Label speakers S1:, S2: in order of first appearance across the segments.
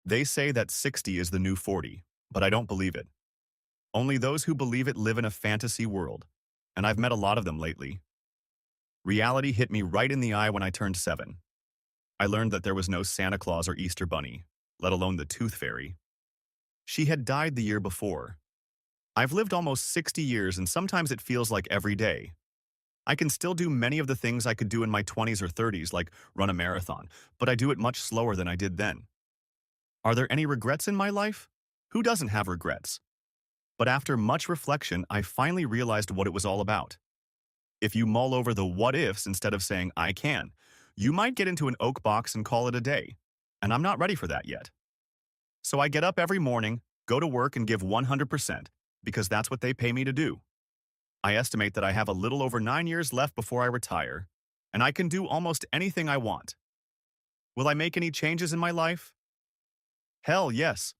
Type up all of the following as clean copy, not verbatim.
S1: They say that 60 is the new 40, but I don't believe it. Only those who believe it live in a fantasy world, and I've met a lot of them lately. Reality hit me right in the eye when I turned 7. I learned that there was no Santa Claus or Easter Bunny, let alone the Tooth Fairy. She had died the year before. I've lived almost 60 years, and sometimes it feels like every day. I can still do many of the things I could do in my 20s or 30s, like run a marathon, but I do it much slower than I did then. Are there any regrets in my life? Who doesn't have regrets? But after much reflection, I finally realized what it was all about. If you mull over the what ifs instead of saying, I can, you might get into an oak box and call it a day. And I'm not ready for that yet. So I get up every morning, go to work, and give 100%, because that's what they pay me to do. I estimate that I have a little over 9 years left before I retire, and I can do almost anything I want. Will I make any changes in my life? Hell yes.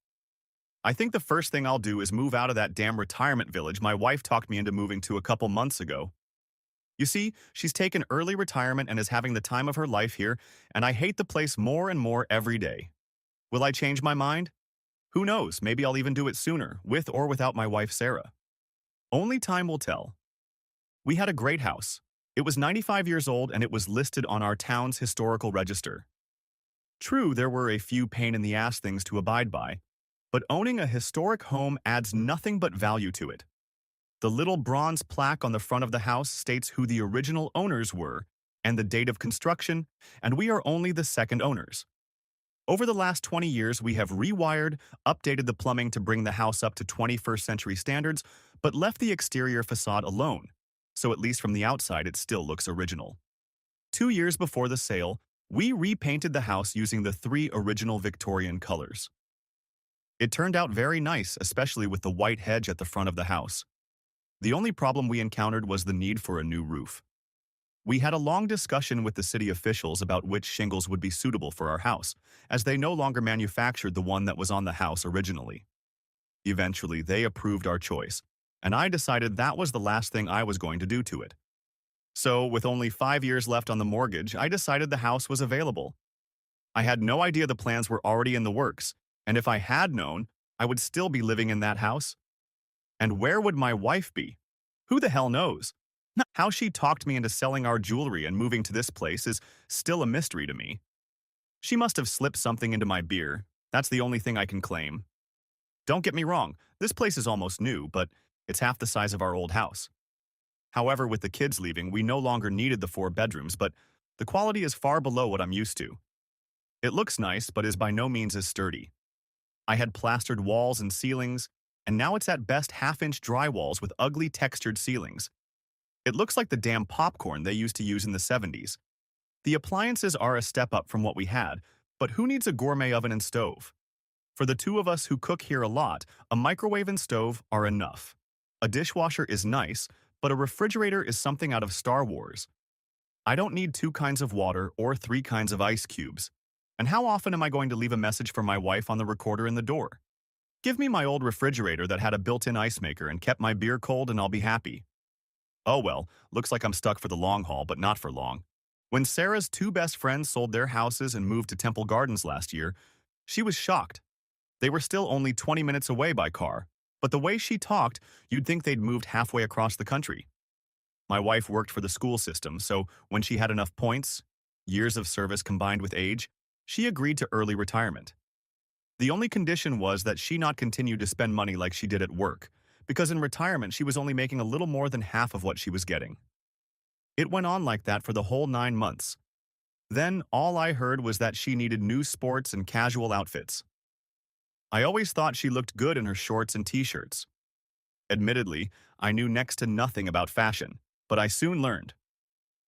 S1: I think the first thing I'll do is move out of that damn retirement village my wife talked me into moving to a couple months ago. You see, she's taken early retirement and is having the time of her life here, and I hate the place more and more every day. Will I change my mind? Who knows, maybe I'll even do it sooner, with or without my wife Sarah. Only time will tell. We had a great house. It was 95 years old and it was listed on our town's historical register. True, there were a few pain-in-the-ass things to abide by, but owning a historic home adds nothing but value to it. The little bronze plaque on the front of the house states who the original owners were and the date of construction, and we are only the second owners. Over the last 20 years, we have rewired, updated the plumbing to bring the house up to 21st century standards, but left the exterior facade alone, so at least from the outside it still looks original. 2 years before the sale, we repainted the house using the 3 original Victorian colors. It turned out very nice, especially with the white hedge at the front of the house. The only problem we encountered was the need for a new roof. We had a long discussion with the city officials about which shingles would be suitable for our house, as they no longer manufactured the one that was on the house originally. Eventually, they approved our choice, and I decided that was the last thing I was going to do to it. So, with only 5 years left on the mortgage, I decided the house was available. I had no idea the plans were already in the works, and if I had known, I would still be living in that house. And where would my wife be? Who the hell knows? How she talked me into selling our jewelry and moving to this place is still a mystery to me. She must have slipped something into my beer. That's the only thing I can claim. Don't get me wrong, this place is almost new, but it's half the size of our old house. However, with the kids leaving, we no longer needed the 4 bedrooms, but the quality is far below what I'm used to. It looks nice, but is by no means as sturdy. I had plastered walls and ceilings, and now it's at best half-inch drywalls with ugly textured ceilings. It looks like the damn popcorn they used to use in the 70s. The appliances are a step up from what we had, but who needs a gourmet oven and stove? For the 2 of us who cook here a lot, a microwave and stove are enough. A dishwasher is nice, but a refrigerator is something out of Star Wars. I don't need 2 kinds of water or 3 kinds of ice cubes. And how often am I going to leave a message for my wife on the recorder in the door? Give me my old refrigerator that had a built-in ice maker and kept my beer cold, and I'll be happy. Oh well, looks like I'm stuck for the long haul, but not for long. When Sarah's 2 best friends sold their houses and moved to Temple Gardens last year, she was shocked. They were still only 20 minutes away by car, but the way she talked, you'd think they'd moved halfway across the country. My wife worked for the school system, so when she had enough points, years of service combined with age, she agreed to early retirement. The only condition was that she not continue to spend money like she did at work, because in retirement she was only making a little more than half of what she was getting. It went on like that for the whole 9 months. Then all I heard was that she needed new sports and casual outfits. I always thought she looked good in her shorts and t-shirts. Admittedly, I knew next to nothing about fashion, but I soon learned.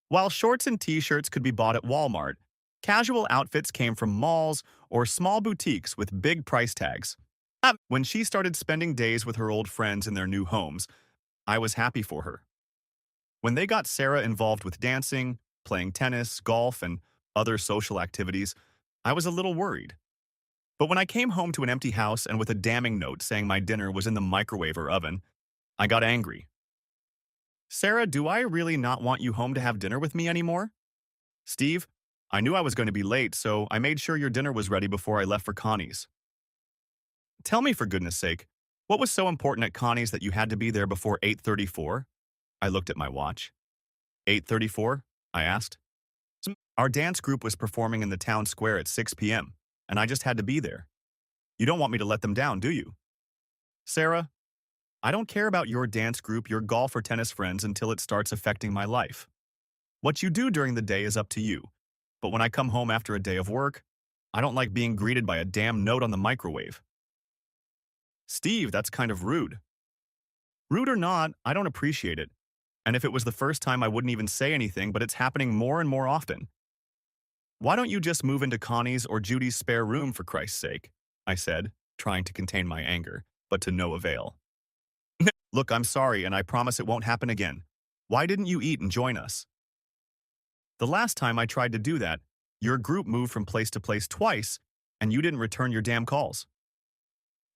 S1: While shorts and t-shirts could be bought at Walmart, casual outfits came from malls or small boutiques with big price tags. When she started spending days with her old friends in their new homes, I was happy for her. When they got Sarah involved with dancing, playing tennis, golf, and other social activities, I was a little worried. But when I came home to an empty house and with a damning note saying my dinner was in the microwave or oven, I got angry. Sarah, do I really not want you home to have dinner with me anymore? Steve, I knew I was going to be late, so I made sure your dinner was ready before I left for Connie's. Tell me, for goodness sake, what was so important at Connie's that you had to be there before 8:34? I looked at my watch. 8:34? I asked. Our dance group was performing in the town square at 6 p.m., and I just had to be there. You don't want me to let them down, do you? Sarah, I don't care about your dance group, your golf or tennis friends until it starts affecting my life. What you do during the day is up to you, but when I come home after a day of work, I don't like being greeted by a damn note on the microwave. Steve, that's kind of rude. Rude or not, I don't appreciate it. And if it was the first time, I wouldn't even say anything, but it's happening more and more often. Why don't you just move into Connie's or Judy's spare room, for Christ's sake? I said, trying to contain my anger, but to no avail. Look, I'm sorry, and I promise it won't happen again. Why didn't you eat and join us? The last time I tried to do that, your group moved from place to place twice, and you didn't return your damn calls.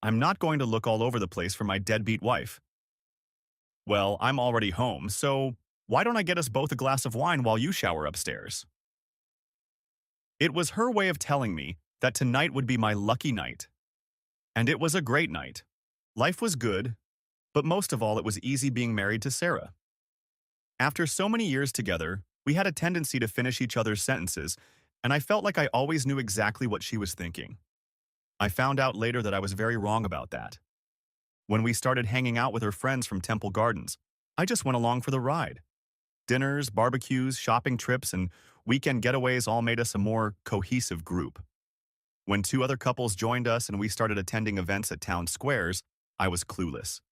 S1: I'm not going to look all over the place for my deadbeat wife. Well, I'm already home, so why don't I get us both a glass of wine while you shower upstairs? It was her way of telling me that tonight would be my lucky night. And it was a great night. Life was good, but most of all, it was easy being married to Sarah. After so many years together, we had a tendency to finish each other's sentences, and I felt like I always knew exactly what she was thinking. I found out later that I was very wrong about that. When we started hanging out with her friends from Temple Gardens, I just went along for the ride. Dinners, barbecues, shopping trips, and weekend getaways all made us a more cohesive group. When two other couples joined us and we started attending events at town squares, I was clueless.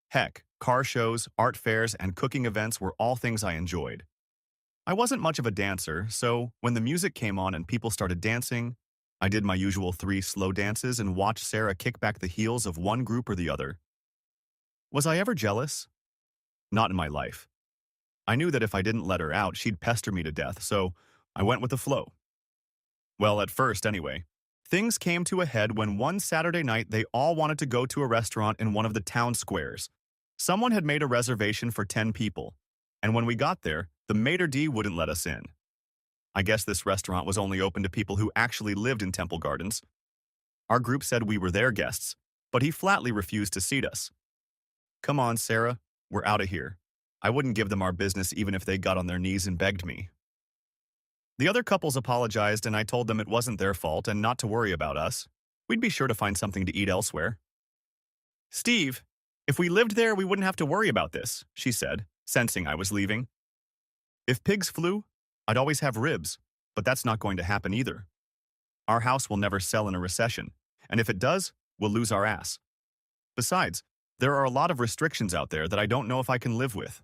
S1: Heck, car shows, art fairs, and cooking events were all things I enjoyed. I wasn't much of a dancer, so when the music came on and people started dancing, I did my usual 3 slow dances and watched Sarah kick back the heels of one group or the other. Was I ever jealous? Not in my life. I knew that if I didn't let her out, she'd pester me to death, so I went with the flow. Well, at first anyway. Things came to a head when one Saturday night they all wanted to go to a restaurant in one of the town squares. Someone had made a reservation for 10 people, and when we got there, the maitre d' wouldn't let us in. I guess this restaurant was only open to people who actually lived in Temple Gardens. Our group said we were their guests, but he flatly refused to seat us. Come on, Sarah, we're out of here. I wouldn't give them our business even if they got on their knees and begged me. The other couples apologized and I told them it wasn't their fault and not to worry about us. We'd be sure to find something to eat elsewhere. Steve, if we lived there, we wouldn't have to worry about this, she said, sensing I was leaving. If pigs flew, I'd always have ribs, but that's not going to happen either. Our house will never sell in a recession, and if it does, we'll lose our ass. Besides, there are a lot of restrictions out there that I don't know if I can live with.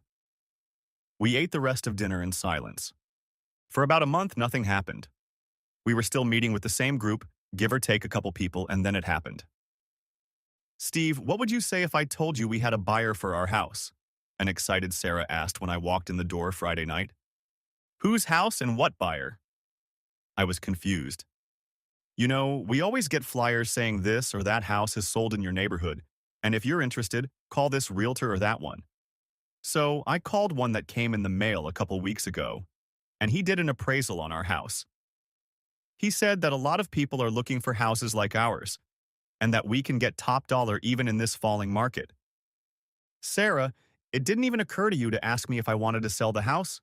S1: We ate the rest of dinner in silence. For about a month, nothing happened. We were still meeting with the same group, give or take a couple people, and then it happened. Steve, what would you say if I told you we had a buyer for our house? An excited Sarah asked when I walked in the door Friday night. Whose house and what buyer? I was confused. You know, we always get flyers saying this or that house is sold in your neighborhood, and if you're interested, call this realtor or that one. So I called one that came in the mail a couple weeks ago, and he did an appraisal on our house. He said that a lot of people are looking for houses like ours, and that we can get top dollar even in this falling market. Sarah, it didn't even occur to you to ask me if I wanted to sell the house?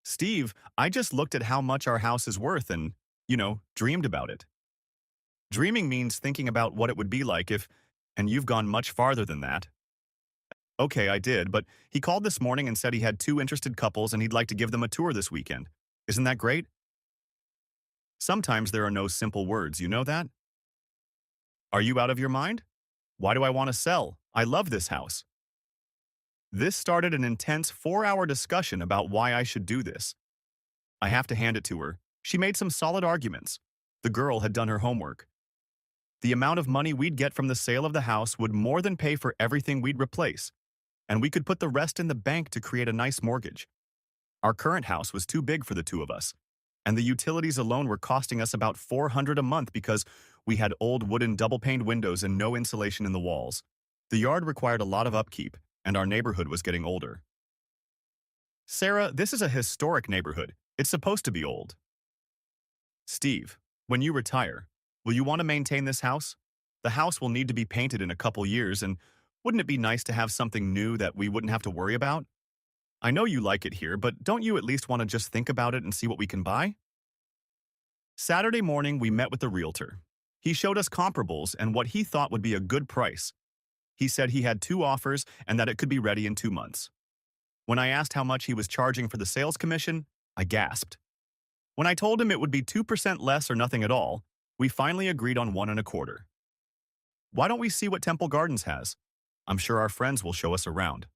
S1: Steve, I just looked at how much our house is worth and, dreamed about it. Dreaming means thinking about what it would be like if, and you've gone much farther than that. Okay, I did, but he called this morning and said he had 2 interested couples and he'd like to give them a tour this weekend. Isn't that great? Sometimes there are no simple words, you know that? Are you out of your mind? Why do I want to sell? I love this house. This started an intense 4-hour discussion about why I should do this. I have to hand it to her. She made some solid arguments. The girl had done her homework. The amount of money we'd get from the sale of the house would more than pay for everything we'd replace, and we could put the rest in the bank to create a nice mortgage. Our current house was too big for the 2 of us, and the utilities alone were costing us about $400 a month because we had old wooden double-paned windows and no insulation in the walls. The yard required a lot of upkeep, and our neighborhood was getting older. Sarah, this is a historic neighborhood. It's supposed to be old. Steve, when you retire, will you want to maintain this house? The house will need to be painted in a couple years, and wouldn't it be nice to have something new that we wouldn't have to worry about? I know you like it here, but don't you at least want to just think about it and see what we can buy? Saturday morning, we met with the realtor. He showed us comparables and what he thought would be a good price. He said he had two offers and that it could be ready in 2 months. When I asked how much he was charging for the sales commission, I gasped. When I told him it would be 2% less or nothing at all, we finally agreed on 1.25. Why don't we see what Temple Gardens has? I'm sure our friends will show us around.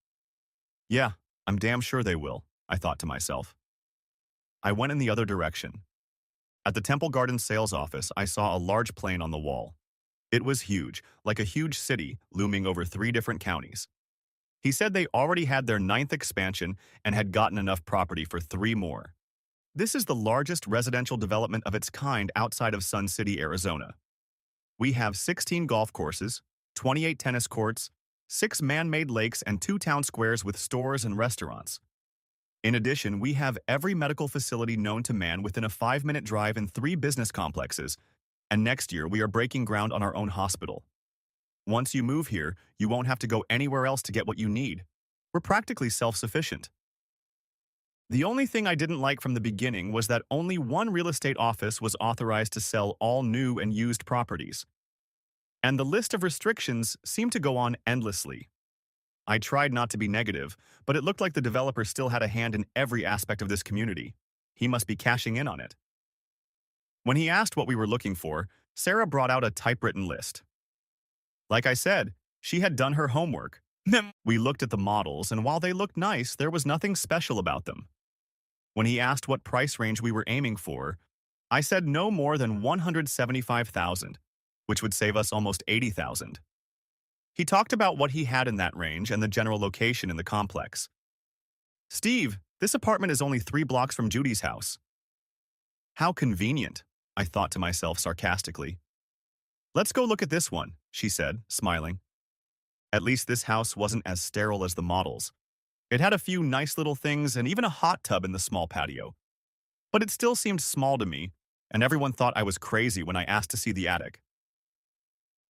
S1: Yeah, I'm damn sure they will, I thought to myself. I went in the other direction. At the Temple Gardens sales office, I saw a large plane on the wall. It was huge, like a huge city looming over 3 different counties. He said they already had their 9th expansion and had gotten enough property for 3 more. This is the largest residential development of its kind outside of Sun City, Arizona. We have 16 golf courses, 28 tennis courts, 6 man-made lakes, and 2 town squares with stores and restaurants. In addition, we have every medical facility known to man within a 5-minute drive in 3 business complexes, and next year we are breaking ground on our own hospital. Once you move here, you won't have to go anywhere else to get what you need. We're practically self-sufficient. The only thing I didn't like from the beginning was that only one real estate office was authorized to sell all new and used properties. And the list of restrictions seemed to go on endlessly. I tried not to be negative, but it looked like the developer still had a hand in every aspect of this community. He must be cashing in on it. When he asked what we were looking for, Sarah brought out a typewritten list. Like I said, she had done her homework. We looked at the models, and while they looked nice, there was nothing special about them. When he asked what price range we were aiming for, I said no more than $175,000, which would save us almost $80,000. He talked about what he had in that range and the general location in the complex. Steve, this apartment is only 3 blocks from Judy's house. How convenient, I thought to myself sarcastically. Let's go look at this one, she said, smiling. At least this house wasn't as sterile as the models. It had a few nice little things and even a hot tub in the small patio. But it still seemed small to me, and everyone thought I was crazy when I asked to see the attic.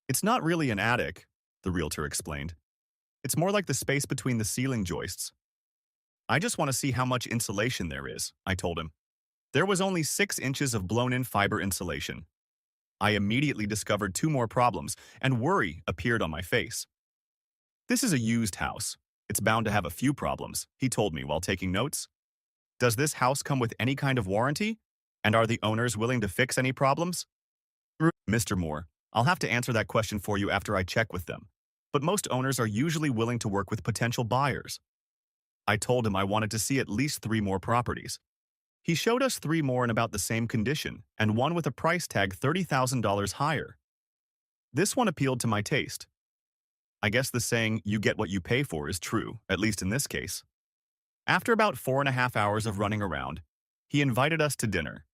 S1: It's not really an attic, the realtor explained. It's more like the space between the ceiling joists. I just want to see how much insulation there is, I told him. There was only 6 inches of blown-in fiber insulation. I immediately discovered 2 more problems, and worry appeared on my face. This is a used house. It's bound to have a few problems, he told me while taking notes. Does this house come with any kind of warranty? And are the owners willing to fix any problems? Mr. Moore, I'll have to answer that question for you after I check with them. But most owners are usually willing to work with potential buyers. I told him I wanted to see at least 3 more properties. He showed us 3 more in about the same condition, and one with a price tag $30,000 higher. This one appealed to my taste. I guess the saying, you get what you pay for, is true, at least in this case. After about 4.5 hours of running around, he invited us to dinner.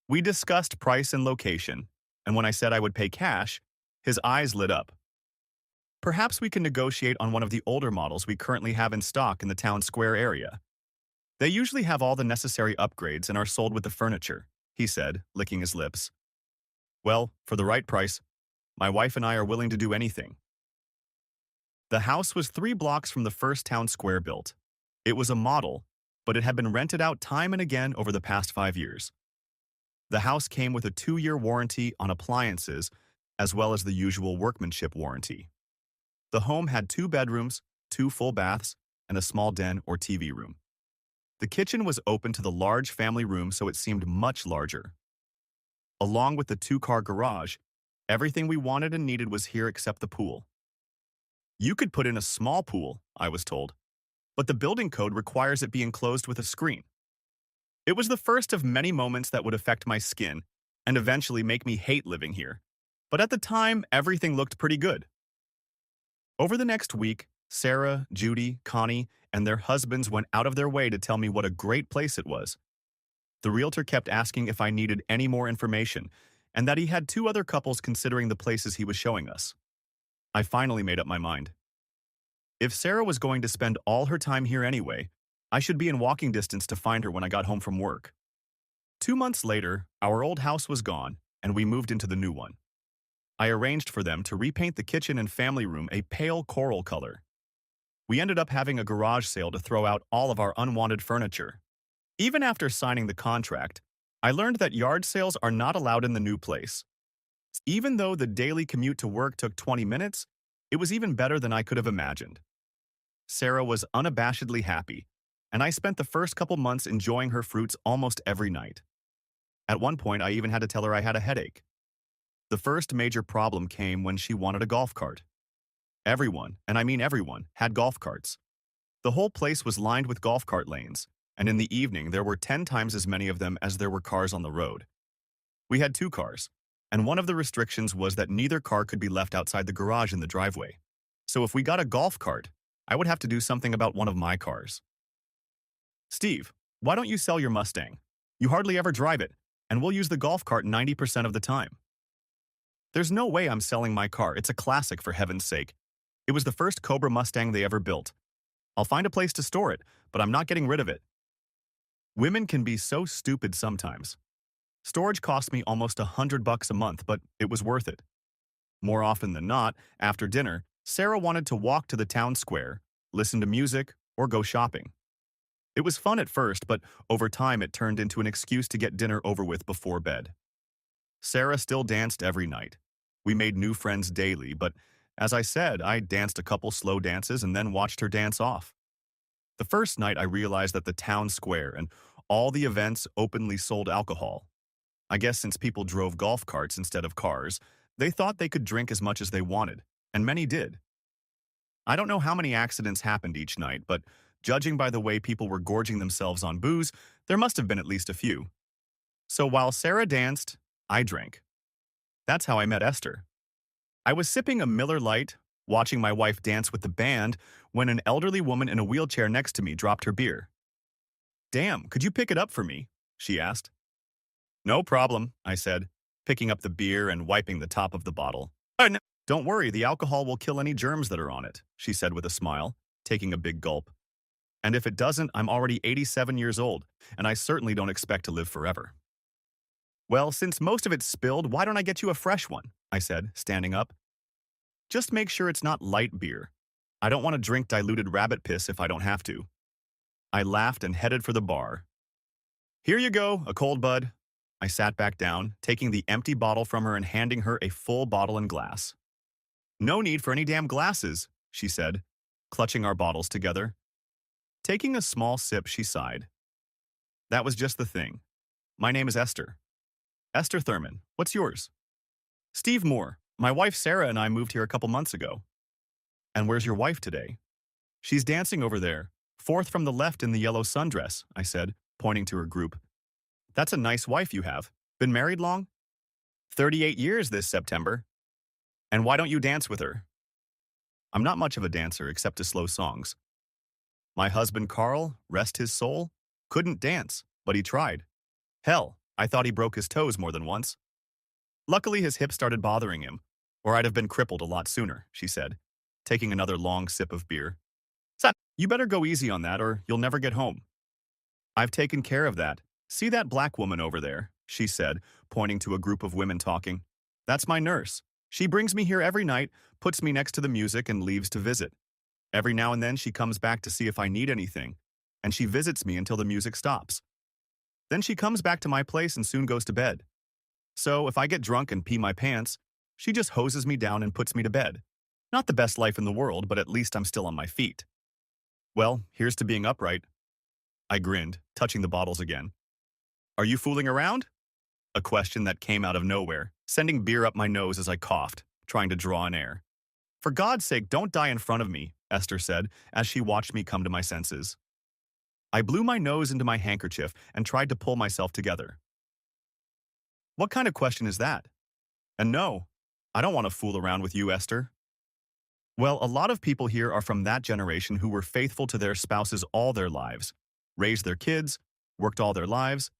S1: We discussed price and location, and when I said I would pay cash, his eyes lit up. Perhaps we can negotiate on one of the older models we currently have in stock in the town square area. They usually have all the necessary upgrades and are sold with the furniture, he said, licking his lips. Well, for the right price, my wife and I are willing to do anything. The house was 3 blocks from the first town square built. It was a model, but it had been rented out time and again over the past 5 years. The house came with a 2-year warranty on appliances, as well as the usual workmanship warranty. The home had 2 bedrooms, 2 full baths, and a small den or TV room. The kitchen was open to the large family room, so it seemed much larger. Along with the 2-car garage, everything we wanted and needed was here except the pool. You could put in a small pool, I was told, but the building code requires it be enclosed with a screen. It was the first of many moments that would affect my skin and eventually make me hate living here. But at the time, everything looked pretty good. Over the next week, Sarah, Judy, Connie, and their husbands went out of their way to tell me what a great place it was. The realtor kept asking if I needed any more information, and that he had 2 other couples considering the places he was showing us. I finally made up my mind. If Sarah was going to spend all her time here anyway, I should be in walking distance to find her when I got home from work. 2 months later, our old house was gone, and we moved into the new one. I arranged for them to repaint the kitchen and family room a pale coral color. We ended up having a garage sale to throw out all of our unwanted furniture. Even after signing the contract, I learned that yard sales are not allowed in the new place. Even though the daily commute to work took 20 minutes, it was even better than I could have imagined. Sarah was unabashedly happy, and I spent the first couple months enjoying her fruits almost every night. At one point, I even had to tell her I had a headache. The first major problem came when she wanted a golf cart. Everyone, and I mean everyone, had golf carts. The whole place was lined with golf cart lanes, and in the evening there were 10 times as many of them as there were cars on the road. We had 2 cars, and one of the restrictions was that neither car could be left outside the garage in the driveway. So if we got a golf cart, I would have to do something about one of my cars. Steve, why don't you sell your Mustang? You hardly ever drive it, and we'll use the golf cart 90% of the time. There's no way I'm selling my car. It's a classic, for heaven's sake. It was the first Cobra Mustang they ever built. I'll find a place to store it, but I'm not getting rid of it. Women can be so stupid sometimes. Storage cost me almost $100 a month, but it was worth it. More often than not, after dinner, Sarah wanted to walk to the town square, listen to music, or go shopping. It was fun at first, but over time it turned into an excuse to get dinner over with before bed. Sarah still danced every night. We made new friends daily, but as I said, I danced a couple slow dances and then watched her dance off. The first night I realized that the town square and all the events openly sold alcohol. I guess since people drove golf carts instead of cars, they thought they could drink as much as they wanted, and many did. I don't know how many accidents happened each night, but judging by the way people were gorging themselves on booze, there must have been at least a few. So while Sarah danced, I drank. That's how I met Esther. I was sipping a Miller Lite, watching my wife dance with the band, when an elderly woman in a wheelchair next to me dropped her beer. "Damn, could you pick it up for me?" she asked. "No problem," I said, picking up the beer and wiping the top of the bottle. "Oh, no. Don't worry, the alcohol will kill any germs that are on it," she said with a smile, taking a big gulp. "And if it doesn't, I'm already 87 years old, and I certainly don't expect to live forever." "Well, since most of it's spilled, why don't I get you a fresh one?" I said, standing up. "Just make sure it's not light beer. I don't want to drink diluted rabbit piss if I don't have to." I laughed and headed for the bar. "Here you go, a cold bud." I sat back down, taking the empty bottle from her and handing her a full bottle and glass. "No need for any damn glasses," she said, clutching our bottles together. Taking a small sip, she sighed. "That was just the thing. My name is Esther. Esther Thurman. What's yours?" "Steve Moore. My wife Sarah and I moved here a couple months ago." "And where's your wife today?" "She's dancing over there, fourth from the left in the yellow sundress," I said, pointing to her group. "That's a nice wife you have. Been married long?" 38 years this September." "And why don't you dance with her?" "I'm not much of a dancer except to slow songs. My husband Carl, rest his soul, couldn't dance, but he tried. Hell, I thought he broke his toes more than once. Luckily his hip started bothering him, or I'd have been crippled a lot sooner," she said, taking another long sip of beer. "Son, you better go easy on that or you'll never get home." "I've taken care of that. See that black woman over there?" she said, pointing to a group of women talking. "That's my nurse. She brings me here every night, puts me next to the music, and leaves to visit. Every now and then she comes back to see if I need anything, and she visits me until the music stops. Then she comes back to my place and soon goes to bed. So if I get drunk and pee my pants, she just hoses me down and puts me to bed. Not the best life in the world, but at least I'm still on my feet. Well, here's to being upright." I grinned, touching the bottles again. "Are you fooling around?" A question that came out of nowhere, sending beer up my nose as I coughed, trying to draw in air. "For God's sake, don't die in front of me," Esther said, as she watched me come to my senses. I blew my nose into my handkerchief and tried to pull myself together. "What kind of question is that? And no, I don't want to fool around with you, Esther." "Well, a lot of people here are from that generation who were faithful to their spouses all their lives, raised their kids, worked all their lives,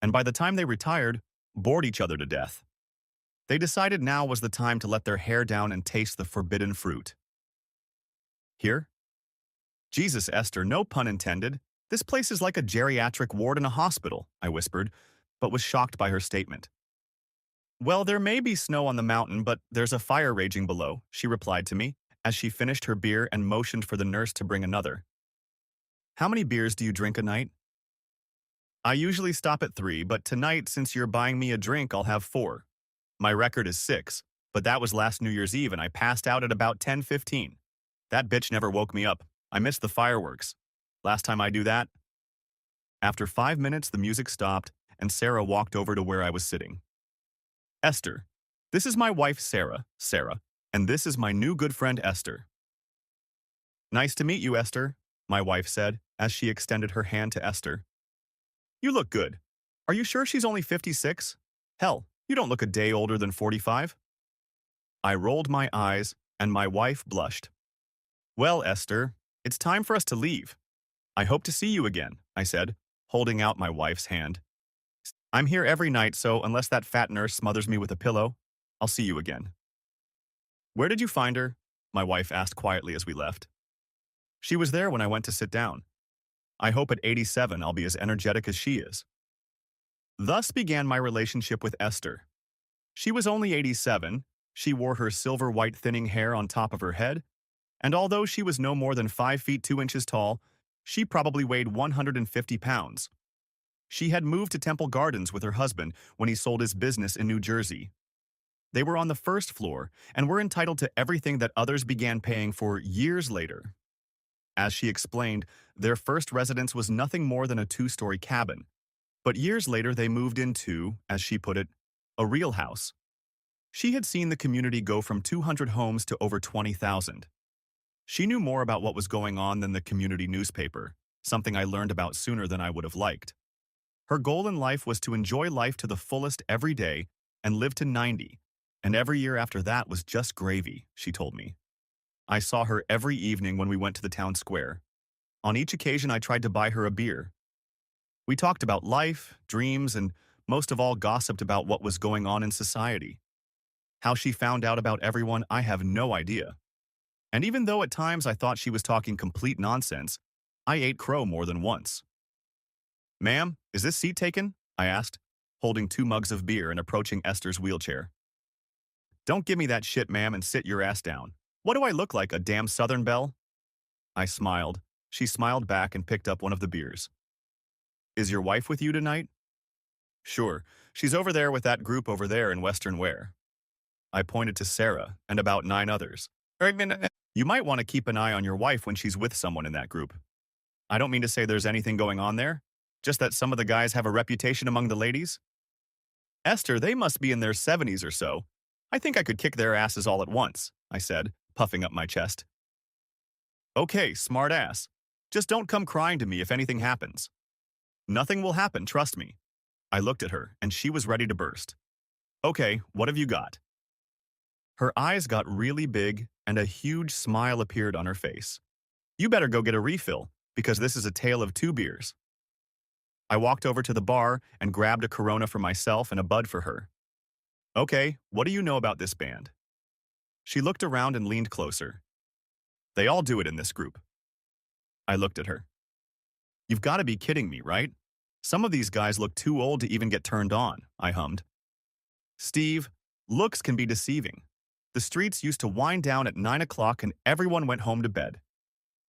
S1: and by the time they retired, bored each other to death. They decided now was the time to let their hair down and taste the forbidden fruit." "Here?" "Jesus, Esther, no pun intended. This place is like a geriatric ward in a hospital," I whispered, but was shocked by her statement. Well, there may be snow on the mountain, but there's a fire raging below, she replied to me, as she finished her beer and motioned for the nurse to bring another. How many beers do you drink a night? I usually stop at 3, but tonight, since you're buying me a drink, I'll have 4. My record is 6, but that was last New Year's Eve and I passed out at about 10:15. That bitch never woke me up. I missed the fireworks. Last time I do that. After 5 minutes, the music stopped and Sarah walked over to where I was sitting. Esther, this is my wife Sarah, and this is my new good friend Esther. Nice to meet you, Esther, my wife said as she extended her hand to Esther. You look good. Are you sure she's only 56? Hell, you don't look a day older than 45. I rolled my eyes, and my wife blushed. Well, Esther, it's time for us to leave. I hope to see you again, I said, holding out my wife's hand. I'm here every night, so unless that fat nurse smothers me with a pillow, I'll see you again. Where did you find her? My wife asked quietly as we left. She was there when I went to sit down. I hope at 87 I'll be as energetic as she is. Thus began my relationship with Esther. She was only 87, she wore her silver-white thinning hair on top of her head, and although she was no more than 5 feet 2 inches tall, she probably weighed 150 pounds. She had moved to Temple Gardens with her husband when he sold his business in New Jersey. They were on the first floor and were entitled to everything that others began paying for years later. As she explained, their first residence was nothing more than a 2-story cabin, but years later they moved into, as she put it, a real house. She had seen the community go from 200 homes to over 20,000. She knew more about what was going on than the community newspaper, something I learned about sooner than I would have liked. Her goal in life was to enjoy life to the fullest every day and live to 90, and every year after that was just gravy, she told me. I saw her every evening when we went to the town square. On each occasion, I tried to buy her a beer. We talked about life, dreams, and most of all gossiped about what was going on in society. How she found out about everyone, I have no idea. And even though at times I thought she was talking complete nonsense, I ate crow more than once. Ma'am, is this seat taken? I asked, holding 2 mugs of beer and approaching Esther's wheelchair. Don't give me that shit, ma'am, and sit your ass down. What do I look like, a damn Southern belle? I smiled. She smiled back and picked up one of the beers. Is your wife with you tonight? Sure, she's over there with that group over there in Western Wear. I pointed to Sarah and about 9 others. You might want to keep an eye on your wife when she's with someone in that group. I don't mean to say there's anything going on there, just that some of the guys have a reputation among the ladies. Esther, they must be in their 70s or so. I think I could kick their asses all at once, I said, puffing up my chest. Okay, smart ass. Just don't come crying to me if anything happens. Nothing will happen, trust me. I looked at her, and she was ready to burst. Okay, what have you got? Her eyes got really big, and a huge smile appeared on her face. You better go get a refill, because this is a tale of 2 beers. I walked over to the bar and grabbed a Corona for myself and a Bud for her. Okay, what do you know about this band? She looked around and leaned closer. They all do it in this group. I looked at her. You've got to be kidding me, right? Some of these guys look too old to even get turned on, I hummed. Steve, looks can be deceiving. The streets used to wind down at 9 o'clock and everyone went home to bed.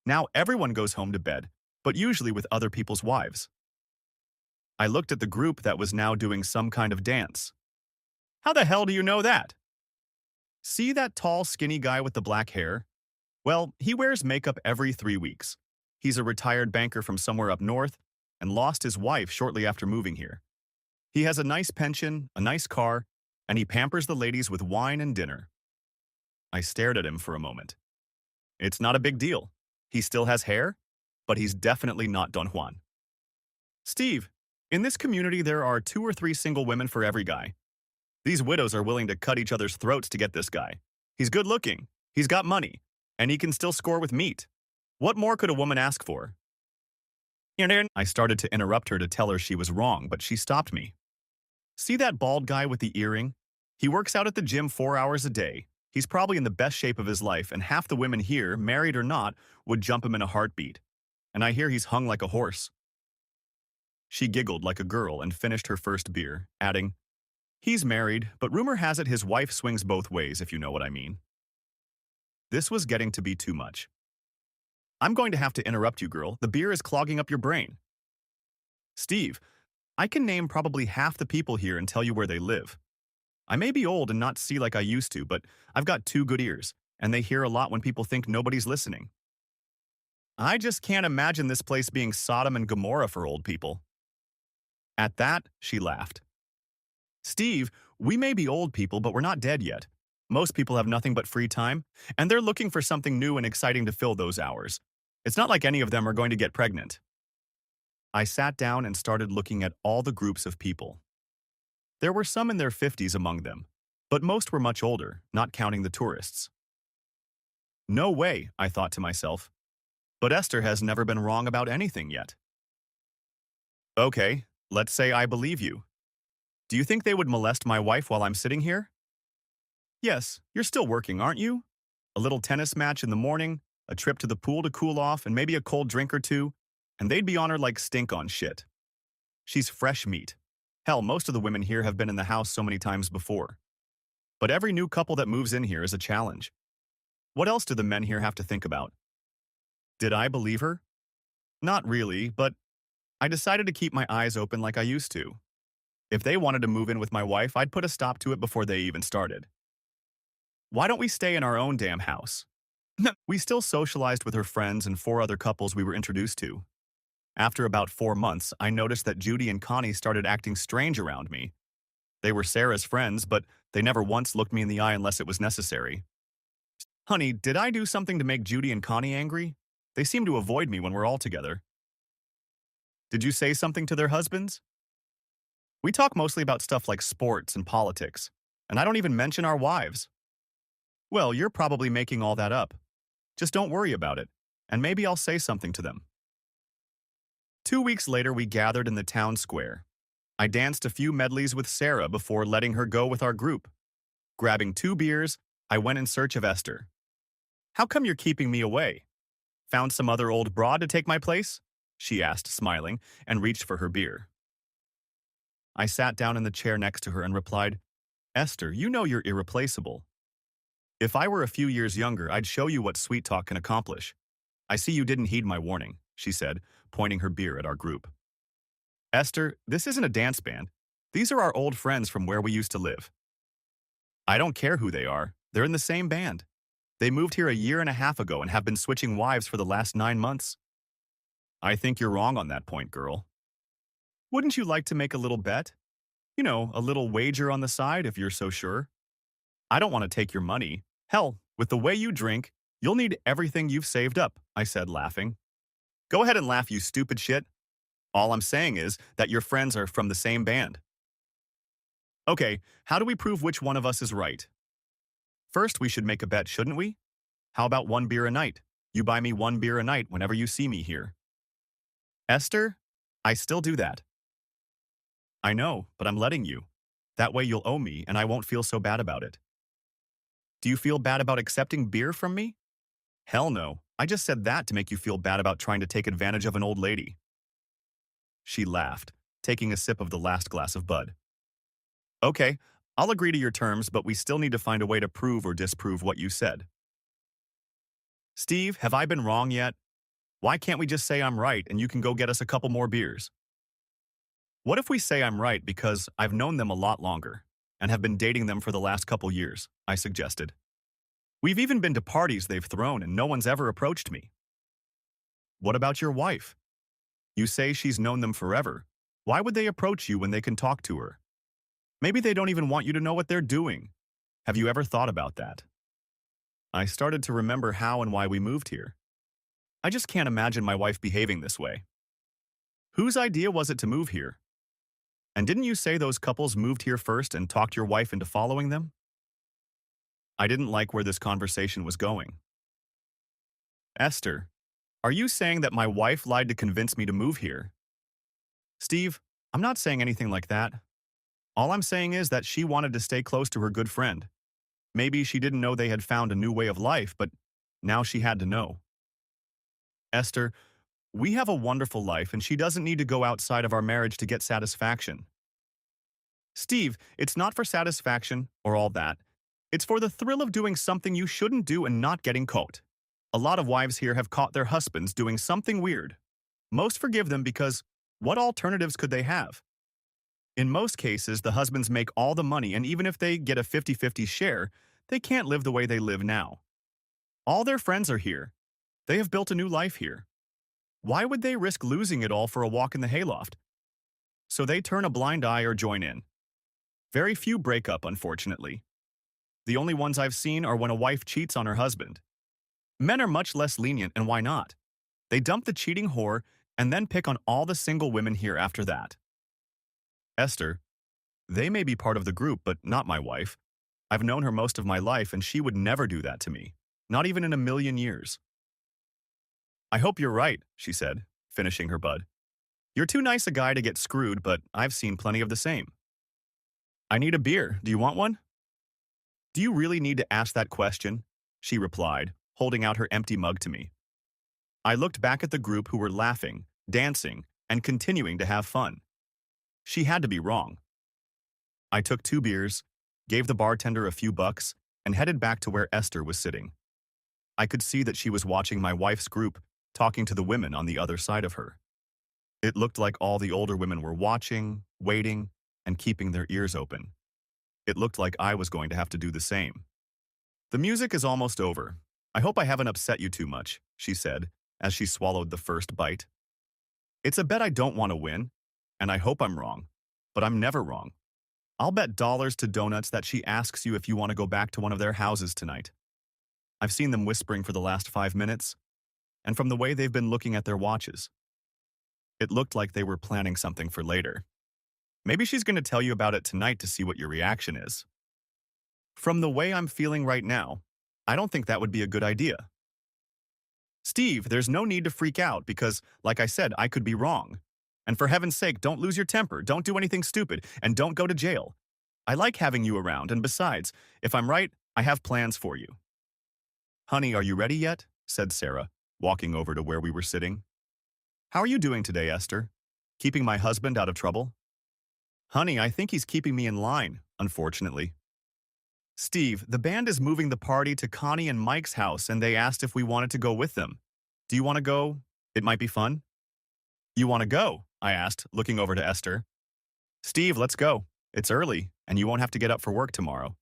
S1: Now everyone goes home to bed, but usually with other people's wives. I looked at the group that was now doing some kind of dance. How the hell do you know that? See that tall, skinny guy with the black hair? Well, he wears makeup every 3 weeks. He's a retired banker from somewhere up north and lost his wife shortly after moving here. He has a nice pension, a nice car, and he pampers the ladies with wine and dinner. I stared at him for a moment. It's not a big deal. He still has hair, but he's definitely not Don Juan. Steve, in this community there are 2 or 3 single women for every guy. These widows are willing to cut each other's throats to get this guy. He's good looking, he's got money, and he can still score with meat. What more could a woman ask for? I started to interrupt her to tell her she was wrong, but she stopped me. See that bald guy with the earring? He works out at the gym 4 hours a day. He's probably in the best shape of his life, and half the women here, married or not, would jump him in a heartbeat. And I hear he's hung like a horse. She giggled like a girl and finished her first beer, adding, He's married, but rumor has it his wife swings both ways, if you know what I mean. This was getting to be too much. I'm going to have to interrupt you, girl. The beer is clogging up your brain. Steve, I can name probably half the people here and tell you where they live. I may be old and not see like I used to, but I've got two good ears, and they hear a lot when people think nobody's listening. I just can't imagine this place being Sodom and Gomorrah for old people. At that, she laughed. Steve, we may be old people, but we're not dead yet. Most people have nothing but free time, and they're looking for something new and exciting to fill those hours. It's not like any of them are going to get pregnant. I sat down and started looking at all the groups of people. There were some in their 50s among them, but most were much older, not counting the tourists. No way, I thought to myself. But Esther has never been wrong about anything yet. Okay, let's say I believe you. Do you think they would molest my wife while I'm sitting here? Yes, you're still working, aren't you? A little tennis match in the morning, a trip to the pool to cool off, and maybe a cold drink or two, and they'd be on her like stink on shit. She's fresh meat. Hell, most of the women here have been in the house so many times before. But every new couple that moves in here is a challenge. What else do the men here have to think about? Did I believe her? Not really, but I decided to keep my eyes open like I used to. If they wanted to move in with my wife, I'd put a stop to it before they even started. Why don't we stay in our own damn house? We still socialized with her friends and four other couples we were introduced to. After about 4 months, I noticed that Judy and Connie started acting strange around me. They were Sarah's friends, but they never once looked me in the eye unless it was necessary. Honey, did I do something to make Judy and Connie angry? They seem to avoid me when we're all together. Did you say something to their husbands? We talk mostly about stuff like sports and politics, and I don't even mention our wives. Well, you're probably making all that up. Just don't worry about it, and maybe I'll say something to them. 2 weeks later, we gathered in the town square. I danced a few medleys with Sarah before letting her go with our group. Grabbing 2 beers, I went in search of Esther. How come you're keeping me away? Found some other old broad to take my place? She asked, smiling, and reached for her beer. I sat down in the chair next to her and replied, Esther, you know you're irreplaceable. If I were a few years younger, I'd show you what sweet talk can accomplish. I see you didn't heed my warning, she said, pointing her beer at our group. Esther, this isn't a dance band. These are our old friends from where we used to live. I don't care who they are. They're in the same band. They moved here a year and a half ago and have been switching wives for the last 9 months. I think you're wrong on that point, girl. Wouldn't you like to make a little bet? You know, a little wager on the side if you're so sure. I don't want to take your money. Hell, with the way you drink, you'll need everything you've saved up, I said, laughing. Go ahead and laugh, you stupid shit. All I'm saying is that your friends are from the same band. Okay, how do we prove which one of us is right? First, we should make a bet, shouldn't we? How about 1 beer a night? You buy me 1 beer a night whenever you see me here. Esther, I still do that. I know, but I'm letting you. That way you'll owe me and I won't feel so bad about it. Do you feel bad about accepting beer from me? Hell no, I just said that to make you feel bad about trying to take advantage of an old lady. She laughed, taking a sip of the last glass of Bud. Okay, I'll agree to your terms, but we still need to find a way to prove or disprove what you said. Steve, have I been wrong yet? Why can't we just say I'm right and you can go get us a couple more beers? What if we say I'm right because I've known them a lot longer and have been dating them for the last couple years, I suggested. We've even been to parties they've thrown and no one's ever approached me. What about your wife? You say she's known them forever. Why would they approach you when they can talk to her? Maybe they don't even want you to know what they're doing. Have you ever thought about that? I started to remember how and why we moved here. I just can't imagine my wife behaving this way. Whose idea was it to move here? And didn't you say those couples moved here first and talked your wife into following them? I didn't like where this conversation was going. Esther, are you saying that my wife lied to convince me to move here? Steve, I'm not saying anything like that. All I'm saying is that she wanted to stay close to her good friend. Maybe she didn't know they had found a new way of life, but now she had to know. Esther, we have a wonderful life and she doesn't need to go outside of our marriage to get satisfaction. Steve, it's not for satisfaction or all that. It's for the thrill of doing something you shouldn't do and not getting caught. A lot of wives here have caught their husbands doing something weird. Most forgive them because what alternatives could they have? In most cases, the husbands make all the money, and even if they get a 50-50 share, they can't live the way they live now. All their friends are here. They have built a new life here. Why would they risk losing it all for a walk in the hayloft? So they turn a blind eye or join in. Very few break up, unfortunately. The only ones I've seen are when a wife cheats on her husband. Men are much less lenient, and why not? They dump the cheating whore and then pick on all the single women here after that. Esther, they may be part of the group, but not my wife. I've known her most of my life, and she would never do that to me. Not even in a million years. I hope you're right, she said, finishing her bud. You're too nice a guy to get screwed, but I've seen plenty of the same. I need a beer. Do you want one? Do you really need to ask that question? She replied, holding out her empty mug to me. I looked back at the group who were laughing, dancing, and continuing to have fun. She had to be wrong. I took 2 beers, gave the bartender a few bucks, and headed back to where Esther was sitting. I could see that she was watching my wife's group, talking to the women on the other side of her. It looked like all the older women were watching, waiting, and keeping their ears open. It looked like I was going to have to do the same. The music is almost over. I hope I haven't upset you too much, she said, as she swallowed the first bite. It's a bet I don't want to win, and I hope I'm wrong, but I'm never wrong. I'll bet dollars to donuts that she asks you if you want to go back to one of their houses tonight. I've seen them whispering for the last 5 minutes, and from the way they've been looking at their watches, it looked like they were planning something for later. Maybe she's going to tell you about it tonight to see what your reaction is. From the way I'm feeling right now, I don't think that would be a good idea. Steve, there's no need to freak out because, like I said, I could be wrong. And for heaven's sake, don't lose your temper, don't do anything stupid, and don't go to jail. I like having you around, and besides, if I'm right, I have plans for you. Honey, are you ready yet? Said Sarah, walking over to where we were sitting. How are you doing today, Esther? Keeping my husband out of trouble? Honey, I think he's keeping me in line, unfortunately. Steve, the band is moving the party to Connie and Mike's house, and they asked if we wanted to go with them. Do you want to go? It might be fun. You want to go? I asked, looking over to Esther. Steve, let's go. It's early, and you won't have to get up for work tomorrow.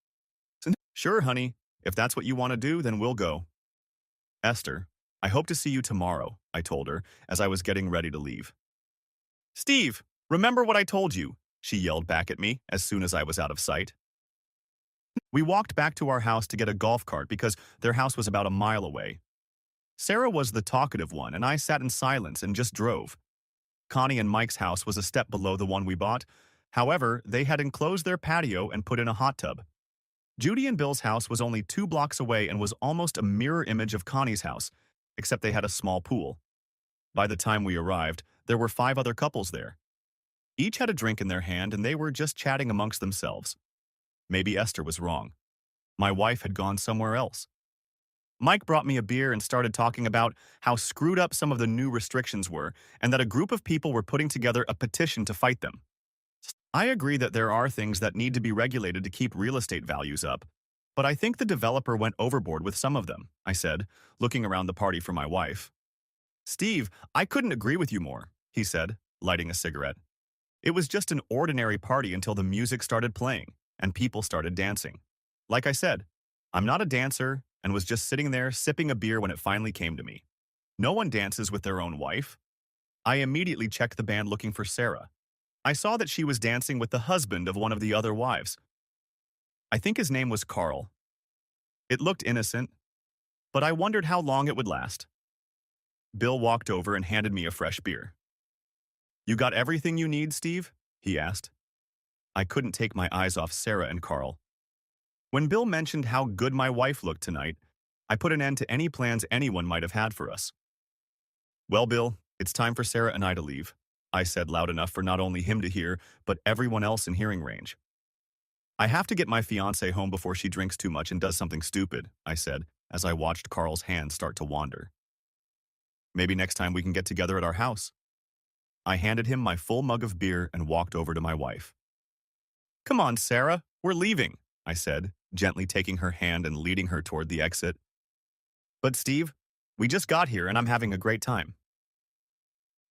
S1: Sure, honey. If that's what you want to do, then we'll go. Esther, I hope to see you tomorrow, I told her as I was getting ready to leave. Steve, remember what I told you, she yelled back at me as soon as I was out of sight. We walked back to our house to get a golf cart because their house was about a mile away. Sarah was the talkative one, and I sat in silence and just drove. Connie and Mike's house was a step below the one we bought. However, they had enclosed their patio and put in a hot tub. Judy and Bill's house was only 2 blocks away and was almost a mirror image of Connie's house, except they had a small pool. By the time we arrived, there were 5 other couples there. Each had a drink in their hand, and they were just chatting amongst themselves. Maybe Esther was wrong. My wife had gone somewhere else. Mike brought me a beer and started talking about how screwed up some of the new restrictions were and that a group of people were putting together a petition to fight them. I agree that there are things that need to be regulated to keep real estate values up, but I think the developer went overboard with some of them, I said, looking around the party for my wife. Steve, I couldn't agree with you more, he said, lighting a cigarette. It was just an ordinary party until the music started playing and people started dancing. Like I said, I'm not a dancer and was just sitting there sipping a beer when it finally came to me. No one dances with their own wife. I immediately checked the band looking for Sarah. I saw that she was dancing with the husband of one of the other wives. I think his name was Carl. It looked innocent, but I wondered how long it would last. Bill walked over and handed me a fresh beer. You got everything you need, Steve? He asked. I couldn't take my eyes off Sarah and Carl. When Bill mentioned how good my wife looked tonight, I put an end to any plans anyone might have had for us. Well, Bill, it's time for Sarah and I to leave, I said loud enough for not only him to hear, but everyone else in hearing range. I have to get my fiancée home before she drinks too much and does something stupid, I said, as I watched Carl's hand start to wander. Maybe next time we can get together at our house. I handed him my full mug of beer and walked over to my wife. Come on, Sarah, we're leaving, I said, gently taking her hand and leading her toward the exit. But Steve, we just got here and I'm having a great time.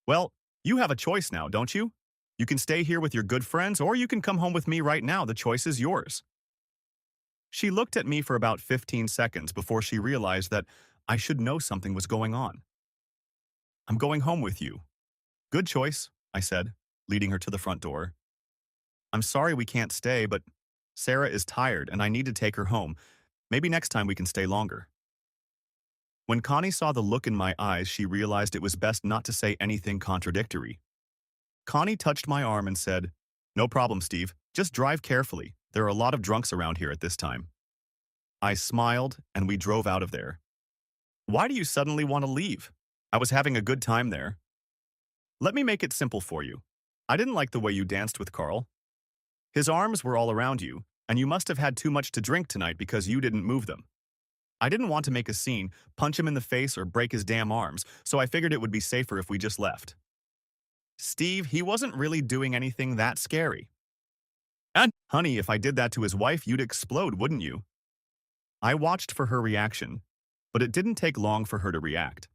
S1: Well, you have a choice now, don't you? You can stay here with your good friends or you can come home with me right now. The choice is yours. She looked at me for about 15 seconds before she realized that I should know something was going on. I'm going home with you. Good choice, I said, leading her to the front door. I'm sorry we can't stay, but Sarah is tired and I need to take her home. Maybe next time we can stay longer. When Connie saw the look in my eyes, she realized it was best not to say anything contradictory. Connie touched my arm and said, "No problem, Steve. Just drive carefully. There are a lot of drunks around here at this time." I smiled and we drove out of there. Why do you suddenly want to leave? I was having a good time there. Let me make it simple for you. I didn't like the way you danced with Carl. His arms were all around you, and you must have had too much to drink tonight because you didn't move them. I didn't want to make a scene, punch him in the face, or break his damn arms, so I figured it would be safer if we just left. Steve, he wasn't really doing anything that scary. And, honey, if I did that to his wife, you'd explode, wouldn't you? I watched for her reaction, but it didn't take long for her to react.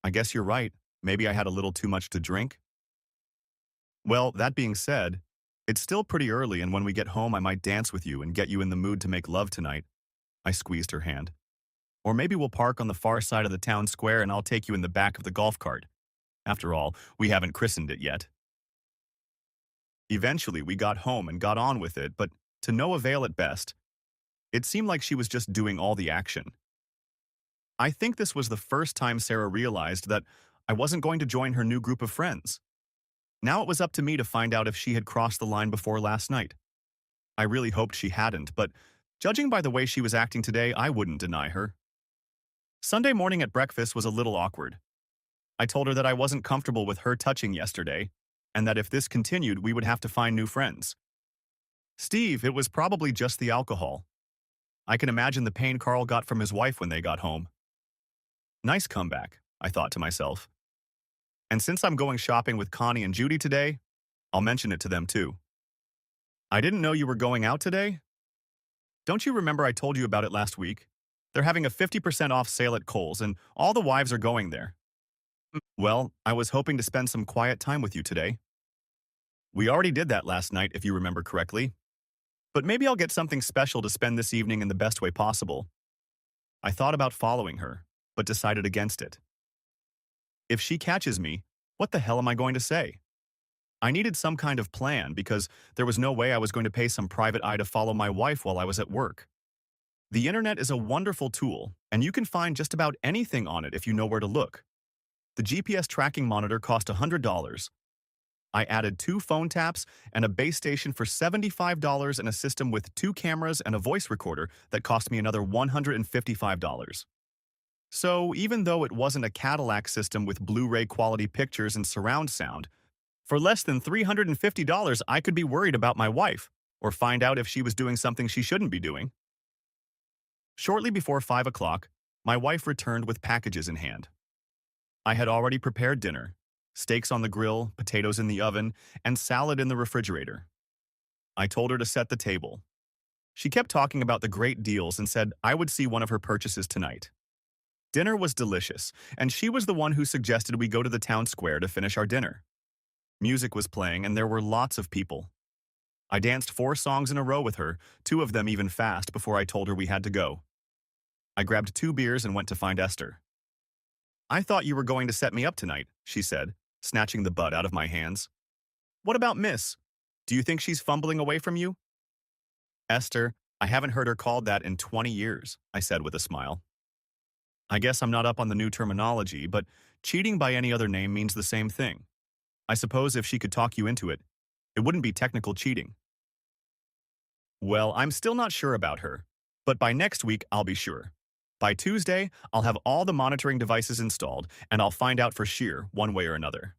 S1: I guess you're right. Maybe I had a little too much to drink. Well, that being said, it's still pretty early, and when we get home, I might dance with you and get you in the mood to make love tonight. I squeezed her hand. Or maybe we'll park on the far side of the town square and I'll take you in the back of the golf cart. After all, we haven't christened it yet. Eventually, we got home and got on with it, but to no avail at best. It seemed like she was just doing all the action. I think this was the first time Sarah realized that I wasn't going to join her new group of friends. Now it was up to me to find out if she had crossed the line before last night. I really hoped she hadn't, but judging by the way she was acting today, I wouldn't deny her. Sunday morning at breakfast was a little awkward. I told her that I wasn't comfortable with her touching yesterday, and that if this continued, we would have to find new friends. Steve, it was probably just the alcohol. I can imagine the pain Carl got from his wife when they got home. Nice comeback, I thought to myself. And since I'm going shopping with Connie and Judy today, I'll mention it to them too. I didn't know you were going out today? Don't you remember I told you about it last week? They're having a 50% off sale at Kohl's and all the wives are going there. Well, I was hoping to spend some quiet time with you today. We already did that last night, if you remember correctly. But maybe I'll get something special to spend this evening in the best way possible. I thought about following her, but decided against it. If she catches me, what the hell am I going to say? I needed some kind of plan because there was no way I was going to pay some private eye to follow my wife while I was at work. The internet is a wonderful tool, and you can find just about anything on it if you know where to look. The GPS tracking monitor cost $100. I added 2 phone taps and a base station for $75 and a system with 2 cameras and a voice recorder that cost me another $155. So even though it wasn't a Cadillac system with Blu-ray quality pictures and surround sound, for less than $350 I could be worried about my wife or find out if she was doing something she shouldn't be doing. Shortly before 5 o'clock, my wife returned with packages in hand. I had already prepared dinner, steaks on the grill, potatoes in the oven, and salad in the refrigerator. I told her to set the table. She kept talking about the great deals and said I would see one of her purchases tonight. Dinner was delicious, and she was the one who suggested we go to the town square to finish our dinner. Music was playing, and there were lots of people. I danced 4 songs in a row with her, 2 of them even fast, before I told her we had to go. I grabbed 2 beers and went to find Esther. I thought you were going to set me up tonight, she said, snatching the bud out of my hands. What about Miss? Do you think she's fumbling away from you? Esther, I haven't heard her called that in 20 years, I said with a smile. I guess I'm not up on the new terminology, but cheating by any other name means the same thing. I suppose if she could talk you into it, it wouldn't be technical cheating. Well, I'm still not sure about her, but by next week I'll be sure. By Tuesday, I'll have all the monitoring devices installed, and I'll find out for sure, one way or another.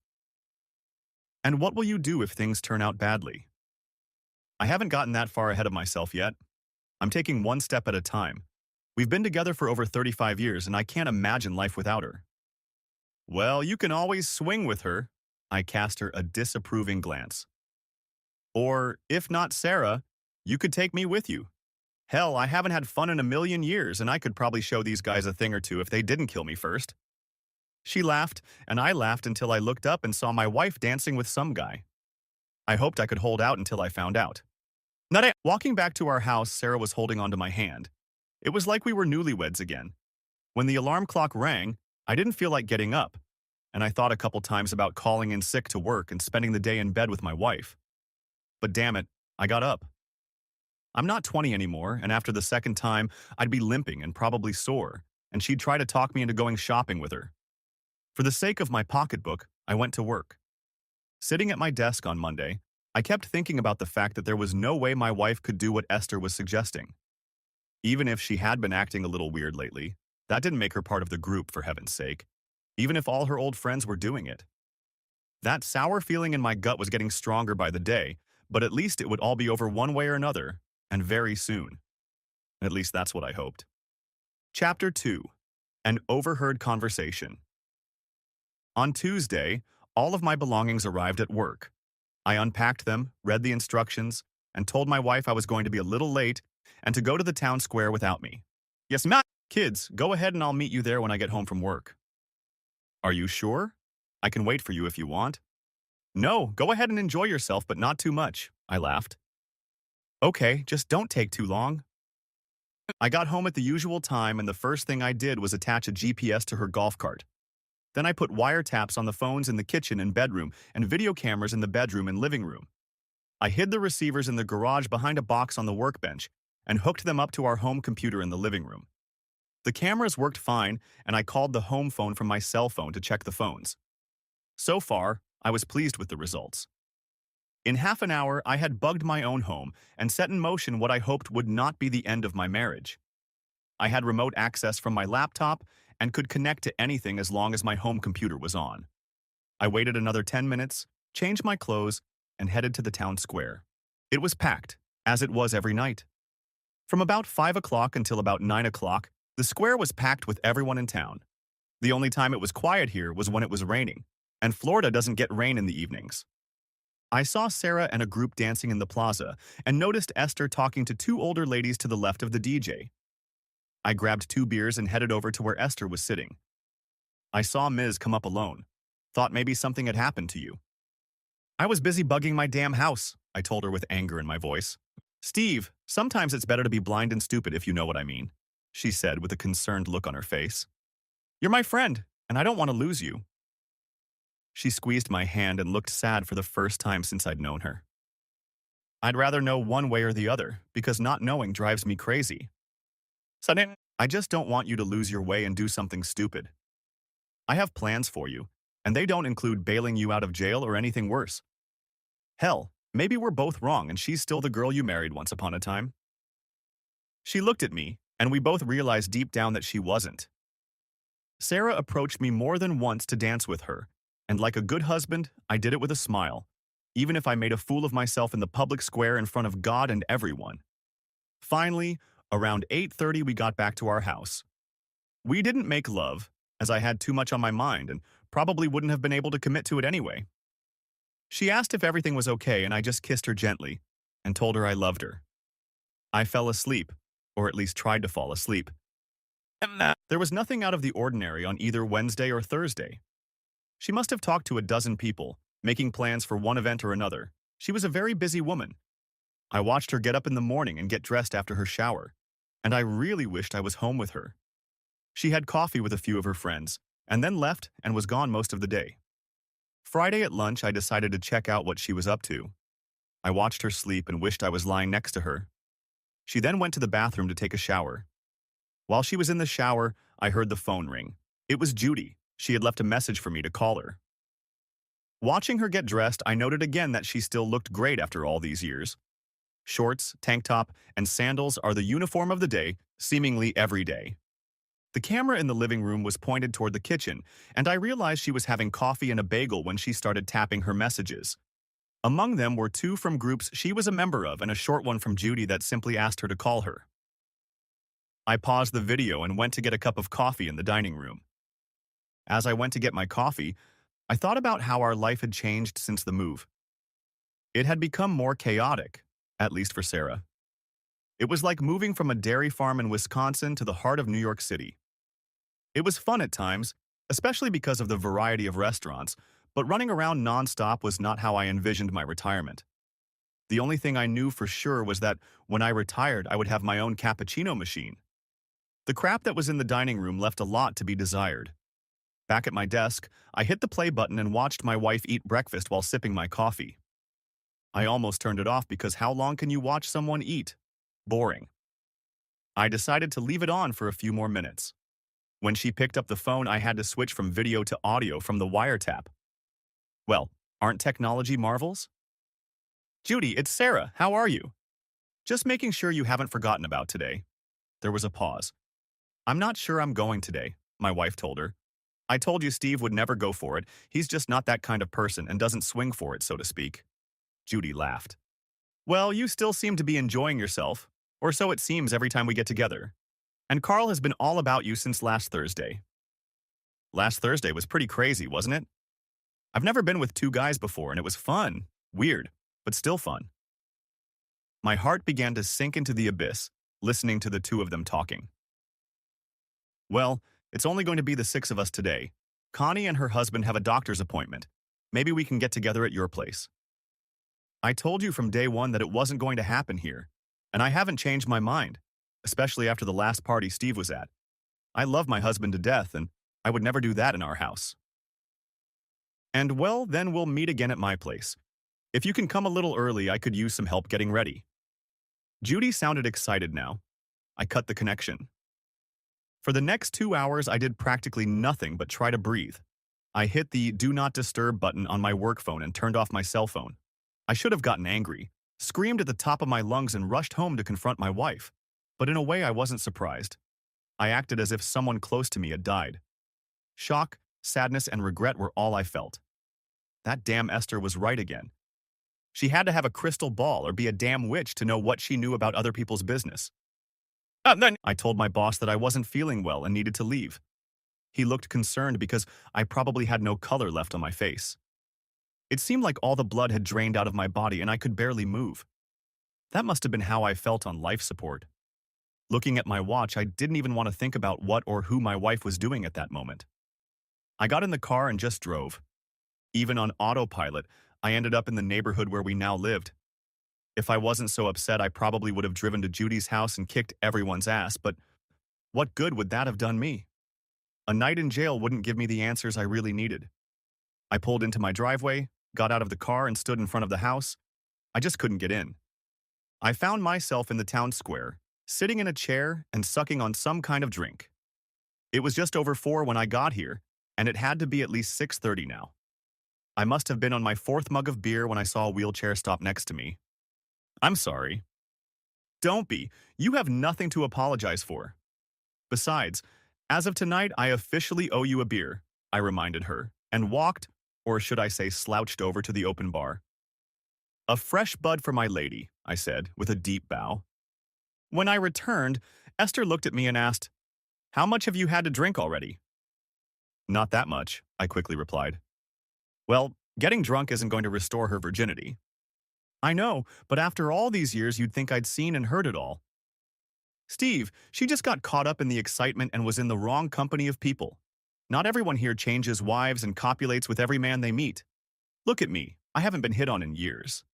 S1: And what will you do if things turn out badly? I haven't gotten that far ahead of myself yet. I'm taking one step at a time. We've been together for over 35 years, and I can't imagine life without her. Well, you can always swing with her. I cast her a disapproving glance. Or, if not Sarah, you could take me with you. Hell, I haven't had fun in a million years, and I could probably show these guys a thing or two if they didn't kill me first. She laughed, and I laughed until I looked up and saw my wife dancing with some guy. I hoped I could hold out until I found out. Walking back to our house, Sarah was holding onto my hand. It was like we were newlyweds again. When the alarm clock rang, I didn't feel like getting up, and I thought a couple times about calling in sick to work and spending the day in bed with my wife. But damn it, I got up. I'm not 20 anymore, and after the second time, I'd be limping and probably sore, and she'd try to talk me into going shopping with her. For the sake of my pocketbook, I went to work. Sitting at my desk on Monday, I kept thinking about the fact that there was no way my wife could do what Esther was suggesting. Even if she had been acting a little weird lately, that didn't make her part of the group, for heaven's sake. Even if all her old friends were doing it. That sour feeling in my gut was getting stronger by the day, but at least it would all be over one way or another, and very soon. At least that's what I hoped. Chapter 2. An Overheard Conversation. On Tuesday, all of my belongings arrived at work. I unpacked them, read the instructions, and told my wife I was going to be a little late and to go to the town square without me. Yes, ma'am. Kids, go ahead and I'll meet you there when I get home from work. Are you sure? I can wait for you if you want. No, go ahead and enjoy yourself, but not too much, I laughed. Okay, just don't take too long. I got home at the usual time, and the first thing I did was attach a GPS to her golf cart. Then I put wiretaps on the phones in the kitchen and bedroom and video cameras in the bedroom and living room. I hid the receivers in the garage behind a box on the workbench and hooked them up to our home computer in the living room. The cameras worked fine, and I called the home phone from my cell phone to check the phones. So far, I was pleased with the results. In half an hour, I had bugged my own home and set in motion what I hoped would not be the end of my marriage. I had remote access from my laptop and could connect to anything as long as my home computer was on. I waited another 10 minutes, changed my clothes, and headed to the town square. It was packed, as it was every night. From about 5 o'clock until about 9 o'clock, the square was packed with everyone in town. The only time it was quiet here was when it was raining, and Florida doesn't get rain in the evenings. I saw Sarah and a group dancing in the plaza and noticed Esther talking to two older ladies to the left of the DJ. I grabbed 2 beers and headed over to where Esther was sitting. I saw Ms. come up alone. Thought maybe something had happened to you. I was busy bugging my damn house, I told her with anger in my voice. Steve, sometimes it's better to be blind and stupid if you know what I mean, she said with a concerned look on her face. You're my friend, and I don't want to lose you. She squeezed my hand and looked sad for the first time since I'd known her. I'd rather know one way or the other, because not knowing drives me crazy. I just don't want you to lose your way and do something stupid. I have plans for you, and they don't include bailing you out of jail or anything worse. Hell, maybe we're both wrong and she's still the girl you married once upon a time. She looked at me, and we both realized deep down that she wasn't. Sarah approached me more than once to dance with her, and like a good husband, I did it with a smile, even if I made a fool of myself in the public square in front of God and everyone. Finally, around 8:30 we got back to our house. We didn't make love, as I had too much on my mind and probably wouldn't have been able to commit to it anyway. She asked if everything was okay, and I just kissed her gently and told her I loved her. I fell asleep, or at least tried to fall asleep. There was nothing out of the ordinary on either Wednesday or Thursday. She must have talked to a dozen people, making plans for one event or another. She was a very busy woman. I watched her get up in the morning and get dressed after her shower, and I really wished I was home with her. She had coffee with a few of her friends, and then left and was gone most of the day. Friday at lunch, I decided to check out what she was up to. I watched her sleep and wished I was lying next to her. She then went to the bathroom to take a shower. While she was in the shower, I heard the phone ring. It was Judy. She had left a message for me to call her. Watching her get dressed, I noted again that she still looked great after all these years. Shorts, tank top, and sandals are the uniform of the day, seemingly every day. The camera in the living room was pointed toward the kitchen, and I realized she was having coffee and a bagel when she started tapping her messages. Among them were 2 from groups she was a member of and a short one from Judy that simply asked her to call her. I paused the video and went to get a cup of coffee in the dining room. As I went to get my coffee, I thought about how our life had changed since the move. It had become more chaotic, at least for Sarah. It was like moving from a dairy farm in Wisconsin to the heart of New York City. It was fun at times, especially because of the variety of restaurants, but running around nonstop was not how I envisioned my retirement. The only thing I knew for sure was that when I retired, I would have my own cappuccino machine. The crap that was in the dining room left a lot to be desired. Back at my desk, I hit the play button and watched my wife eat breakfast while sipping my coffee. I almost turned it off because how long can you watch someone eat? Boring. I decided to leave it on for a few more minutes. When she picked up the phone, I had to switch from video to audio from the wiretap. Well, aren't technology marvels? Judy, it's Sarah. How are you? Just making sure you haven't forgotten about today. There was a pause. I'm not sure I'm going today, my wife told her. I told you Steve would never go for it. He's just not that kind of person and doesn't swing for it, so to speak. Judy laughed. Well, you still seem to be enjoying yourself, or so it seems every time we get together. And Carl has been all about you since last Thursday. Last Thursday was pretty crazy, wasn't it? I've never been with two guys before, and it was fun. Weird, but still fun. My heart began to sink into the abyss, listening to the two of them talking. Well, it's only going to be the six of us today. Connie and her husband have a doctor's appointment. Maybe we can get together at your place. I told you from day one that it wasn't going to happen here, and I haven't changed my mind, especially after the last party Steve was at. I love my husband to death, and I would never do that in our house. And well, then we'll meet again at my place. If you can come a little early, I could use some help getting ready. Judy sounded excited now. I cut the connection. For the next 2 hours, I did practically nothing but try to breathe. I hit the Do Not Disturb button on my work phone and turned off my cell phone. I should have gotten angry, screamed at the top of my lungs and rushed home to confront my wife. But in a way, I wasn't surprised. I acted as if someone close to me had died. Shock, sadness, and regret were all I felt. That damn Esther was right again. She had to have a crystal ball or be a damn witch to know what she knew about other people's business. Then I told my boss that I wasn't feeling well and needed to leave. He looked concerned because I probably had no color left on my face. It seemed like all the blood had drained out of my body and I could barely move. That must have been how I felt on life support. Looking at my watch, I didn't even want to think about what or who my wife was doing at that moment. I got in the car and just drove. Even on autopilot, I ended up in the neighborhood where we now lived. If I wasn't so upset, I probably would have driven to Judy's house and kicked everyone's ass, but what good would that have done me? A night in jail wouldn't give me the answers I really needed. I pulled into my driveway, got out of the car and stood in front of the house. I just couldn't get in. I found myself in the town square, sitting in a chair and sucking on some kind of drink. It was just over 4 when I got here, and it had to be at least 6:30 now. I must have been on my 4th mug of beer when I saw a wheelchair stop next to me. I'm sorry. Don't be. You have nothing to apologize for. Besides, as of tonight, I officially owe you a beer, I reminded her, and walked, or should I say slouched over to the open bar. A fresh bud for my lady, I said, with a deep bow. When I returned, Esther looked at me and asked, How much have you had to drink already? Not that much, I quickly replied. Well, getting drunk isn't going to restore her virginity. I know, but after all these years, you'd think I'd seen and heard it all. Steve, she just got caught up in the excitement and was in the wrong company of people. Not everyone here changes wives and copulates with every man they meet. Look at me, I haven't been hit on in years.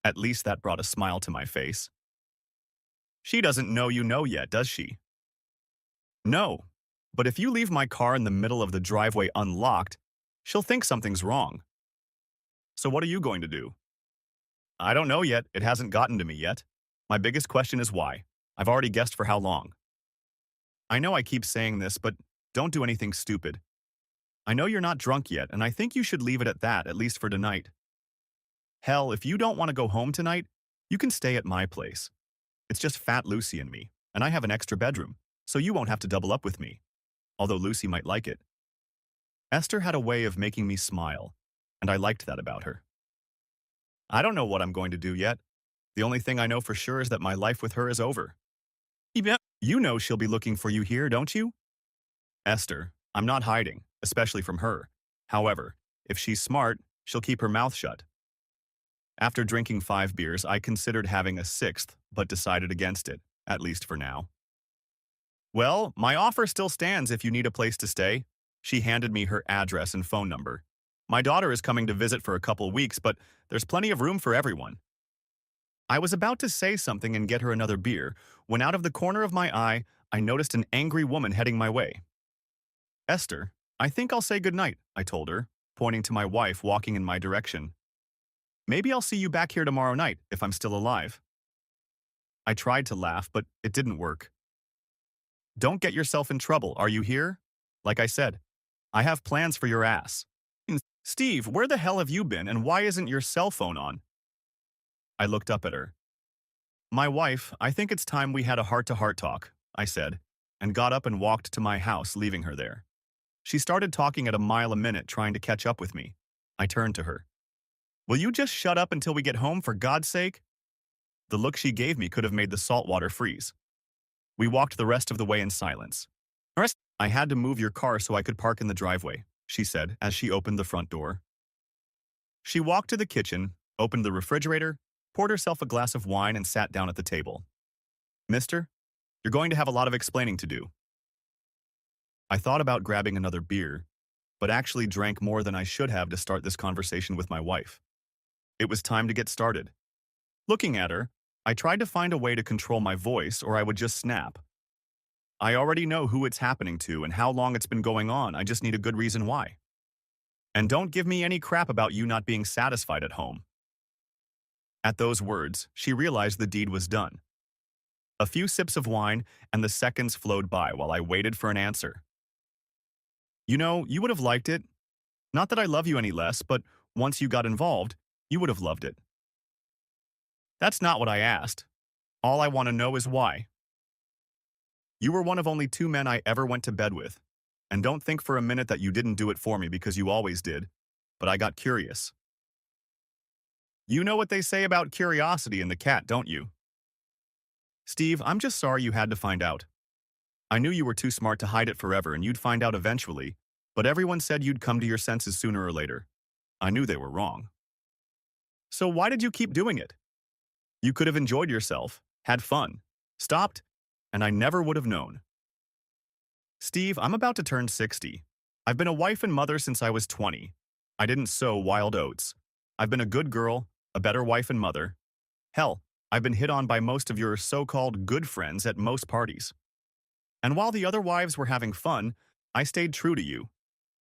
S1: At least that brought a smile to my face. She doesn't know you know yet, does she? No, but if you leave my car in the middle of the driveway unlocked, she'll think something's wrong. So what are you going to do? I don't know yet. It hasn't gotten to me yet. My biggest question is why. I've already guessed for how long. I know I keep saying this, but don't do anything stupid. I know you're not drunk yet, and I think you should leave it at least for tonight. Hell, if you don't want to go home tonight, you can stay at my place. It's just Fat Lucy and me, and I have an extra bedroom, so you won't have to double up with me, although Lucy might like it. Esther had a way of making me smile, and I liked that about her. I don't know what I'm going to do yet. The only thing I know for sure is that my life with her is over. You know she'll be looking for you here, don't you? Esther, I'm not hiding, especially from her. However, if she's smart, she'll keep her mouth shut. After drinking 5 beers, I considered having a sixth, but decided against it, at least for now. Well, my offer still stands if you need a place to stay. She handed me her address and phone number. My daughter is coming to visit for a couple weeks, but there's plenty of room for everyone. I was about to say something and get her another beer when out of the corner of my eye, I noticed an angry woman heading my way. Esther, I think I'll say goodnight, I told her, pointing to my wife walking in my direction. Maybe I'll see you back here tomorrow night if I'm still alive. I tried to laugh, but it didn't work. Don't get yourself in trouble, are you here? Like I said, I have plans for your ass. Steve, where the hell have you been and why isn't your cell phone on? I looked up at her. My wife, I think it's time we had a heart-to-heart talk, I said, and got up and walked to my house, leaving her there. She started talking at a mile a minute, trying to catch up with me. I turned to her. Will you just shut up until we get home, for God's sake? The look she gave me could have made the salt water freeze. We walked the rest of the way in silence. I had to move your car so I could park in the driveway, she said as she opened the front door. She walked to the kitchen, opened the refrigerator, poured herself a glass of wine and sat down at the table. Mister, you're going to have a lot of explaining to do. I thought about grabbing another beer, but actually drank more than I should have to start this conversation with my wife. It was time to get started. Looking at her, I tried to find a way to control my voice or I would just snap. I already know who it's happening to and how long it's been going on. I just need a good reason why. And don't give me any crap about you not being satisfied at home. At those words, she realized the deed was done. A few sips of wine and the seconds flowed by while I waited for an answer. You know, you would have liked it. Not that I love you any less, but once you got involved, you would have loved it. That's not what I asked. All I want to know is why. You were one of only 2 men I ever went to bed with. And don't think for a minute that you didn't do it for me because you always did. But I got curious. You know what they say about curiosity in the cat, don't you? Steve, I'm just sorry you had to find out. I knew you were too smart to hide it forever and you'd find out eventually, but everyone said you'd come to your senses sooner or later. I knew they were wrong. So why did you keep doing it? You could have enjoyed yourself, had fun, stopped, and I never would have known. Steve, I'm about to turn 60. I've been a wife and mother since I was 20. I didn't sow wild oats. I've been a good girl, a better wife and mother. Hell, I've been hit on by most of your so-called good friends at most parties. And while the other wives were having fun, I stayed true to you,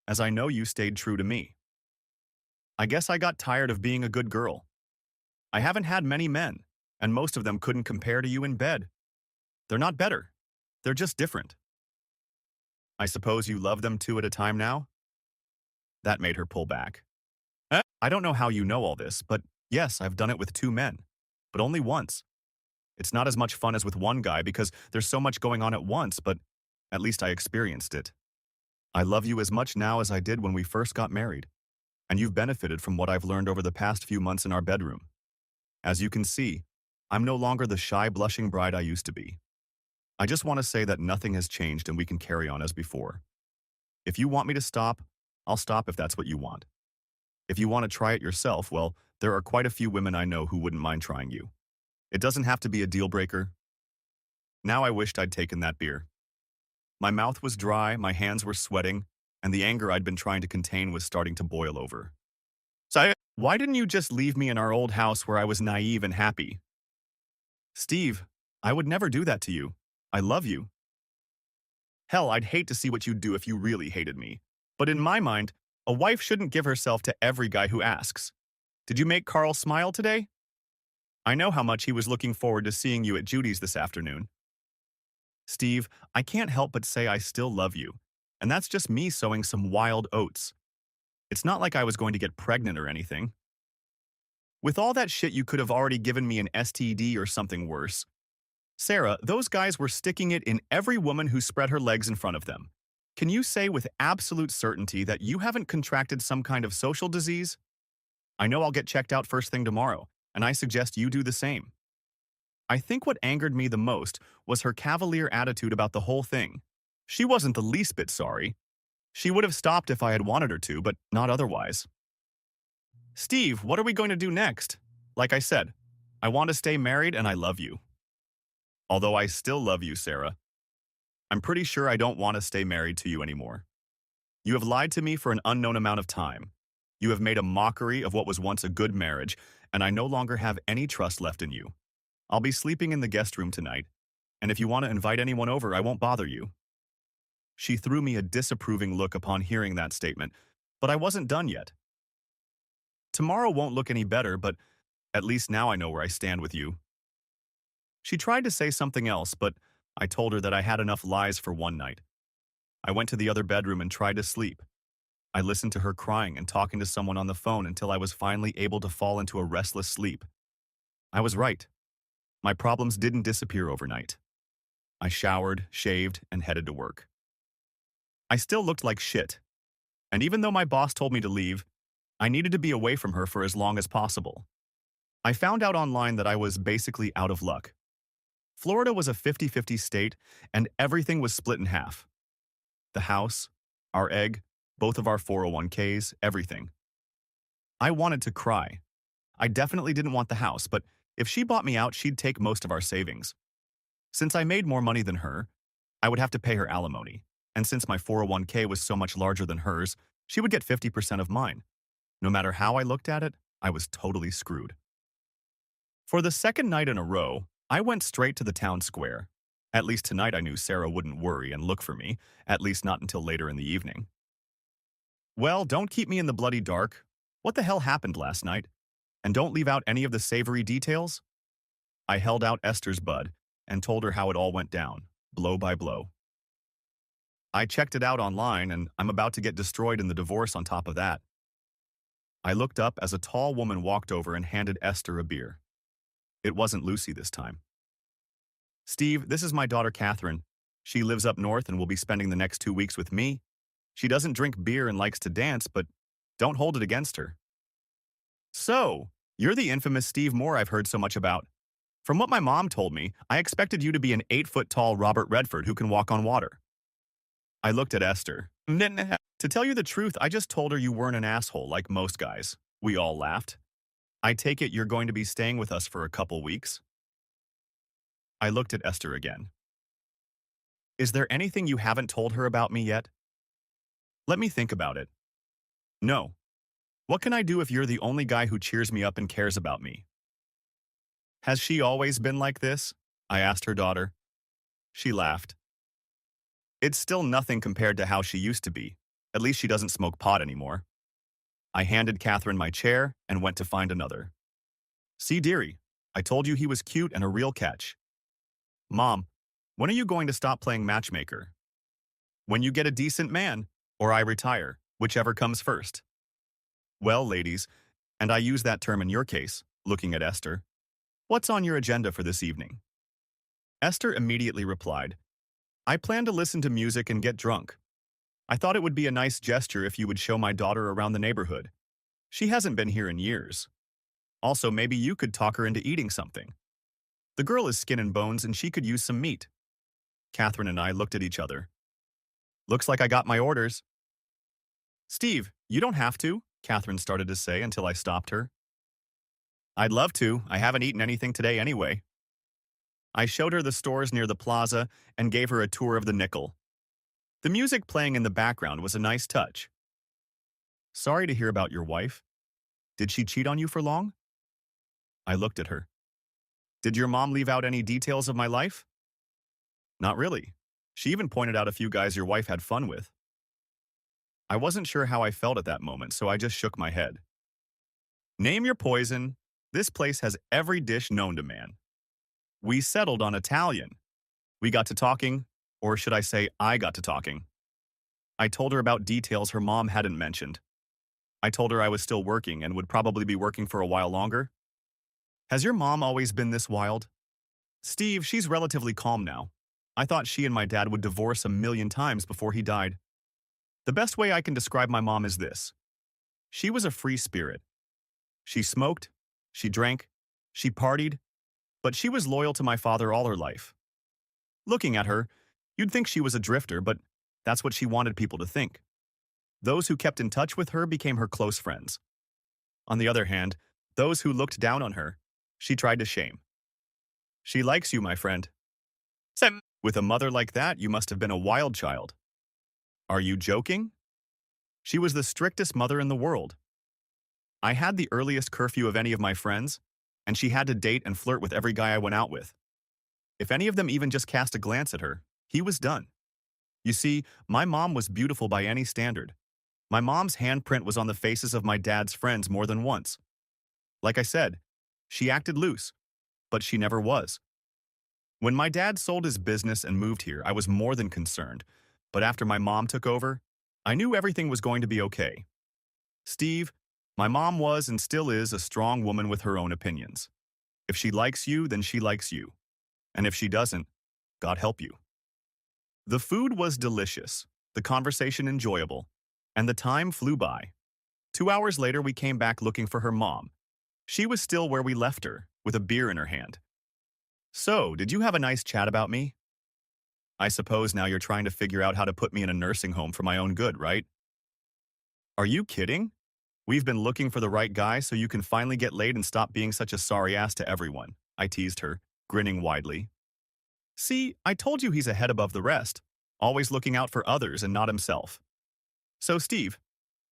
S1: as I know you stayed true to me. I guess I got tired of being a good girl. I haven't had many men, and most of them couldn't compare to you in bed. They're not better. They're just different. I suppose you love them 2 at a time now? That made her pull back. I don't know how you know all this, but yes, I've done it with 2 men, but only once. It's not as much fun as with one guy because there's so much going on at once, but at least I experienced it. I love you as much now as I did when we first got married, and you've benefited from what I've learned over the past few months in our bedroom. As you can see, I'm no longer the shy, blushing bride I used to be. I just want to say that nothing has changed and we can carry on as before. If you want me to stop, I'll stop if that's what you want. If you want to try it yourself, well, there are quite a few women I know who wouldn't mind trying you. It doesn't have to be a deal breaker. Now I wished I'd taken that beer. My mouth was dry, my hands were sweating, and the anger I'd been trying to contain was starting to boil over. So why didn't you just leave me in our old house where I was naive and happy? Steve, I would never do that to you. I love you. Hell, I'd hate to see what you'd do if you really hated me. But in my mind, a wife shouldn't give herself to every guy who asks. Did you make Carl smile today? I know how much he was looking forward to seeing you at Judy's this afternoon. Steve, I can't help but say I still love you, and that's just me sowing some wild oats. It's not like I was going to get pregnant or anything. With all that shit, you could have already given me an STD or something worse. Sarah, those guys were sticking it in every woman who spread her legs in front of them. Can you say with absolute certainty that you haven't contracted some kind of social disease? I know I'll get checked out first thing tomorrow, and I suggest you do the same. I think what angered me the most was her cavalier attitude about the whole thing. She wasn't the least bit sorry. She would have stopped if I had wanted her to, but not otherwise. Steve, what are we going to do next? Like I said, I want to stay married and I love you. Although I still love you, Sarah, I'm pretty sure I don't want to stay married to you anymore. You have lied to me for an unknown amount of time. You have made a mockery of what was once a good marriage, and I no longer have any trust left in you. I'll be sleeping in the guest room tonight, and if you want to invite anyone over, I won't bother you. She threw me a disapproving look upon hearing that statement, but I wasn't done yet. Tomorrow won't look any better, but at least now I know where I stand with you. She tried to say something else, but I told her that I had enough lies for one night. I went to the other bedroom and tried to sleep. I listened to her crying and talking to someone on the phone until I was finally able to fall into a restless sleep. I was right. My problems didn't disappear overnight. I showered, shaved, and headed to work. I still looked like shit, and even though my boss told me to leave, I needed to be away from her for as long as possible. I found out online that I was basically out of luck. Florida was a 50-50 state, and everything was split in half. The house, our egg, both of our 401ks, everything. I wanted to cry. I definitely didn't want the house, but if she bought me out, she'd take most of our savings. Since I made more money than her, I would have to pay her alimony, and since my 401k was so much larger than hers, she would get 50% of mine. No matter how I looked at it, I was totally screwed. For the second night in a row, I went straight to the town square. At least tonight I knew Sarah wouldn't worry and look for me, at least not until later in the evening. Well, don't keep me in the bloody dark. What the hell happened last night? And don't leave out any of the savory details. I held out Esther's bud and told her how it all went down, blow by blow. I checked it out online, and I'm about to get destroyed in the divorce on top of that. I looked up as a tall woman walked over and handed Esther a beer. It wasn't Lucy this time. Steve, this is my daughter Catherine. She lives up north and will be spending the next 2 weeks with me. She doesn't drink beer and likes to dance, but don't hold it against her. So, you're the infamous Steve Moore I've heard so much about. From what my mom told me, I expected you to be an 8-foot-tall Robert Redford who can walk on water. I looked at Esther. To tell you the truth, I just told her you weren't an asshole like most guys. We all laughed. I take it you're going to be staying with us for a couple weeks? I looked at Esther again. Is there anything you haven't told her about me yet? Let me think about it. No. What can I do if you're the only guy who cheers me up and cares about me? Has she always been like this? I asked her daughter. She laughed. It's still nothing compared to how she used to be. At least she doesn't smoke pot anymore. I handed Catherine my chair and went to find another. See, dearie, I told you he was cute and a real catch. Mom, when are you going to stop playing matchmaker? When you get a decent man, or I retire, whichever comes first. Well, ladies, and I use that term in your case, looking at Esther, what's on your agenda for this evening? Esther immediately replied, I plan to listen to music and get drunk. I thought it would be a nice gesture if you would show my daughter around the neighborhood. She hasn't been here in years. Also, maybe you could talk her into eating something. The girl is skin and bones and she could use some meat. Catherine and I looked at each other. Looks like I got my orders. Steve, you don't have to, Catherine started to say until I stopped her. I'd love to. I haven't eaten anything today anyway. I showed her the stores near the plaza and gave her a tour of the nickel. The music playing in the background was a nice touch. Sorry to hear about your wife. Did she cheat on you for long? I looked at her. Did your mom leave out any details of my life? Not really. She even pointed out a few guys your wife had fun with. I wasn't sure how I felt at that moment, so I just shook my head. Name your poison. This place has every dish known to man. We settled on Italian. We got to talking, or should I say I got to talking. I told her about details her mom hadn't mentioned. I told her I was still working and would probably be working for a while longer. Has your mom always been this wild? Steve, she's relatively calm now. I thought she and my dad would divorce a million times before he died. The best way I can describe my mom is this. She was a free spirit. She smoked, she drank, she partied, but she was loyal to my father all her life. Looking at her, you'd think she was a drifter, but that's what she wanted people to think. Those who kept in touch with her became her close friends. On the other hand, Those who looked down on her, she tried to shame. She likes you, my friend. Sem. With a mother like that, you must have been a wild child. Are you joking? She was the strictest mother in the world. I had the earliest curfew of any of my friends, and she had to date and flirt with every guy I went out with. If any of them even just cast a glance at her, he was done. You see, my mom was beautiful by any standard. My mom's handprint was on the faces of my dad's friends more than once. Like I said, she acted loose, but she never was. When my dad sold his business and moved here, I was more than concerned, but after my mom took over, I knew everything was going to be okay. Steve, my mom was and still is a strong woman with her own opinions. If she likes you, then she likes you. And if she doesn't, God help you. The food was delicious, the conversation enjoyable, and the time flew by. 2 hours later, we came back looking for her mom. She was still where we left her, with a beer in her hand. So, did you have a nice chat about me? I suppose now you're trying to figure out how to put me in a nursing home for my own good, right? Are you kidding? We've been looking for the right guy so you can finally get laid and stop being such a sorry ass to everyone, I teased her, grinning widely. See, I told you he's a head above the rest, always looking out for others and not himself. So, Steve,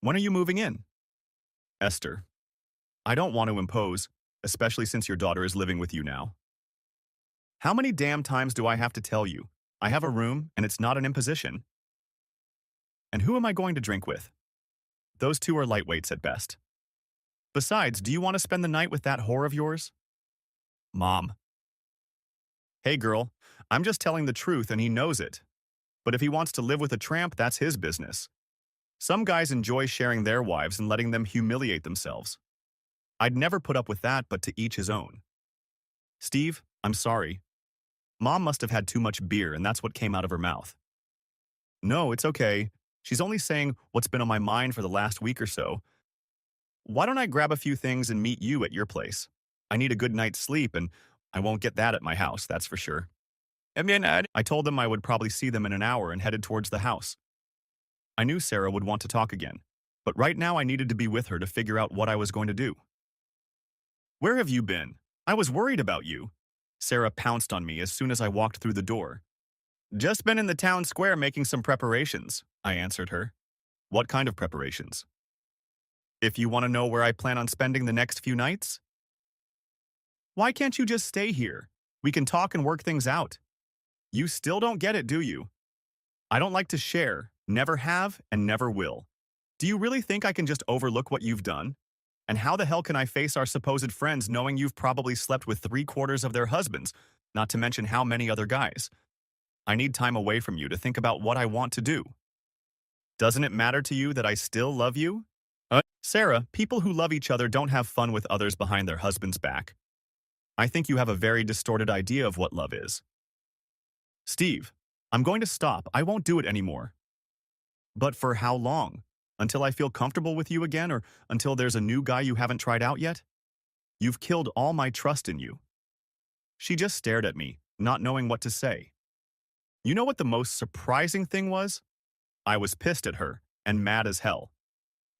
S1: when are you moving in? Esther, I don't want to impose, especially since your daughter is living with you now. How many damn times do I have to tell you? I have a room, and it's not an imposition. And who am I going to drink with? Those two are lightweights at best. Besides, do you want to spend the night with that whore of yours? Mom. Hey girl, I'm just telling the truth and he knows it. But if he wants to live with a tramp, that's his business. Some guys enjoy sharing their wives and letting them humiliate themselves. I'd never put up with that, but to each his own. Steve, I'm sorry. Mom must have had too much beer and that's what came out of her mouth. No, it's okay. She's only saying what's been on my mind for the last week or so. Why don't I grab a few things and meet you at your place? I need a good night's sleep and I won't get that at my house, that's for sure. I told them I would probably see them in an hour and headed towards the house. I knew Sarah would want to talk again, but right now I needed to be with her to figure out what I was going to do. Where have you been? I was worried about you. Sarah pounced on me as soon as I walked through the door. Just been in the town square making some preparations, I answered her. What kind of preparations? If you want to know where I plan on spending the next few nights? Why can't you just stay here? We can talk and work things out. You still don't get it, do you? I don't like to share, never have, and never will. Do you really think I can just overlook what you've done? And how the hell can I face our supposed friends knowing you've probably slept with 3/4 of their husbands, not to mention how many other guys? I need time away from you to think about what I want to do. Doesn't it matter to you that I still love you? Sarah, people who love each other don't have fun with others behind their husband's back. I think you have a very distorted idea of what love is. Steve, I'm going to stop. I won't do it anymore. But for how long? Until I feel comfortable with you again or until there's a new guy you haven't tried out yet? You've killed all my trust in you. She just stared at me, not knowing what to say. You know what the most surprising thing was? I was pissed at her and mad as hell.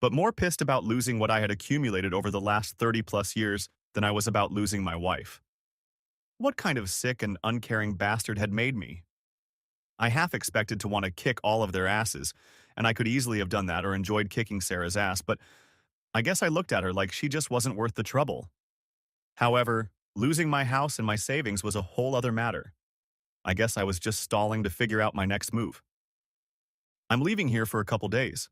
S1: But more pissed about losing what I had accumulated over the last 30+ years than I was about losing my wife. What kind of sick and uncaring bastard had made me? I half expected to want to kick all of their asses, and I could easily have done that or enjoyed kicking Sarah's ass, but I guess I looked at her like she just wasn't worth the trouble. However, losing my house and my savings was a whole other matter. I guess I was just stalling to figure out my next move. I'm leaving here for a couple days.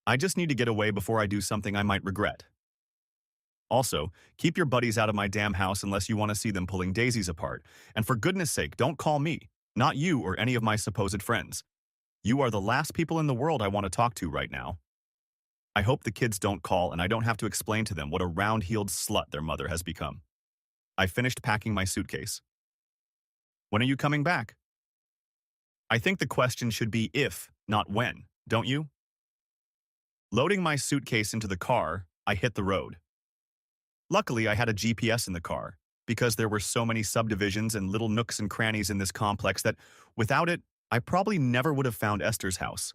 S1: I just need to get away before I do something I might regret. Also, keep your buddies out of my damn house unless you want to see them pulling daisies apart, and for goodness sake, don't call me, not you or any of my supposed friends. You are the last people in the world I want to talk to right now. I hope the kids don't call and I don't have to explain to them what a round-heeled slut their mother has become. I finished packing my suitcase. When are you coming back? I think the question should be if, not when, don't you? Loading my suitcase into the car, I hit the road. Luckily, I had a GPS in the car, because there were so many subdivisions and little nooks and crannies in this complex that, without it, I probably never would have found Esther's house.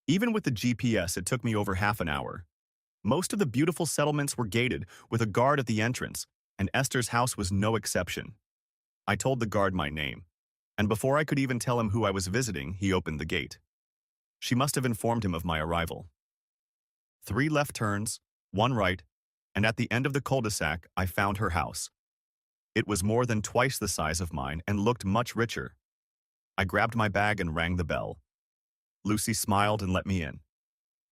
S1: Even with the GPS, it took me over half an hour. Most of the beautiful settlements were gated, with a guard at the entrance, and Esther's house was no exception. I told the guard my name, and before I could even tell him who I was visiting, he opened the gate. She must have informed him of my arrival. 3 left turns, 1 right, and at the end of the cul-de-sac, I found her house. It was more than twice the size of mine and looked much richer. I grabbed my bag and rang the bell. Lucy smiled and let me in.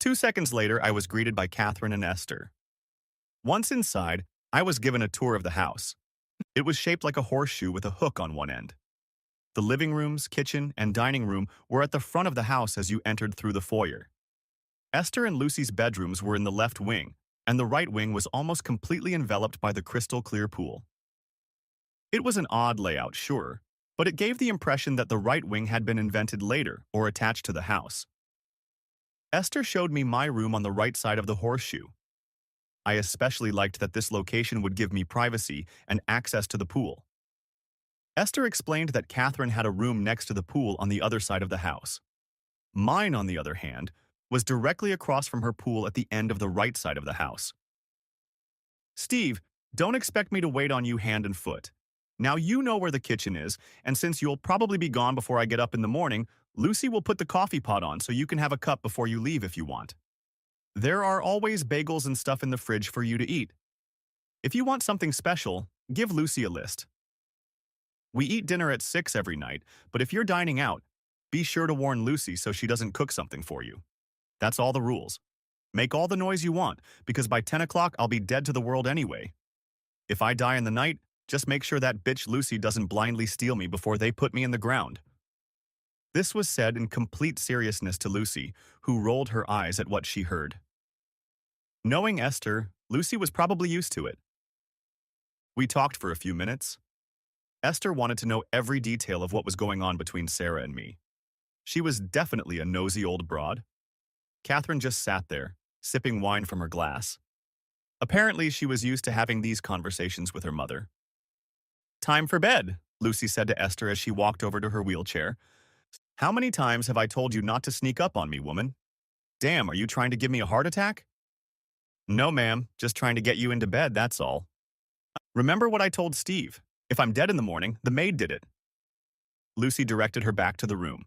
S1: 2 seconds later, I was greeted by Catherine and Esther. Once inside, I was given a tour of the house. It was shaped like a horseshoe with a hook on one end. The living rooms, kitchen, and dining room were at the front of the house as you entered through the foyer. Esther and Lucy's bedrooms were in the left wing, and the right wing was almost completely enveloped by the crystal-clear pool. It was an odd layout, sure, but it gave the impression that the right wing had been invented later or attached to the house. Esther showed me my room on the right side of the horseshoe. I especially liked that this location would give me privacy and access to the pool. Esther explained that Catherine had a room next to the pool on the other side of the house. Mine, on the other hand, was directly across from her pool at the end of the right side of the house. Steve, don't expect me to wait on you hand and foot. Now you know where the kitchen is, and since you'll probably be gone before I get up in the morning, Lucy will put the coffee pot on so you can have a cup before you leave if you want. There are always bagels and stuff in the fridge for you to eat. If you want something special, give Lucy a list. We eat dinner at 6 every night, but if you're dining out, be sure to warn Lucy so she doesn't cook something for you. That's all the rules. Make all the noise you want, because by 10 o'clock I'll be dead to the world anyway. If I die in the night, just make sure that bitch Lucy doesn't blindly steal me before they put me in the ground. This was said in complete seriousness to Lucy, who rolled her eyes at what she heard. Knowing Esther, Lucy was probably used to it. We talked for a few minutes. Esther wanted to know every detail of what was going on between Sarah and me. She was definitely a nosy old broad. Catherine just sat there, sipping wine from her glass. Apparently, she was used to having these conversations with her mother. "Time for bed," Lucy said to Esther as she walked over to her wheelchair. "How many times have I told you not to sneak up on me, woman? Damn, are you trying to give me a heart attack?" "No, ma'am, just trying to get you into bed, that's all." "Remember what I told Steve? If I'm dead in the morning, the maid did it." Lucy directed her back to the room.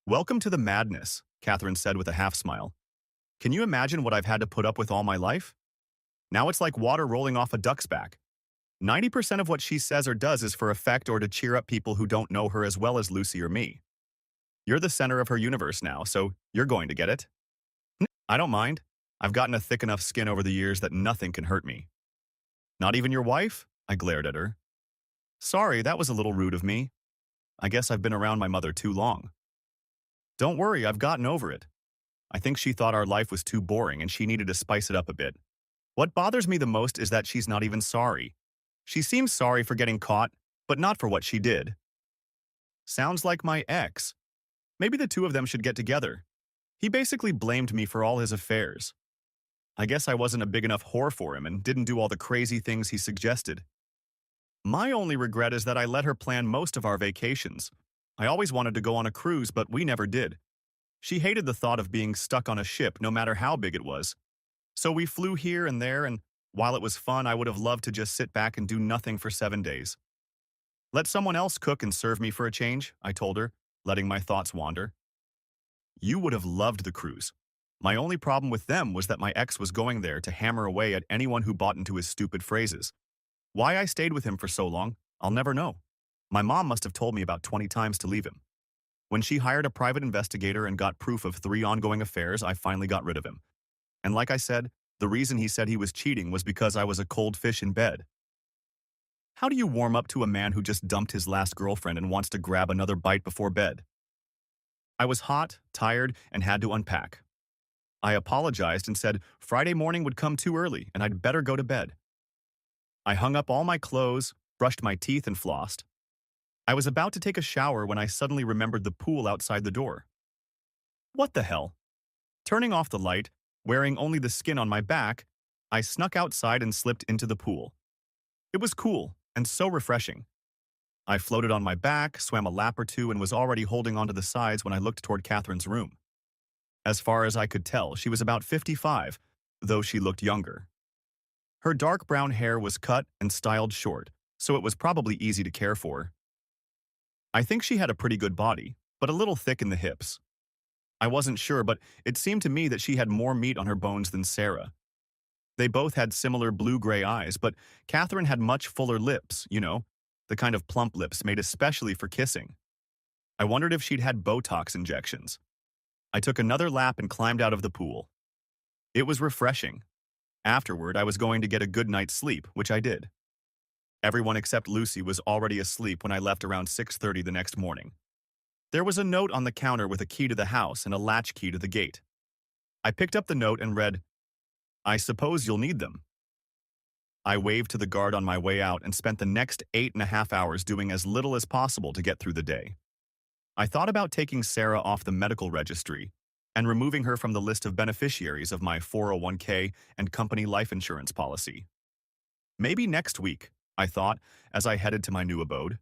S1: "Welcome to the madness," Catherine said with a half-smile. "Can you imagine what I've had to put up with all my life? Now it's like water rolling off a duck's back. 90% of what she says or does is for effect or to cheer up people who don't know her as well as Lucy or me. You're the center of her universe now, so you're going to get it." "I don't mind. I've gotten a thick enough skin over the years that nothing can hurt me." "Not even your wife?" I glared at her. "Sorry, that was a little rude of me. I guess I've been around my mother too long." "Don't worry, I've gotten over it. I think she thought our life was too boring and she needed to spice it up a bit. What bothers me the most is that she's not even sorry. She seems sorry for getting caught, but not for what she did." Sounds like my ex. Maybe the two of them should get together. He basically blamed me for all his affairs. I guess I wasn't a big enough whore for him and didn't do all the crazy things he suggested. My only regret is that I let her plan most of our vacations. I always wanted to go on a cruise, but we never did. She hated the thought of being stuck on a ship, no matter how big it was. So we flew here and there, and while it was fun, I would have loved to just sit back and do nothing for 7 days. "Let someone else cook and serve me for a change," I told her, letting my thoughts wander. "You would have loved the cruise. My only problem with them was that my ex was going there to hammer away at anyone who bought into his stupid phrases. Why I stayed with him for so long, I'll never know. My mom must have told me about 20 times to leave him. When she hired a private investigator and got proof of 3 ongoing affairs, I finally got rid of him. And like I said, the reason he said he was cheating was because I was a cold fish in bed. How do you warm up to a man who just dumped his last girlfriend and wants to grab another bite before bed? I was hot, tired, and had to unpack. I apologized and said Friday morning would come too early and I'd better go to bed. I hung up all my clothes, brushed my teeth, and flossed. I was about to take a shower when I suddenly remembered the pool outside the door. What the hell? Turning off the light, wearing only the skin on my back, I snuck outside and slipped into the pool. It was cool and so refreshing. I floated on my back, swam a lap or two, and was already holding onto the sides when I looked toward Catherine's room. As far as I could tell, she was about 55, though she looked younger. Her dark brown hair was cut and styled short, so it was probably easy to care for. I think she had a pretty good body, but a little thick in the hips. I wasn't sure, but it seemed to me that she had more meat on her bones than Sarah. They both had similar blue-gray eyes, but Catherine had much fuller lips, the kind of plump lips made especially for kissing. I wondered if she'd had Botox injections. I took another lap and climbed out of the pool. It was refreshing. Afterward, I was going to get a good night's sleep, which I did. Everyone except Lucy was already asleep when I left around 6:30 the next morning. There was a note on the counter with a key to the house and a latch key to the gate. I picked up the note and read, "I suppose you'll need them." I waved to the guard on my way out and spent the next 8.5 hours doing as little as possible to get through the day. I thought about taking Sarah off the medical registry and removing her from the list of beneficiaries of my 401k and company life insurance policy. Maybe next week, I thought, as I headed to my new abode.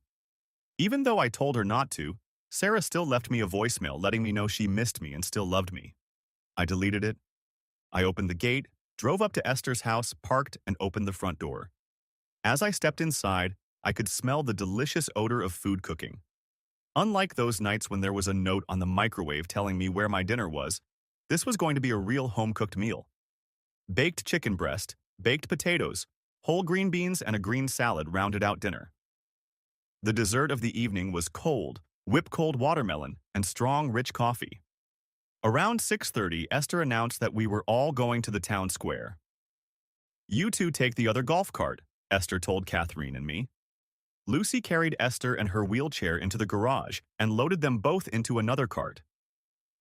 S1: Even though I told her not to, Sarah still left me a voicemail letting me know she missed me and still loved me. I deleted it. I opened the gate, drove up to Esther's house, parked, and opened the front door. As I stepped inside, I could smell the delicious odor of food cooking. Unlike those nights when there was a note on the microwave telling me where my dinner was, this was going to be a real home-cooked meal. Baked chicken breast, baked potatoes, whole green beans, and a green salad rounded out dinner. The dessert of the evening was cold, whip-cold watermelon, and strong, rich coffee. Around 6:30, Esther announced that we were all going to the town square. "You two take the other golf cart," Esther told Catherine and me. Lucy carried Esther and her wheelchair into the garage and loaded them both into another cart.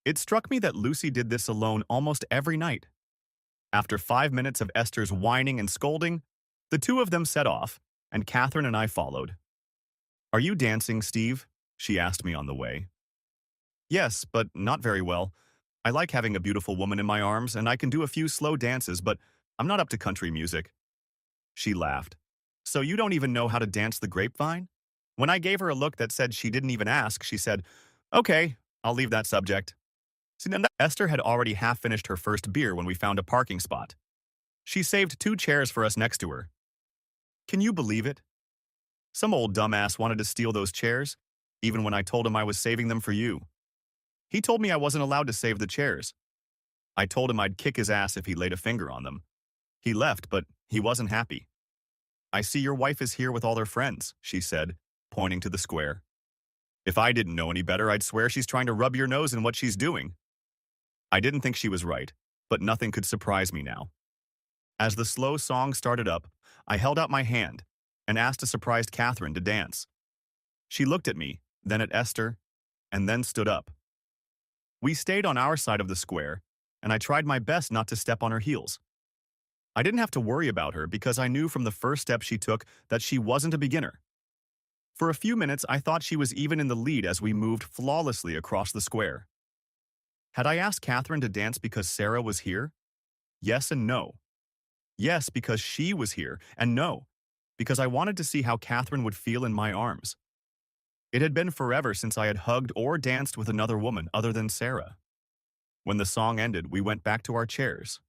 S1: It struck me that Lucy did this alone almost every night. After 5 minutes of Esther's whining and scolding, the two of them set off, and Catherine and I followed. "Are you dancing, Steve?" she asked me on the way. "Yes, but not very well. I like having a beautiful woman in my arms, and I can do a few slow dances, but I'm not up to country music." She laughed. "So you don't even know how to dance the grapevine?" When I gave her a look that said she didn't even ask, she said, "Okay, I'll leave that subject." See, now Esther had already half finished her first beer when we found a parking spot. She saved 2 chairs for us next to her. Can you believe it? Some old dumbass wanted to steal those chairs, even when I told him I was saving them for you. He told me I wasn't allowed to save the chairs. I told him I'd kick his ass if he laid a finger on them. He left, but he wasn't happy. "I see your wife is here with all her friends," she said, pointing to the square. "If I didn't know any better, I'd swear she's trying to rub your nose in what she's doing." I didn't think she was right, but nothing could surprise me now. As the slow song started up, I held out my hand and asked a surprised Catherine to dance. She looked at me, then at Esther, and then stood up. We stayed on our side of the square, and I tried my best not to step on her heels. I didn't have to worry about her because I knew from the first step she took that she wasn't a beginner. For a few minutes, I thought she was even in the lead as we moved flawlessly across the square. Had I asked Catherine to dance because Sarah was here? Yes and no. Yes, because she was here, and no, because I wanted to see how Catherine would feel in my arms. It had been forever since I had hugged or danced with another woman other than Sarah. When the song ended, we went back to our chairs.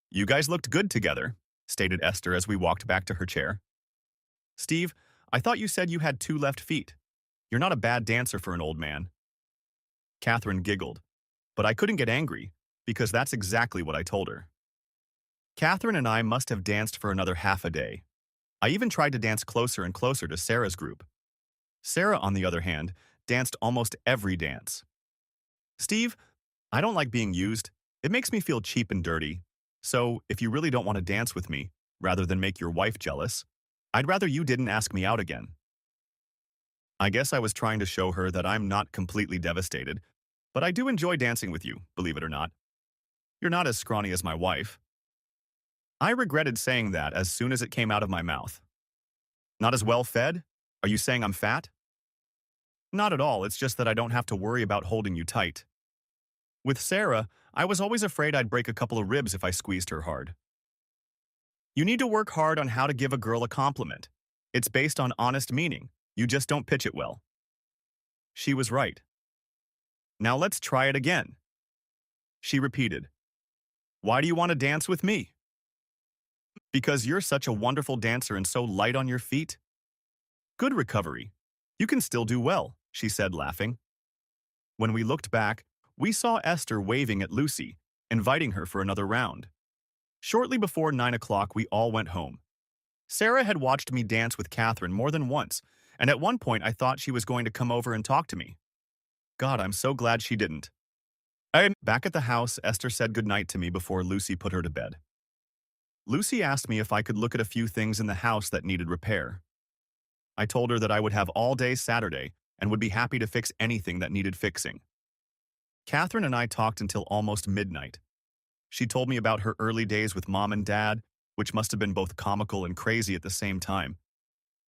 S1: "You guys looked good together," stated Esther as we walked back to her chair. "Steve, I thought you said you had 2 left feet. You're not a bad dancer for an old man." Catherine giggled, but I couldn't get angry because that's exactly what I told her. Catherine and I must have danced for another half a day. I even tried to dance closer and closer to Sarah's group. Sarah, on the other hand, danced almost every dance. "Steve, I don't like being used. It makes me feel cheap and dirty. So, if you really don't want to dance with me, rather than make your wife jealous, I'd rather you didn't ask me out again." I guess I was trying to show her that I'm not completely devastated, but I do enjoy dancing with you, believe it or not. You're not as scrawny as my wife. I regretted saying that as soon as it came out of my mouth. Not as well fed? Are you saying I'm fat? Not at all, it's just that I don't have to worry about holding you tight. With Sarah, I was always afraid I'd break a couple of ribs if I squeezed her hard. You need to work hard on how to give a girl a compliment. It's based on honest meaning. You just don't pitch it well. She was right. Now let's try it again. She repeated. Why do you want to dance with me? Because you're such a wonderful dancer and so light on your feet. Good recovery. You can still do well, she said, laughing. When we looked back, we saw Esther waving at Lucy, inviting her for another round. Shortly before 9 o'clock, we all went home. Sarah had watched me dance with Catherine more than once, and at one point I thought she was going to come over and talk to me. God, I'm so glad she didn't. Back at the house, Esther said goodnight to me before Lucy put her to bed. Lucy asked me if I could look at a few things in the house that needed repair. I told her that I would have all day Saturday and would be happy to fix anything that needed fixing. Catherine and I talked until almost midnight. She told me about her early days with Mom and Dad, which must have been both comical and crazy at the same time.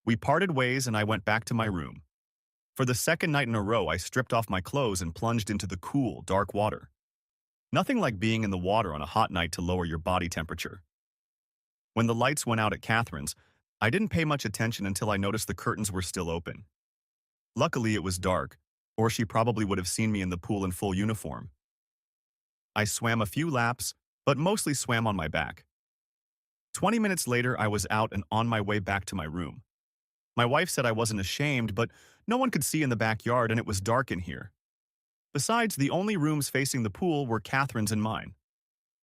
S1: We parted ways and I went back to my room. For the second night in a row, I stripped off my clothes and plunged into the cool, dark water. Nothing like being in the water on a hot night to lower your body temperature. When the lights went out at Catherine's, I didn't pay much attention until I noticed the curtains were still open. Luckily, it was dark, or she probably would have seen me in the pool in full uniform. I swam a few laps, but mostly swam on my back. 20 minutes later, I was out and on my way back to my room. My wife said I wasn't ashamed, but no one could see in the backyard and it was dark in here. Besides, the only rooms facing the pool were Catherine's and mine.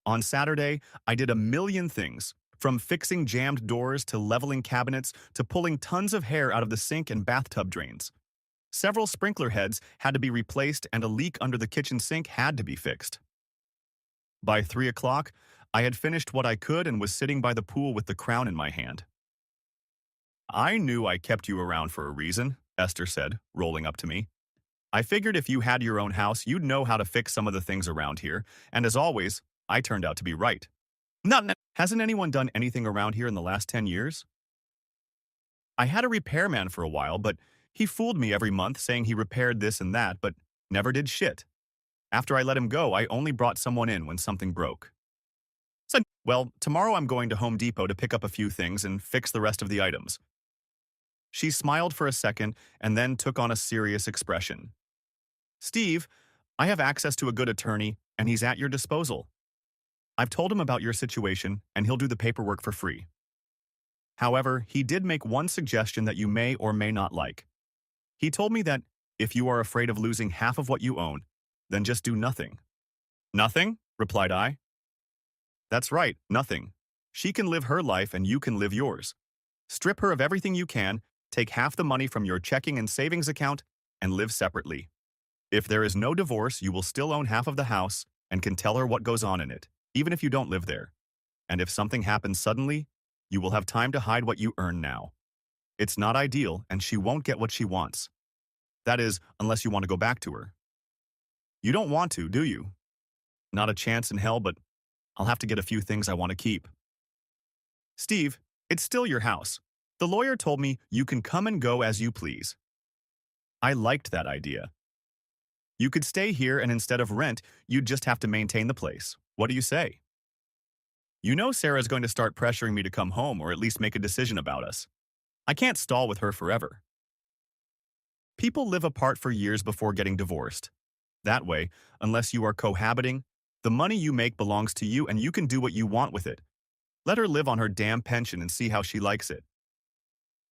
S1: On Saturday, I did a million things, from fixing jammed doors to leveling cabinets to pulling tons of hair out of the sink and bathtub drains. Several sprinkler heads had to be replaced and a leak under the kitchen sink had to be fixed. By 3 o'clock, I had finished what I could and was sitting by the pool with the crown in my hand. I knew I kept you around for a reason, Esther said, rolling up to me. I figured if you had your own house, you'd know how to fix some of the things around here, and as always, I turned out to be right. Hasn't anyone done anything around here in the last 10 years? I had a repairman for a while, but he fooled me every month saying he repaired this and that, but never did shit. After I let him go, I only brought someone in when something broke. Well, tomorrow I'm going to Home Depot to pick up a few things and fix the rest of the items. She smiled for a second and then took on a serious expression. Steve, I have access to a good attorney, and he's at your disposal. I've told him about your situation, and he'll do the paperwork for free. However, he did make one suggestion that you may or may not like. He told me that if you are afraid of losing half of what you own, then just do nothing. Nothing? Replied I. That's right, nothing. She can live her life and you can live yours. Strip her of everything you can, take half the money from your checking and savings account, and live separately. If there is no divorce, you will still own half of the house and can tell her what goes on in it, even if you don't live there. And if something happens suddenly, you will have time to hide what you earn now. It's not ideal, and she won't get what she wants. That is, unless you want to go back to her. You don't want to, do you? Not a chance in hell, but I'll have to get a few things I want to keep. Steve, it's still your house. The lawyer told me you can come and go as you please. I liked that idea. You could stay here and instead of rent, you'd just have to maintain the place. What do you say? You know Sarah's going to start pressuring me to come home or at least make a decision about us. I can't stall with her forever. People live apart for years before getting divorced. That way, unless you are cohabiting, the money you make belongs to you and you can do what you want with it. Let her live on her damn pension and see how she likes it.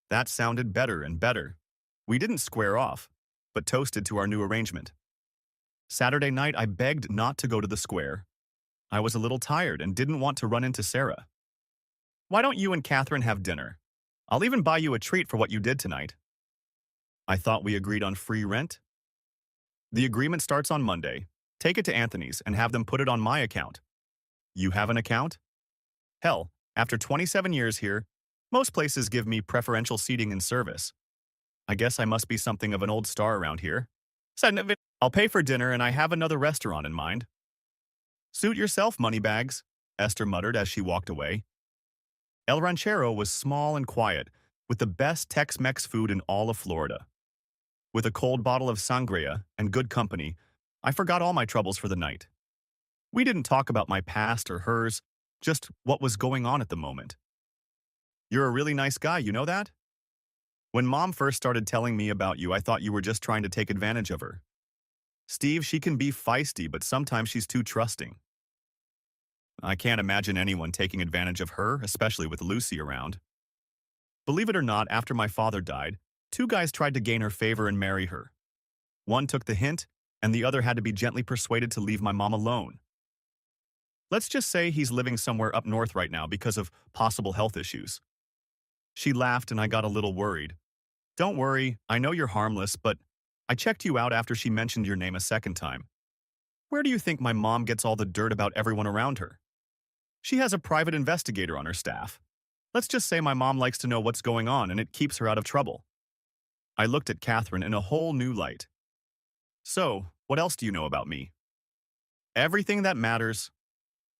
S1: That sounded better and better. We didn't square off, but toasted to our new arrangement. Saturday night, I begged not to go to the square. I was a little tired and didn't want to run into Sarah. Why don't you and Catherine have dinner? I'll even buy you a treat for what you did tonight. I thought we agreed on free rent. The agreement starts on Monday. Take it to Anthony's and have them put it on my account. You have an account? Hell, after 27 years here, most places give me preferential seating and service. I guess I must be something of an old star around here. I'll pay for dinner and I have another restaurant in mind. Suit yourself, moneybags, Esther muttered as she walked away. El Ranchero was small and quiet, with the best Tex-Mex food in all of Florida. With a cold bottle of sangria and good company, I forgot all my troubles for the night. We didn't talk about my past or hers, just what was going on at the moment. You're a really nice guy, you know that? When Mom first started telling me about you, I thought you were just trying to take advantage of her. Steve, she can be feisty, but sometimes she's too trusting. I can't imagine anyone taking advantage of her, especially with Lucy around. Believe it or not, after my father died, two guys tried to gain her favor and marry her. One took the hint, and the other had to be gently persuaded to leave my mom alone. Let's just say he's living somewhere up north right now because of possible health issues. She laughed and I got a little worried. Don't worry, I know you're harmless, but I checked you out after she mentioned your name a second time. Where do you think my mom gets all the dirt about everyone around her? She has a private investigator on her staff. Let's just say my mom likes to know what's going on and it keeps her out of trouble. I looked at Catherine in a whole new light. So, what else do you know about me? Everything that matters.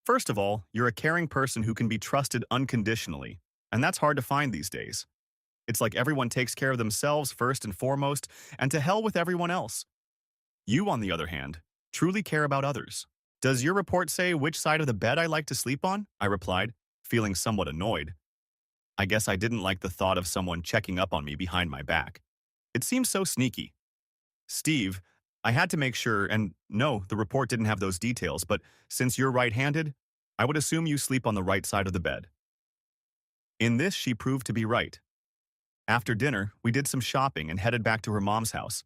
S1: First of all, you're a caring person who can be trusted unconditionally, and that's hard to find these days. It's like everyone takes care of themselves first and foremost, and to hell with everyone else. You, on the other hand, truly care about others. Does your report say which side of the bed I like to sleep on? I replied, feeling somewhat annoyed. I guess I didn't like the thought of someone checking up on me behind my back. It seemed so sneaky. Steve, I had to make sure, and no, the report didn't have those details, but since you're right-handed, I would assume you sleep on the right side of the bed. In this, she proved to be right. After dinner, we did some shopping and headed back to her mom's house.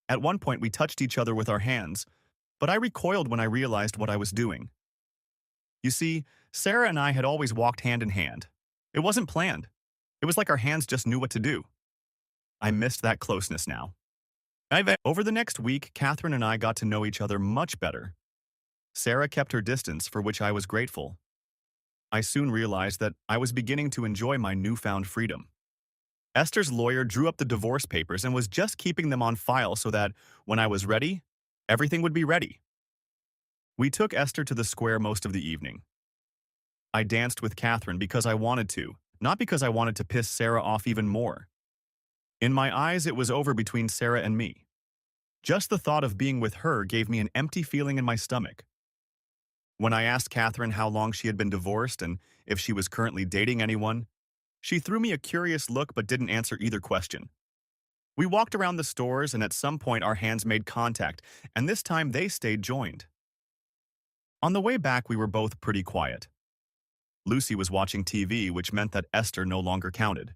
S1: At one point, we touched each other with our hands, but I recoiled when I realized what I was doing. You see, Sarah and I had always walked hand in hand. It wasn't planned. It was like our hands just knew what to do. I missed that closeness now. Over the next week, Catherine and I got to know each other much better. Sarah kept her distance, for which I was grateful. I soon realized that I was beginning to enjoy my newfound freedom. Esther's lawyer drew up the divorce papers and was just keeping them on file so that, when I was ready, everything would be ready. We took Esther to the square most of the evening. I danced with Catherine because I wanted to, not because I wanted to piss Sarah off even more. In my eyes, it was over between Sarah and me. Just the thought of being with her gave me an empty feeling in my stomach. When I asked Catherine how long she had been divorced and if she was currently dating anyone, she threw me a curious look but didn't answer either question. We walked around the stores and at some point our hands made contact, and this time they stayed joined. On the way back, we were both pretty quiet. Lucy was watching TV, which meant that Esther no longer counted.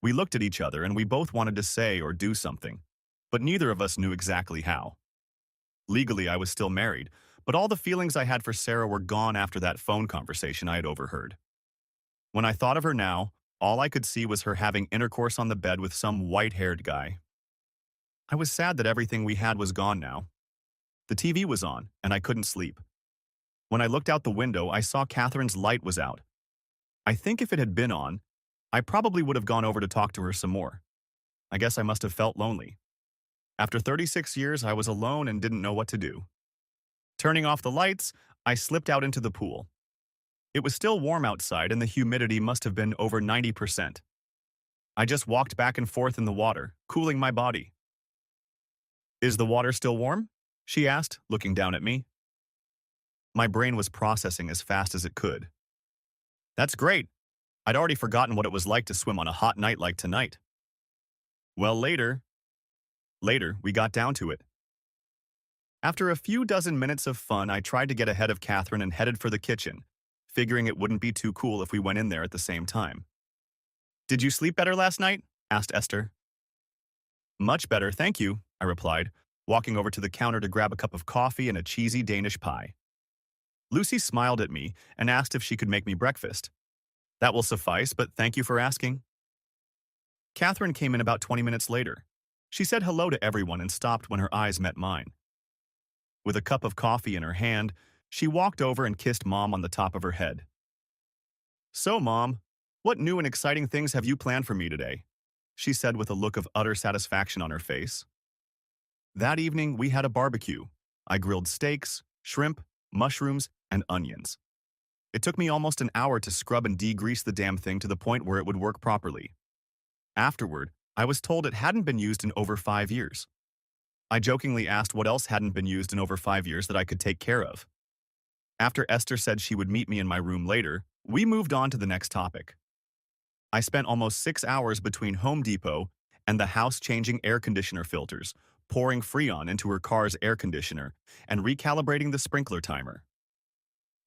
S1: We looked at each other and we both wanted to say or do something, but neither of us knew exactly how. Legally, I was still married, but all the feelings I had for Sarah were gone after that phone conversation I had overheard. When I thought of her now, all I could see was her having intercourse on the bed with some white-haired guy. I was sad that everything we had was gone now. The TV was on, and I couldn't sleep. When I looked out the window, I saw Catherine's light was out. I think if it had been on, I probably would have gone over to talk to her some more. I guess I must have felt lonely. After 36 years, I was alone and didn't know what to do. Turning off the lights, I slipped out into the pool. It was still warm outside and the humidity must have been over 90%. I just walked back and forth in the water, cooling my body. "Is the water still warm?" she asked, looking down at me. My brain was processing as fast as it could. That's great. I'd already forgotten what it was like to swim on a hot night like tonight. Well, later, we got down to it. After a few dozen minutes of fun, I tried to get ahead of Catherine and headed for the kitchen, figuring it wouldn't be too cool if we went in there at the same time. "Did you sleep better last night?" asked Esther. "Much better, thank you," I replied, walking over to the counter to grab a cup of coffee and a cheesy Danish pie. Lucy smiled at me and asked if she could make me breakfast. "That will suffice, but thank you for asking." Catherine came in about 20 minutes later. She said hello to everyone and stopped when her eyes met mine. With a cup of coffee in her hand, she walked over and kissed Mom on the top of her head. "So, Mom, what new and exciting things have you planned for me today?" she said with a look of utter satisfaction on her face. That evening, we had a barbecue. I grilled steaks, shrimp, mushrooms, and onions. It took me almost an hour to scrub and degrease the damn thing to the point where it would work properly. Afterward, I was told it hadn't been used in over 5 years. I jokingly asked what else hadn't been used in over 5 years that I could take care of. After Esther said she would meet me in my room later, we moved on to the next topic. I spent almost 6 hours between Home Depot and the house changing air conditioner filters, pouring Freon into her car's air conditioner, and recalibrating the sprinkler timer.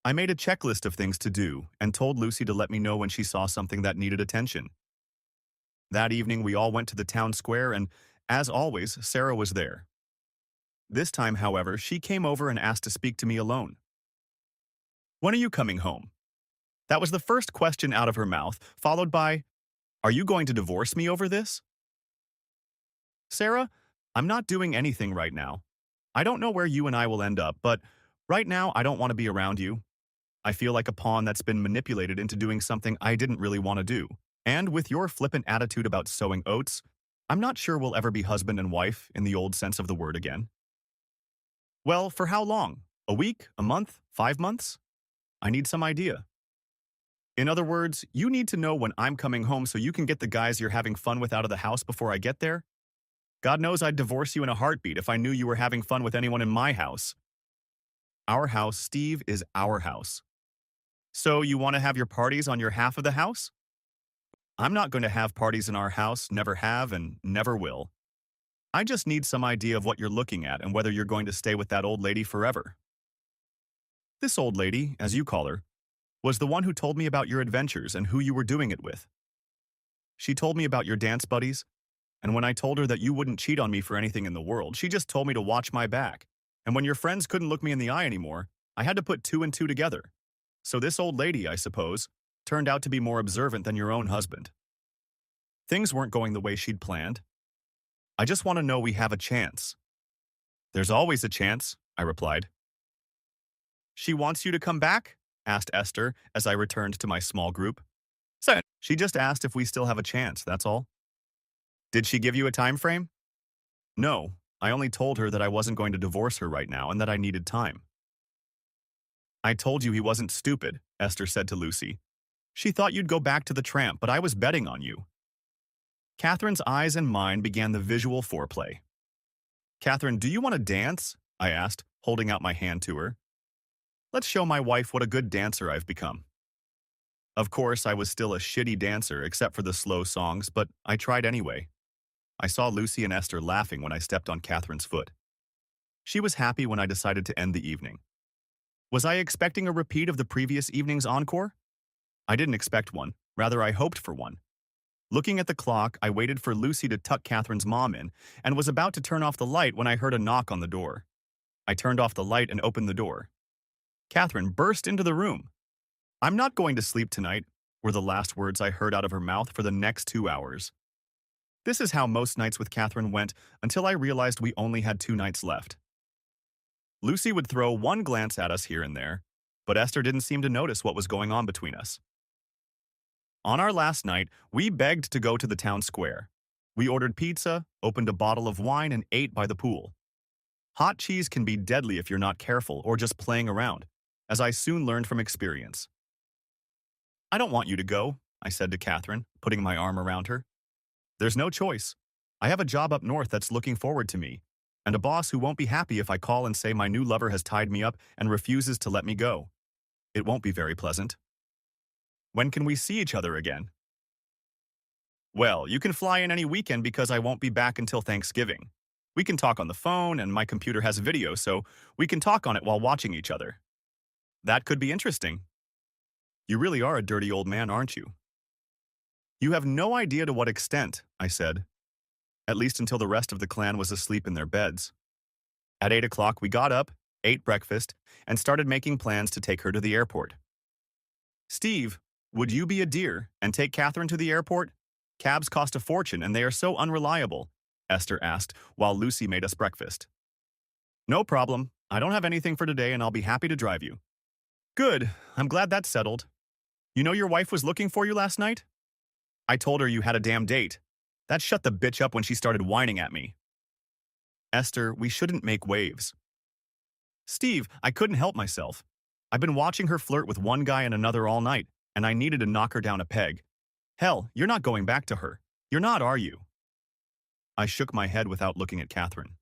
S1: I made a checklist of things to do and told Lucy to let me know when she saw something that needed attention. That evening, we all went to the town square, and as always, Sarah was there. This time, however, she came over and asked to speak to me alone. "When are you coming home?" That was the first question out of her mouth, followed by, "Are you going to divorce me over this?" "Sarah, I'm not doing anything right now. I don't know where you and I will end up, but right now I don't want to be around you. I feel like a pawn that's been manipulated into doing something I didn't really want to do. And with your flippant attitude about sowing oats, I'm not sure we'll ever be husband and wife in the old sense of the word again." "Well, for how long? A week? A month? 5 months? I need some idea." "In other words, you need to know when I'm coming home so you can get the guys you're having fun with out of the house before I get there? God knows I'd divorce you in a heartbeat if I knew you were having fun with anyone in my house." "Our house, Steve, is our house. So you want to have your parties on your half of the house?" "I'm not going to have parties in our house, never have and never will. I just need some idea of what you're looking at and whether you're going to stay with that old lady forever." "This old lady, as you call her, was the one who told me about your adventures and who you were doing it with. She told me about your dance buddies, and when I told her that you wouldn't cheat on me for anything in the world, she just told me to watch my back. And when your friends couldn't look me in the eye anymore, I had to put two and two together. So this old lady, I suppose, turned out to be more observant than your own husband. Things weren't going the way she'd planned. I just want to know we have a chance." "There's always a chance," I replied. "She wants you to come back?" asked Esther as I returned to my small group. "So, she just asked if we still have a chance, that's all." "Did she give you a time frame?" "No, I only told her that I wasn't going to divorce her right now and that I needed time." "I told you he wasn't stupid," Esther said to Lucy. "She thought you'd go back to the tramp, but I was betting on you." Catherine's eyes and mine began the visual foreplay. "Catherine, do you want to dance?" I asked, holding out my hand to her. "Let's show my wife what a good dancer I've become." Of course, I was still a shitty dancer except for the slow songs, but I tried anyway. I saw Lucy and Esther laughing when I stepped on Catherine's foot. She was happy when I decided to end the evening. Was I expecting a repeat of the previous evening's encore? I didn't expect one. Rather, I hoped for one. Looking at the clock, I waited for Lucy to tuck Catherine's mom in and was about to turn off the light when I heard a knock on the door. I turned off the light and opened the door. Catherine burst into the room. "I'm not going to sleep tonight," were the last words I heard out of her mouth for the next 2 hours. This is how most nights with Catherine went until I realized we only had 2 nights left. Lucy would throw one glance at us here and there, but Esther didn't seem to notice what was going on between us. On our last night, we begged to go to the town square. We ordered pizza, opened a bottle of wine, and ate by the pool. Hot cheese can be deadly if you're not careful or just playing around, as I soon learned from experience. "I don't want you to go," I said to Catherine, putting my arm around her. "There's no choice. I have a job up north that's looking forward to me, and a boss who won't be happy if I call and say my new lover has tied me up and refuses to let me go. It won't be very pleasant." "When can we see each other again?" "Well, you can fly in any weekend because I won't be back until Thanksgiving. We can talk on the phone, and my computer has video, so we can talk on it while watching each other." "That could be interesting." "You really are a dirty old man, aren't you?" "You have no idea to what extent," I said, at least until the rest of the clan was asleep in their beds. At 8 o'clock, we got up, ate breakfast, and started making plans to take her to the airport. "Steve, would you be a dear and take Catherine to the airport? Cabs cost a fortune and they are so unreliable," Esther asked while Lucy made us breakfast. "No problem. I don't have anything for today and I'll be happy to drive you." "Good. I'm glad that's settled. You know your wife was looking for you last night?" "I told her you had a damn date. That shut the bitch up when she started whining at me." "Esther, we shouldn't make waves." "Steve, I couldn't help myself. I've been watching her flirt with one guy and another all night, and I needed to knock her down a peg. Hell, you're not going back to her. You're not, are you?" I shook my head without looking at Catherine.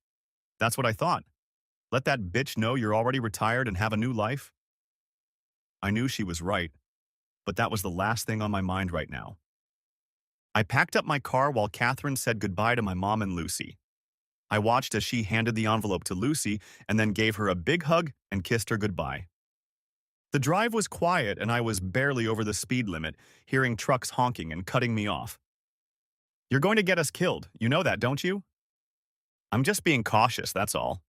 S1: "That's what I thought. Let that bitch know you're already retired and have a new life." I knew she was right, but that was the last thing on my mind right now. I packed up my car while Catherine said goodbye to my mom and Lucy. I watched as she handed the envelope to Lucy and then gave her a big hug and kissed her goodbye. The drive was quiet and I was barely over the speed limit, hearing trucks honking and cutting me off. You're going to get us killed. You know that, don't you? I'm just being cautious, that's all.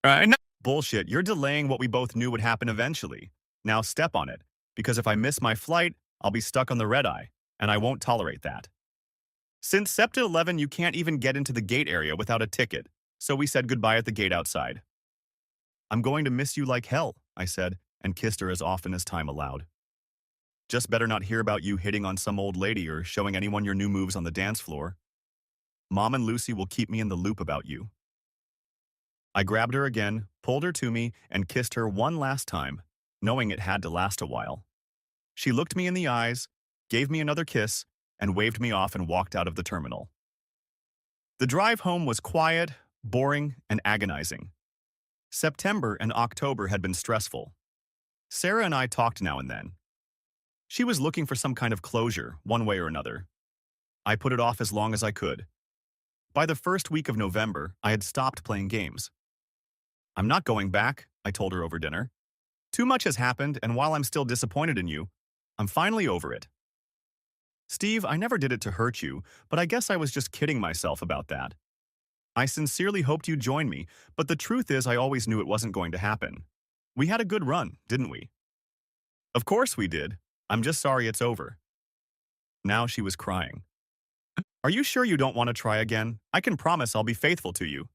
S1: No. Bullshit, you're delaying what we both knew would happen eventually. Now step on it, because if I miss my flight, I'll be stuck on the red eye, and I won't tolerate that. Since SEPTA 11, you can't even get into the gate area without a ticket, so we said goodbye at the gate outside. I'm going to miss you like hell, I said, and kissed her as often as time allowed. Just better not hear about you hitting on some old lady or showing anyone your new moves on the dance floor. Mom and Lucy will keep me in the loop about you. I grabbed her again, pulled her to me, and kissed her one last time, knowing it had to last a while. She looked me in the eyes, gave me another kiss, and waved me off and walked out of the terminal. The drive home was quiet, boring, and agonizing. September and October had been stressful. Sarah and I talked now and then. She was looking for some kind of closure, one way or another. I put it off as long as I could. By the first week of November, I had stopped playing games. I'm not going back, I told her over dinner. Too much has happened, and while I'm still disappointed in you, I'm finally over it. Steve, I never did it to hurt you, but I guess I was just kidding myself about that. I sincerely hoped you'd join me, but the truth is I always knew it wasn't going to happen. We had a good run, didn't we? Of course we did. I'm just sorry it's over. Now she was crying. Are you sure you don't want to try again? I can promise I'll be faithful to you.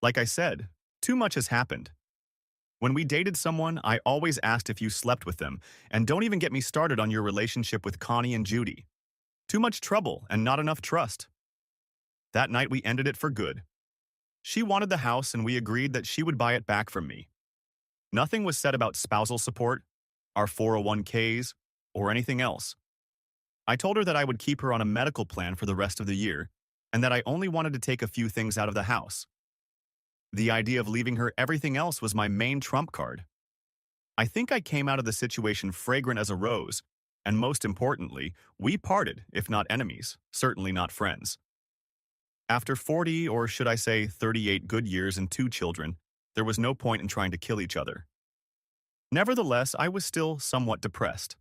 S1: Like I said, too much has happened. When we dated someone, I always asked if you slept with them, and don't even get me started on your relationship with Connie and Judy. Too much trouble and not enough trust. That night we ended it for good. She wanted the house and we agreed that she would buy it back from me. Nothing was said about spousal support, our 401ks, or anything else. I told her that I would keep her on a medical plan for the rest of the year, and that I only wanted to take a few things out of the house. The idea of leaving her everything else was my main trump card. I think I came out of the situation fragrant as a rose, and most importantly, we parted, if not enemies, certainly not friends. After 40, or should I say 38 good years and 2 children, there was no point in trying to kill each other. Nevertheless, I was still somewhat depressed.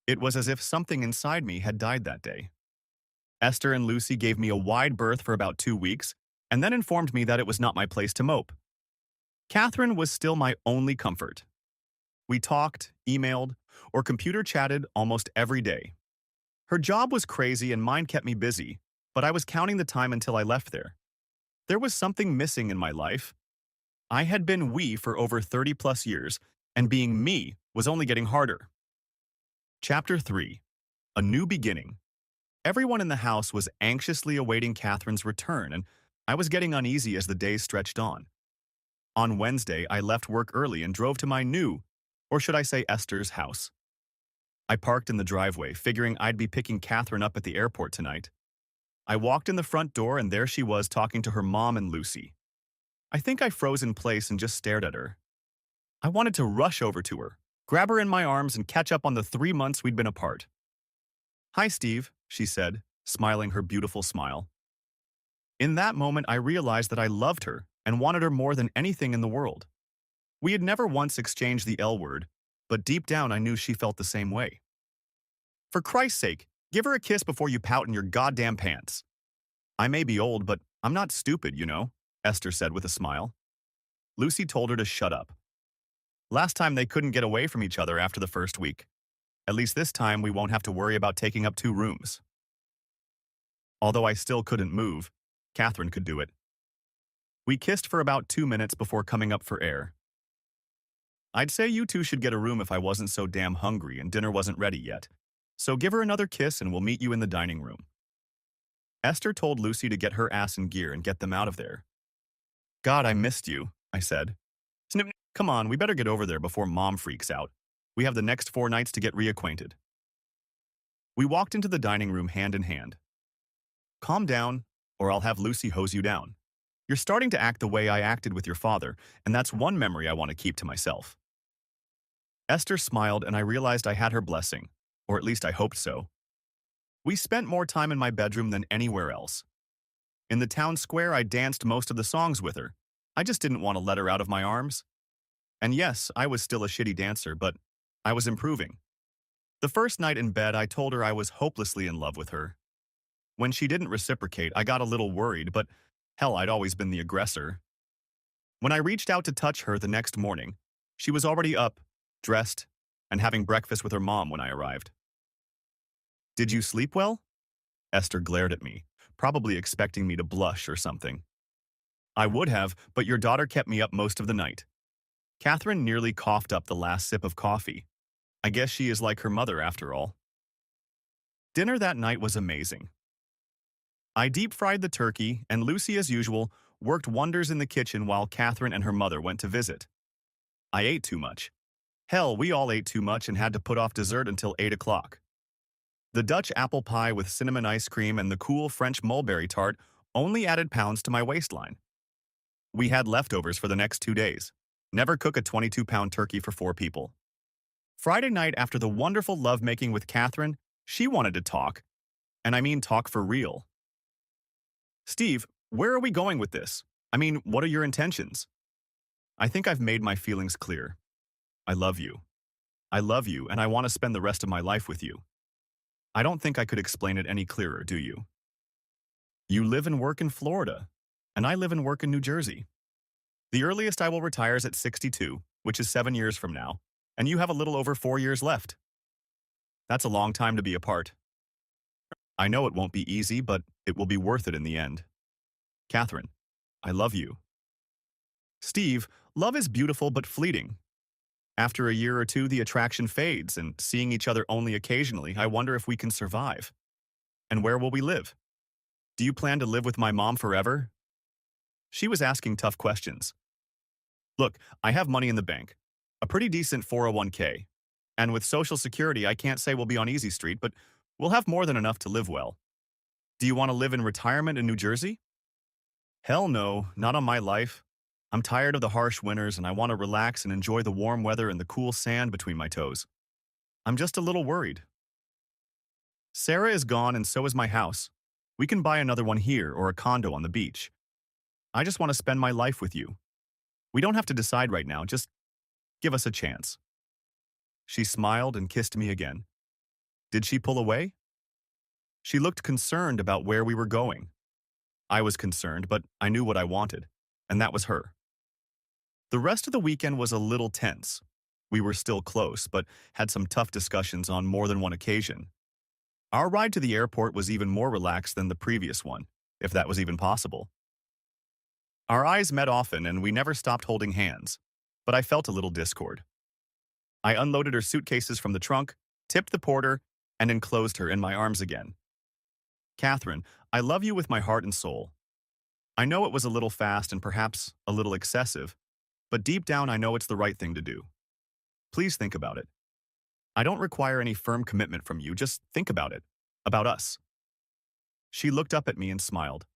S1: It was as if something inside me had died that day. Esther and Lucy gave me a wide berth for about 2 weeks, and then informed me that it was not my place to mope. Catherine was still my only comfort. We talked, emailed, or computer chatted almost every day. Her job was crazy and mine kept me busy, but I was counting the time until I left there. There was something missing in my life. I had been we for over 30+ years, and being me was only getting harder. Chapter 3. A New Beginning. Everyone in the house was anxiously awaiting Catherine's return, and I was getting uneasy as the days stretched on. On Wednesday, I left work early and drove to my new, or should I say Esther's, house. I parked in the driveway, figuring I'd be picking Catherine up at the airport tonight. I walked in the front door and there she was talking to her mom and Lucy. I think I froze in place and just stared at her. I wanted to rush over to her, grab her in my arms and catch up on the 3 months we'd been apart. "Hi, Steve," she said, smiling her beautiful smile. In that moment, I realized that I loved her and wanted her more than anything in the world. We had never once exchanged the L word, but deep down I knew she felt the same way. "For Christ's sake, give her a kiss before you pout in your goddamn pants." "I may be old, but I'm not stupid, you know," Esther said with a smile. Lucy told her to shut up. Last time they couldn't get away from each other after the first week. At least this time we won't have to worry about taking up 2 rooms. Although I still couldn't move, Catherine could do it. We kissed for about 2 minutes before coming up for air. "I'd say you two should get a room if I wasn't so damn hungry and dinner wasn't ready yet. So give her another kiss and we'll meet you in the dining room." Esther told Lucy to get her ass in gear and get them out of there. "God, I missed you," I said. "Snip, come on, we better get over there before Mom freaks out. We have the next 4 nights to get reacquainted." We walked into the dining room hand in hand. "Calm down, or I'll have Lucy hose you down. You're starting to act the way I acted with your father, and that's one memory I want to keep to myself." Esther smiled and I realized I had her blessing, or at least I hoped so. We spent more time in my bedroom than anywhere else. In the town square, I danced most of the songs with her. I just didn't want to let her out of my arms. And yes, I was still a shitty dancer, but I was improving. The first night in bed, I told her I was hopelessly in love with her. When she didn't reciprocate, I got a little worried, but hell, I'd always been the aggressor. When I reached out to touch her the next morning, she was already up, dressed, and having breakfast with her mom when I arrived. Did you sleep well? Esther glared at me, probably expecting me to blush or something. I would have, but your daughter kept me up most of the night. Catherine nearly coughed up the last sip of coffee. I guess she is like her mother after all. Dinner that night was amazing. I deep-fried the turkey, and Lucy, as usual, worked wonders in the kitchen while Catherine and her mother went to visit. I ate too much. Hell, we all ate too much and had to put off dessert until 8 o'clock. The Dutch apple pie with cinnamon ice cream and the cool French mulberry tart only added pounds to my waistline. We had leftovers for the next 2 days. Never cook a 22-pound turkey for 4 people. Friday night, after the wonderful lovemaking with Catherine, she wanted to talk. And I mean talk for real. Steve, where are we going with this? I mean, what are your intentions? I think I've made my feelings clear. I love you. I love you, and I want to spend the rest of my life with you. I don't think I could explain it any clearer, do you? You live and work in Florida, and I live and work in New Jersey. The earliest I will retire is at 62, which is 7 years from now, and you have a little over 4 years left. That's a long time to be apart. I know it won't be easy, but it will be worth it in the end. Catherine, I love you. Steve, love is beautiful but fleeting. After a year or two, the attraction fades, and seeing each other only occasionally, I wonder if we can survive. And where will we live? Do you plan to live with my mom forever? She was asking tough questions. Look, I have money in the bank, a pretty decent 401k, and with Social Security, I can't say we'll be on Easy Street, but we'll have more than enough to live well. Do you want to live in retirement in New Jersey? Hell no, not on my life. I'm tired of the harsh winters and I want to relax and enjoy the warm weather and the cool sand between my toes. I'm just a little worried. Sarah is gone and so is my house. We can buy another one here or a condo on the beach. I just want to spend my life with you. We don't have to decide right now, just give us a chance. She smiled and kissed me again. Did she pull away? She looked concerned about where we were going. I was concerned, but I knew what I wanted, and that was her. The rest of the weekend was a little tense. We were still close, but had some tough discussions on more than one occasion. Our ride to the airport was even more relaxed than the previous one, if that was even possible. Our eyes met often and we never stopped holding hands, but I felt a little discord. I unloaded her suitcases from the trunk, tipped the porter, and enclosed her in my arms again. Catherine, I love you with my heart and soul. I know it was a little fast and perhaps a little excessive, but deep down I know it's the right thing to do. Please think about it. I don't require any firm commitment from you, just think about it, about us. She looked up at me and smiled,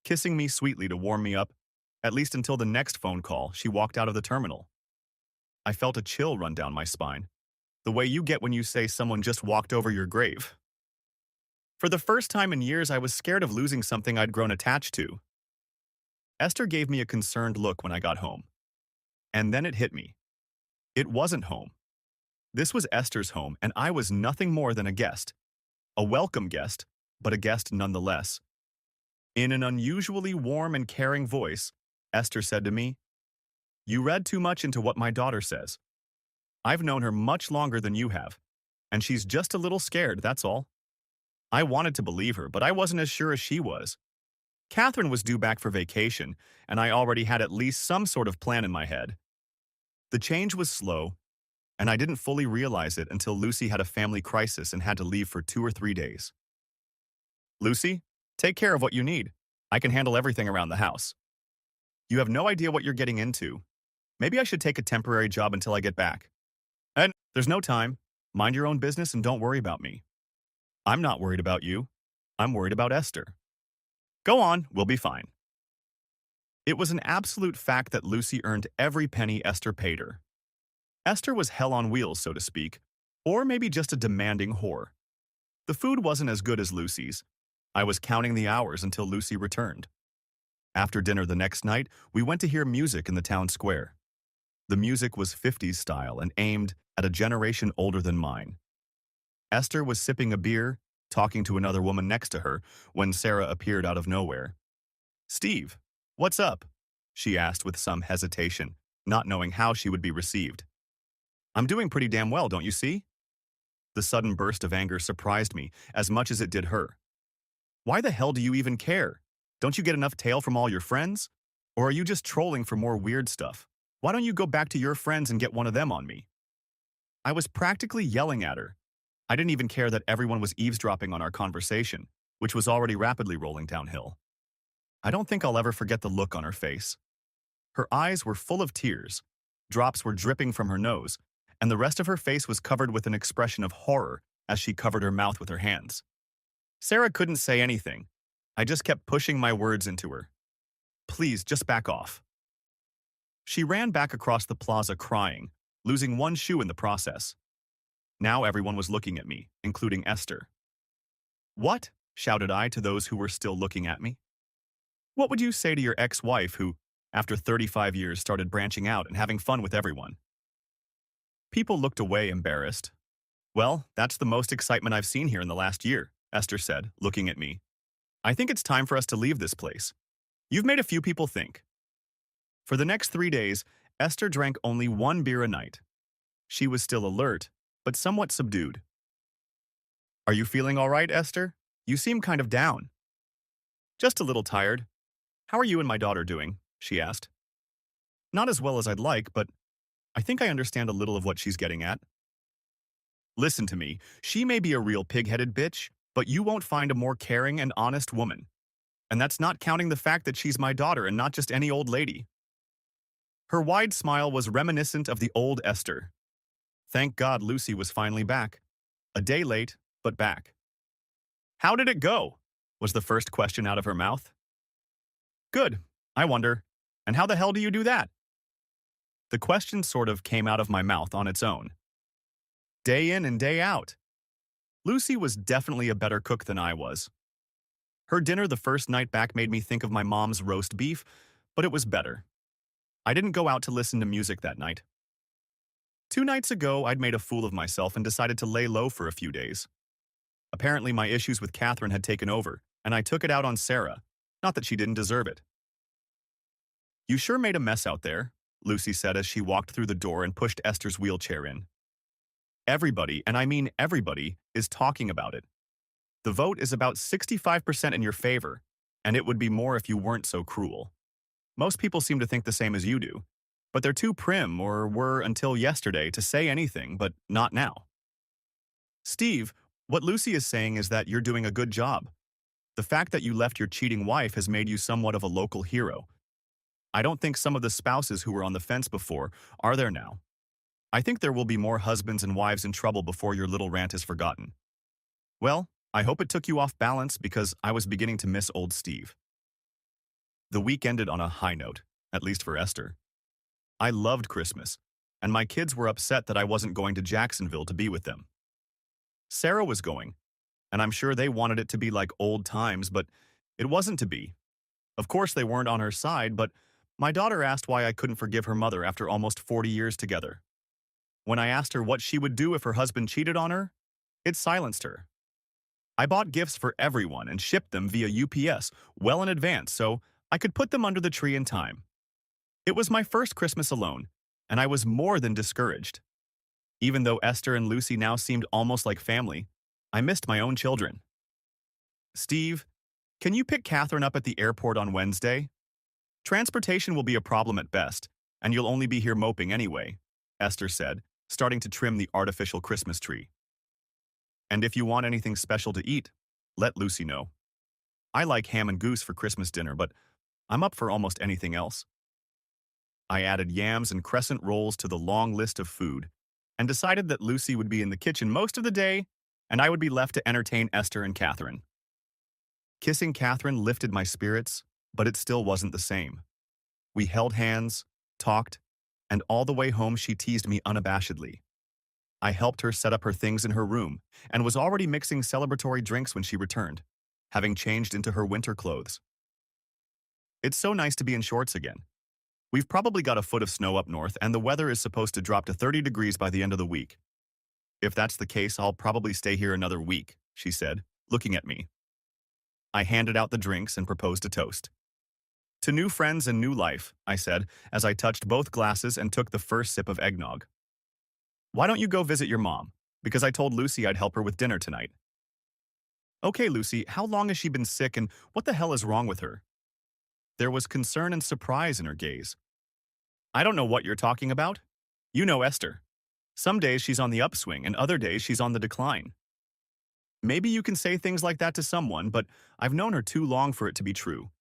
S1: kissing me sweetly to warm me up, at least until the next phone call. She walked out of the terminal. I felt a chill run down my spine, the way you get when you say someone just walked over your grave. For the first time in years, I was scared of losing something I'd grown attached to. Esther gave me a concerned look when I got home. And then it hit me. It wasn't home. This was Esther's home, and I was nothing more than a guest. A welcome guest, but a guest nonetheless. In an unusually warm and caring voice, Esther said to me, "You read too much into what my daughter says. I've known her much longer than you have, and she's just a little scared, that's all." I wanted to believe her, but I wasn't as sure as she was. Catherine was due back for vacation, and I already had at least some sort of plan in my head. The change was slow, and I didn't fully realize it until Lucy had a family crisis and had to leave for 2 or 3 days. Lucy, take care of what you need. I can handle everything around the house. You have no idea what you're getting into. Maybe I should take a temporary job until I get back. And there's no time. Mind your own business and don't worry about me. I'm not worried about you. I'm worried about Esther. Go on, we'll be fine. It was an absolute fact that Lucy earned every penny Esther paid her. Esther was hell on wheels, so to speak, or maybe just a demanding whore. The food wasn't as good as Lucy's. I was counting the hours until Lucy returned. After dinner the next night, we went to hear music in the town square. The music was 50s style and aimed at a generation older than mine. Esther was sipping a beer, talking to another woman next to her, when Sarah appeared out of nowhere. "Steve, what's up?" she asked with some hesitation, not knowing how she would be received. "I'm doing pretty damn well, don't you see?" The sudden burst of anger surprised me as much as it did her. "Why the hell do you even care? Don't you get enough tail from all your friends? Or are you just trolling for more weird stuff? Why don't you go back to your friends and get one of them on me?" I was practically yelling at her. I didn't even care that everyone was eavesdropping on our conversation, which was already rapidly rolling downhill. I don't think I'll ever forget the look on her face. Her eyes were full of tears, drops were dripping from her nose, and the rest of her face was covered with an expression of horror as she covered her mouth with her hands. Sarah couldn't say anything. I just kept pushing my words into her. "Please, just back off." She ran back across the plaza crying, losing one shoe in the process. Now everyone was looking at me, including Esther. "What?" shouted I to those who were still looking at me. "What would you say to your ex-wife who, after 35 years, started branching out and having fun with everyone?" People looked away embarrassed. "Well, that's the most excitement I've seen here in the last year," Esther said, looking at me. "I think it's time for us to leave this place. You've made a few people think." For the next 3 days, Esther drank only one beer a night. She was still alert, but somewhat subdued. "Are you feeling all right, Esther? You seem kind of down." "Just a little tired. How are you and my daughter doing?" she asked. "Not as well as I'd like, but I think I understand a little of what she's getting at." "Listen to me. She may be a real pig-headed bitch, but you won't find a more caring and honest woman. And that's not counting the fact that she's my daughter and not just any old lady." Her wide smile was reminiscent of the old Esther. Thank God Lucy was finally back. A day late, but back. "How did it go?" was the first question out of her mouth. "Good. I wonder, and how the hell do you do that?" The question sort of came out of my mouth on its own. Day in and day out. Lucy was definitely a better cook than I was. Her dinner the first night back made me think of my mom's roast beef, but it was better. I didn't go out to listen to music that night. 2 nights ago, I'd made a fool of myself and decided to lay low for a few days. Apparently, my issues with Catherine had taken over, and I took it out on Sarah. Not that she didn't deserve it. "You sure made a mess out there," Lucy said as she walked through the door and pushed Esther's wheelchair in. "Everybody, and I mean everybody, is talking about it. The vote is about 65% in your favor, and it would be more if you weren't so cruel. Most people seem to think the same as you do, but they're too prim, or were until yesterday, to say anything, but not now. Steve, what Lucy is saying is that you're doing a good job. The fact that you left your cheating wife has made you somewhat of a local hero. I don't think some of the spouses who were on the fence before are there now. I think there will be more husbands and wives in trouble before your little rant is forgotten. Well, I hope it took you off balance because I was beginning to miss old Steve." The week ended on a high note, at least for Esther. I loved Christmas, and my kids were upset that I wasn't going to Jacksonville to be with them. Sarah was going, and I'm sure they wanted it to be like old times, but it wasn't to be. Of course they weren't on her side, but my daughter asked why I couldn't forgive her mother after almost 40 years together. When I asked her what she would do if her husband cheated on her, it silenced her. I bought gifts for everyone and shipped them via UPS well in advance so I could put them under the tree in time. It was my first Christmas alone, and I was more than discouraged. Even though Esther and Lucy now seemed almost like family, I missed my own children. "Steve, can you pick Catherine up at the airport on Wednesday? Transportation will be a problem at best, and you'll only be here moping anyway," Esther said, starting to trim the artificial Christmas tree. "And if you want anything special to eat, let Lucy know. I like ham and goose for Christmas dinner, but I'm up for almost anything else." I added yams and crescent rolls to the long list of food, and decided that Lucy would be in the kitchen most of the day, and I would be left to entertain Esther and Catherine. Kissing Catherine lifted my spirits, but it still wasn't the same. We held hands, talked, and all the way home she teased me unabashedly. I helped her set up her things in her room, and was already mixing celebratory drinks when she returned, having changed into her winter clothes. It's so nice to be in shorts again. We've probably got a foot of snow up north, and the weather is supposed to drop to 30 degrees by the end of the week. If that's the case, I'll probably stay here another week, she said, looking at me. I handed out the drinks and proposed a toast. To new friends and new life, I said, as I touched both glasses and took the first sip of eggnog. Why don't you go visit your mom? Because I told Lucy I'd help her with dinner tonight. Okay, Lucy, how long has she been sick and what the hell is wrong with her? There was concern and surprise in her gaze. I don't know what you're talking about. You know Esther. Some days she's on the upswing and other days she's on the decline. Maybe you can say things like that to someone, but I've known her too long for it to be true.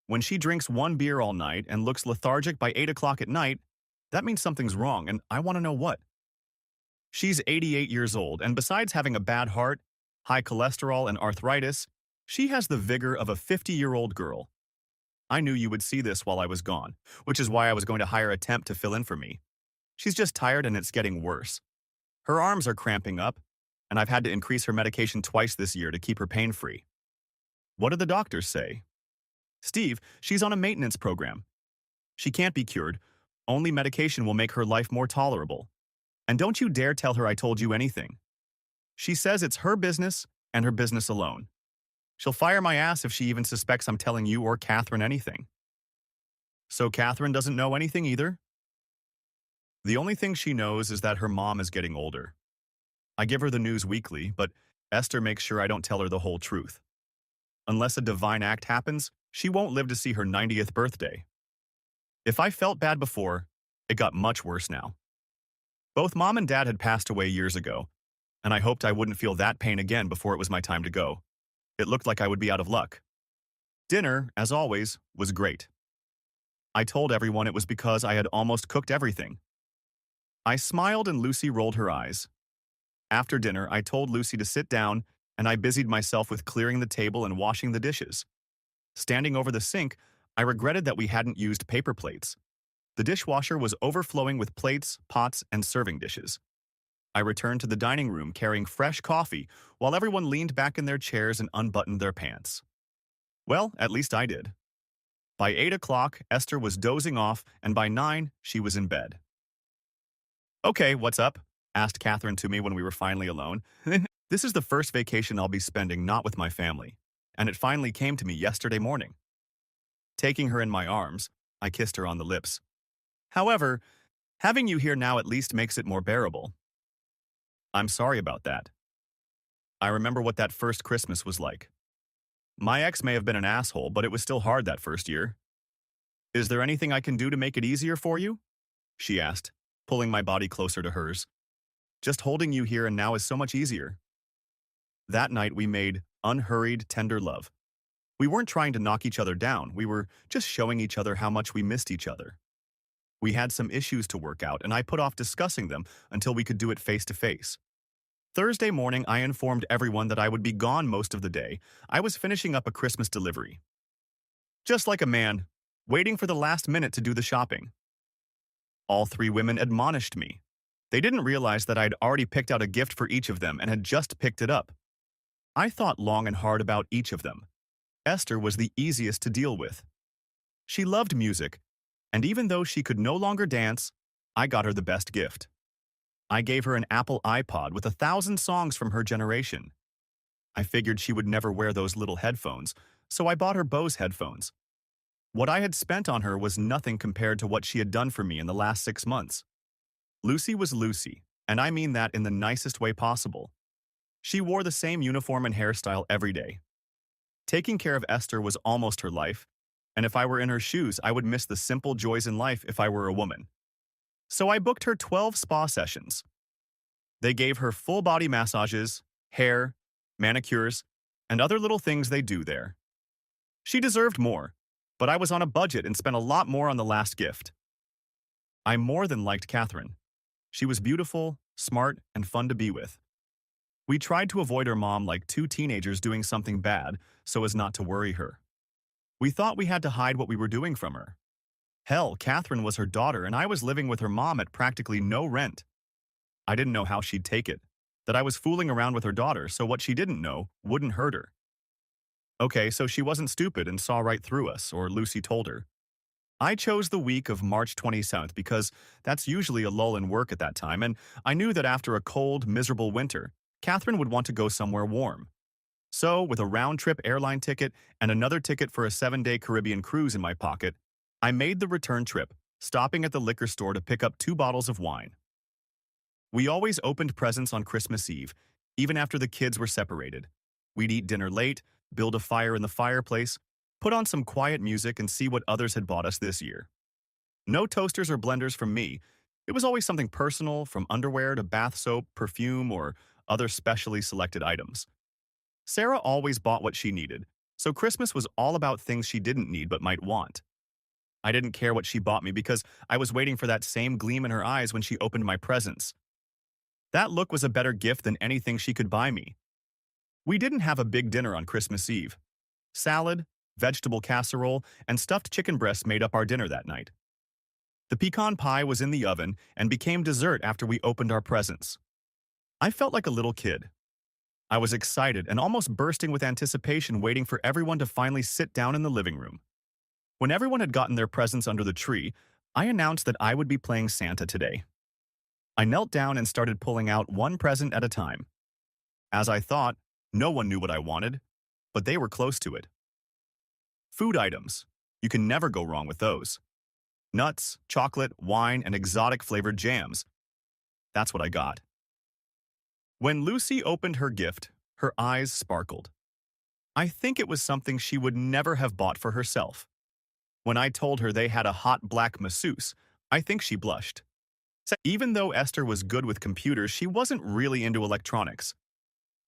S1: When she drinks one beer all night and looks lethargic by 8 o'clock at night, that means something's wrong, and I want to know what. She's 88 years old, and besides having a bad heart, high cholesterol, and arthritis, she has the vigor of a 50-year-old girl. I knew you would see this while I was gone, which is why I was going to hire a temp to fill in for me. She's just tired and it's getting worse. Her arms are cramping up, and I've had to increase her medication twice this year to keep her pain-free. What did the doctors say? Steve, she's on a maintenance program. She can't be cured. Only medication will make her life more tolerable. And don't you dare tell her I told you anything. She says it's her business and her business alone. She'll fire my ass if she even suspects I'm telling you or Catherine anything. So Catherine doesn't know anything either? The only thing she knows is that her mom is getting older. I give her the news weekly, but Esther makes sure I don't tell her the whole truth. Unless a divine act happens, she won't live to see her 90th birthday. If I felt bad before, it got much worse now. Both Mom and Dad had passed away years ago, and I hoped I wouldn't feel that pain again before it was my time to go. It looked like I would be out of luck. Dinner, as always, was great. I told everyone it was because I had almost cooked everything. I smiled and Lucy rolled her eyes. After dinner, I told Lucy to sit down, and I busied myself with clearing the table and washing the dishes. Standing over the sink, I regretted that we hadn't used paper plates. The dishwasher was overflowing with plates, pots, and serving dishes. I returned to the dining room carrying fresh coffee while everyone leaned back in their chairs and unbuttoned their pants. Well, at least I did. By 8 o'clock, Esther was dozing off, and by 9, she was in bed. Okay, what's up? Asked Catherine to me when we were finally alone. This is the first vacation I'll be spending not with my family, and it finally came to me yesterday morning. Taking her in my arms, I kissed her on the lips. However, having you here now at least makes it more bearable. I'm sorry about that. I remember what that first Christmas was like. My ex may have been an asshole, but it was still hard that first year. Is there anything I can do to make it easier for you? She asked, pulling my body closer to hers. Just holding you here and now is so much easier. That night we made unhurried, tender love. We weren't trying to knock each other down, we were just showing each other how much we missed each other. We had some issues to work out, and I put off discussing them until we could do it face to face. Thursday morning, I informed everyone that I would be gone most of the day. I was finishing up a Christmas delivery. Just like a man, waiting for the last minute to do the shopping. All 3 women admonished me. They didn't realize that I'd already picked out a gift for each of them and had just picked it up. I thought long and hard about each of them. Esther was the easiest to deal with. She loved music, and even though she could no longer dance, I got her the best gift. I gave her an Apple iPod with 1,000 songs from her generation. I figured she would never wear those little headphones, so I bought her Bose headphones. What I had spent on her was nothing compared to what she had done for me in the last 6 months. Lucy was Lucy, and I mean that in the nicest way possible. She wore the same uniform and hairstyle every day. Taking care of Esther was almost her life, and if I were in her shoes, I would miss the simple joys in life if I were a woman. So I booked her 12 spa sessions. They gave her full-body massages, hair, manicures, and other little things they do there. She deserved more, but I was on a budget and spent a lot more on the last gift. I more than liked Catherine. She was beautiful, smart, and fun to be with. We tried to avoid her mom like 2 teenagers doing something bad so as not to worry her. We thought we had to hide what we were doing from her. Hell, Catherine was her daughter and I was living with her mom at practically no rent. I didn't know how she'd take it, that I was fooling around with her daughter so what she didn't know wouldn't hurt her. Okay, so she wasn't stupid and saw right through us, or Lucy told her. I chose the week of March 27th because that's usually a lull in work at that time, and I knew that after a cold, miserable winter, Catherine would want to go somewhere warm. So, with a round-trip airline ticket and another ticket for a 7-day Caribbean cruise in my pocket, I made the return trip, stopping at the liquor store to pick up 2 bottles of wine. We always opened presents on Christmas Eve, even after the kids were separated. We'd eat dinner late, build a fire in the fireplace, put on some quiet music and see what others had bought us this year. No toasters or blenders from me. It was always something personal, from underwear to bath soap, perfume, or other specially selected items. Sarah always bought what she needed, so Christmas was all about things she didn't need but might want. I didn't care what she bought me because I was waiting for that same gleam in her eyes when she opened my presents. That look was a better gift than anything she could buy me. We didn't have a big dinner on Christmas Eve. Salad, vegetable casserole, and stuffed chicken breasts made up our dinner that night. The pecan pie was in the oven and became dessert after we opened our presents. I felt like a little kid. I was excited and almost bursting with anticipation, waiting for everyone to finally sit down in the living room. When everyone had gotten their presents under the tree, I announced that I would be playing Santa today. I knelt down and started pulling out one present at a time. As I thought, no one knew what I wanted, but they were close to it. Food items. You can never go wrong with those. Nuts, chocolate, wine, and exotic flavored jams. That's what I got. When Lucy opened her gift, her eyes sparkled. I think it was something she would never have bought for herself. When I told her they had a hot black masseuse, I think she blushed. Even though Esther was good with computers, she wasn't really into electronics.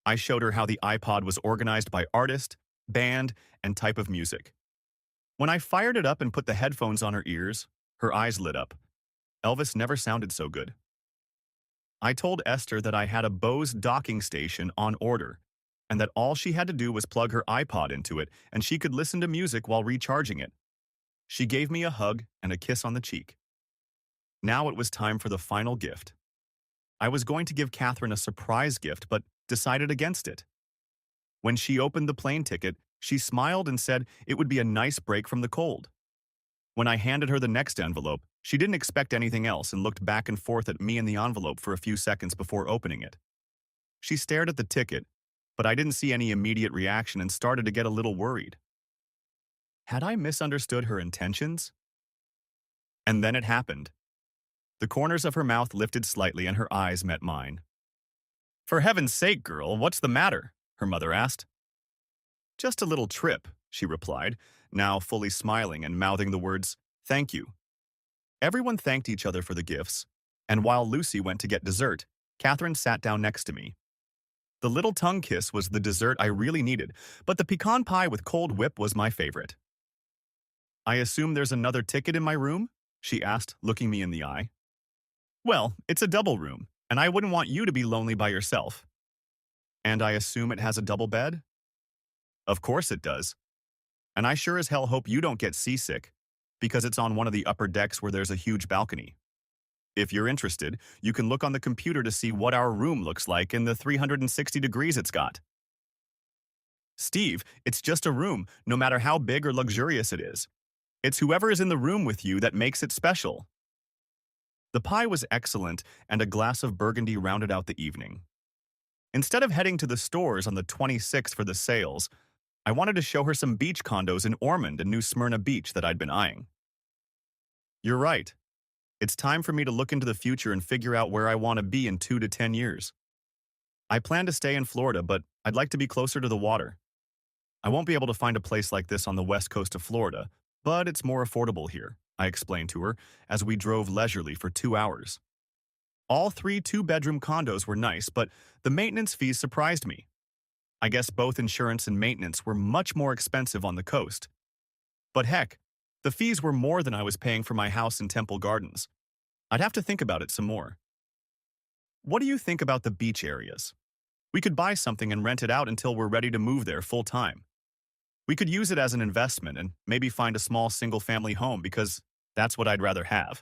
S1: I showed her how the iPod was organized by artist, band, and type of music. When I fired it up and put the headphones on her ears, her eyes lit up. Elvis never sounded so good. I told Esther that I had a Bose docking station on order, and that all she had to do was plug her iPod into it and she could listen to music while recharging it. She gave me a hug and a kiss on the cheek. Now it was time for the final gift. I was going to give Catherine a surprise gift, but decided against it. When she opened the plane ticket, she smiled and said it would be a nice break from the cold. When I handed her the next envelope, she didn't expect anything else and looked back and forth at me and the envelope for a few seconds before opening it. She stared at the ticket, but I didn't see any immediate reaction and started to get a little worried. Had I misunderstood her intentions? And then it happened. The corners of her mouth lifted slightly and her eyes met mine. "For heaven's sake, girl, what's the matter?" her mother asked. "Just a little trip," she replied, now fully smiling and mouthing the words, "Thank you." Everyone thanked each other for the gifts, and while Lucy went to get dessert, Catherine sat down next to me. The little tongue kiss was the dessert I really needed, but the pecan pie with cold whip was my favorite. "I assume there's another ticket in my room?" she asked, looking me in the eye. "Well, it's a double room, and I wouldn't want you to be lonely by yourself." "And I assume it has a double bed?" "Of course it does. And I sure as hell hope you don't get seasick, because it's on one of the upper decks where there's a huge balcony. If you're interested, you can look on the computer to see what our room looks like in the 360 degrees it's got." "Steve, it's just a room, no matter how big or luxurious it is. It's whoever is in the room with you that makes it special." The pie was excellent, and a glass of Burgundy rounded out the evening. Instead of heading to the stores on the 26th for the sales, I wanted to show her some beach condos in Ormond and New Smyrna Beach that I'd been eyeing. "You're right. It's time for me to look into the future and figure out where I want to be in 2 to 10 years. I plan to stay in Florida, but I'd like to be closer to the water. I won't be able to find a place like this on the west coast of Florida, but it's more affordable here," I explained to her as we drove leisurely for 2 hours. All 3 two-bedroom condos were nice, but the maintenance fees surprised me. I guess both insurance and maintenance were much more expensive on the coast. But heck, the fees were more than I was paying for my house in Temple Gardens. I'd have to think about it some more. "What do you think about the beach areas? We could buy something and rent it out until we're ready to move there full time. We could use it as an investment and maybe find a small single-family home because that's what I'd rather have."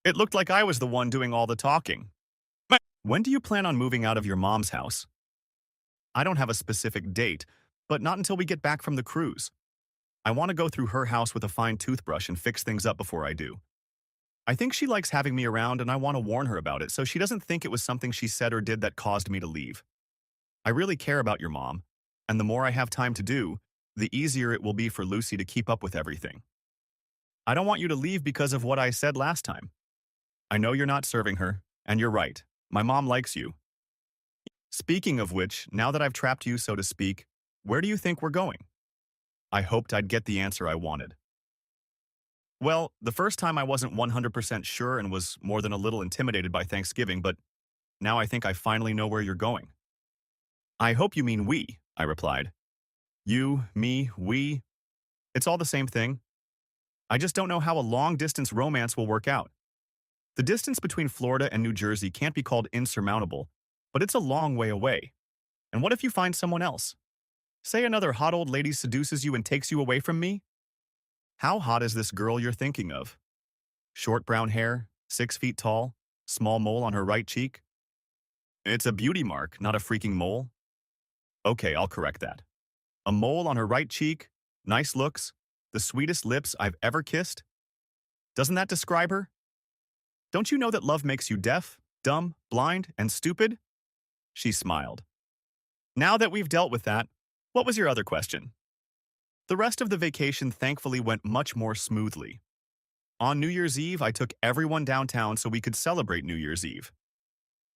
S1: It looked like I was the one doing all the talking. "When do you plan on moving out of your mom's house?" "I don't have a specific date, but not until we get back from the cruise. I want to go through her house with a fine toothbrush and fix things up before I do. I think she likes having me around and I want to warn her about it so she doesn't think it was something she said or did that caused me to leave. I really care about your mom, and the more I have time to do, the easier it will be for Lucy to keep up with everything. I don't want you to leave because of what I said last time. I know you're not serving her, and you're right. My mom likes you. Speaking of which, now that I've trapped you, so to speak, where do you think we're going? I hoped I'd get the answer I wanted. Well, the first time I wasn't 100% sure and was more than a little intimidated by Thanksgiving, but now I think I finally know where you're going. I hope you mean we, I replied. You, me, we. It's all the same thing. I just don't know how a long-distance romance will work out. The distance between Florida and New Jersey can't be called insurmountable, but it's a long way away. And what if you find someone else? Say another hot old lady seduces you and takes you away from me? How hot is this girl you're thinking of? Short brown hair, 6 feet tall, small mole on her right cheek? It's a beauty mark, not a freaking mole. Okay, I'll correct that. A mole on her right cheek, nice looks, the sweetest lips I've ever kissed? Doesn't that describe her? Don't you know that love makes you deaf, dumb, blind, and stupid? She smiled. Now that we've dealt with that, what was your other question? The rest of the vacation thankfully went much more smoothly. On New Year's Eve, I took everyone downtown so we could celebrate New Year's Eve.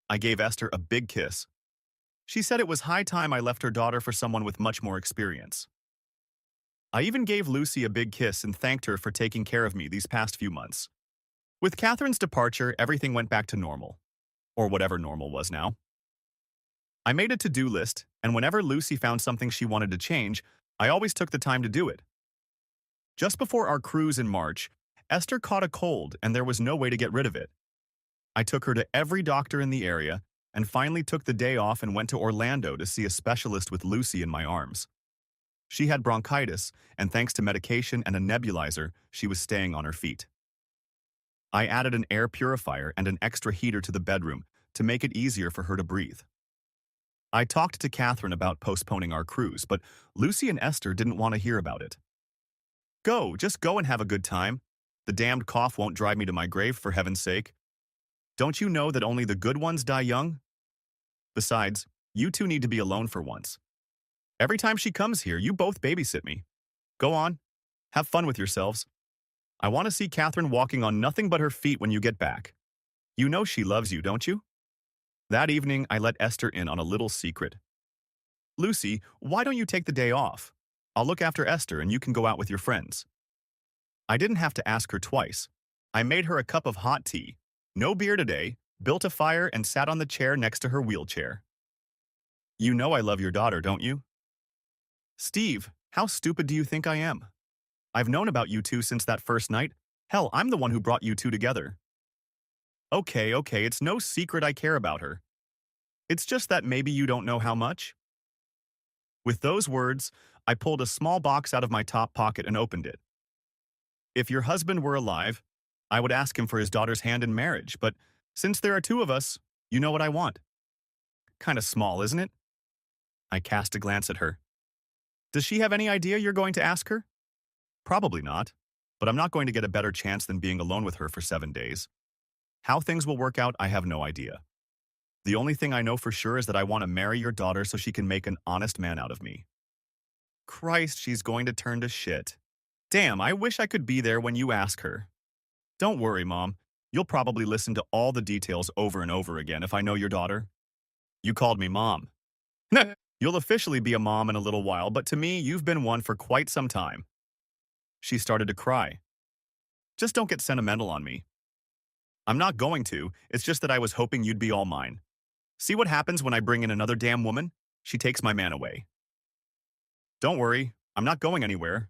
S1: I gave Esther a big kiss. She said it was high time I left her daughter for someone with much more experience. I even gave Lucy a big kiss and thanked her for taking care of me these past few months. With Catherine's departure, everything went back to normal, or whatever normal was now. I made a to-do list, and whenever Lucy found something she wanted to change, I always took the time to do it. Just before our cruise in March, Esther caught a cold and there was no way to get rid of it. I took her to every doctor in the area and finally took the day off and went to Orlando to see a specialist with Lucy in my arms. She had bronchitis, and thanks to medication and a nebulizer, she was staying on her feet. I added an air purifier and an extra heater to the bedroom to make it easier for her to breathe. I talked to Catherine about postponing our cruise, but Lucy and Esther didn't want to hear about it. Just go and have a good time. The damned cough won't drive me to my grave, for heaven's sake. Don't you know that only the good ones die young? Besides, you two need to be alone for once. Every time she comes here, you both babysit me. Go on. Have fun with yourselves. I want to see Catherine walking on nothing but her feet when you get back. You know she loves you, don't you? That evening, I let Esther in on a little secret. Lucy, why don't you take the day off? I'll look after Esther and you can go out with your friends. I didn't have to ask her twice. I made her a cup of hot tea, no beer today, built a fire and sat on the chair next to her wheelchair. You know I love your daughter, don't you? Steve, how stupid do you think I am? I've known about you two since that first night. Hell, I'm the one who brought you two together. Okay, it's no secret I care about her. It's just that maybe you don't know how much. With those words, I pulled a small box out of my top pocket and opened it. If your husband were alive, I would ask him for his daughter's hand in marriage, but since there are two of us, you know what I want. Kinda small, isn't it? I cast a glance at her. Does she have any idea you're going to ask her? Probably not, but I'm not going to get a better chance than being alone with her for 7 days. How things will work out, I have no idea. The only thing I know for sure is that I want to marry your daughter so she can make an honest man out of me. Christ, she's going to turn to shit. Damn, I wish I could be there when you ask her. Don't worry, Mom. You'll probably listen to all the details over and over again if I know your daughter. You called me Mom. You'll officially be a mom in a little while, but to me, you've been one for quite some time. She started to cry. Just don't get sentimental on me. I'm not going to, it's just that I was hoping you'd be all mine. See what happens when I bring in another damn woman? She takes my man away. Don't worry, I'm not going anywhere.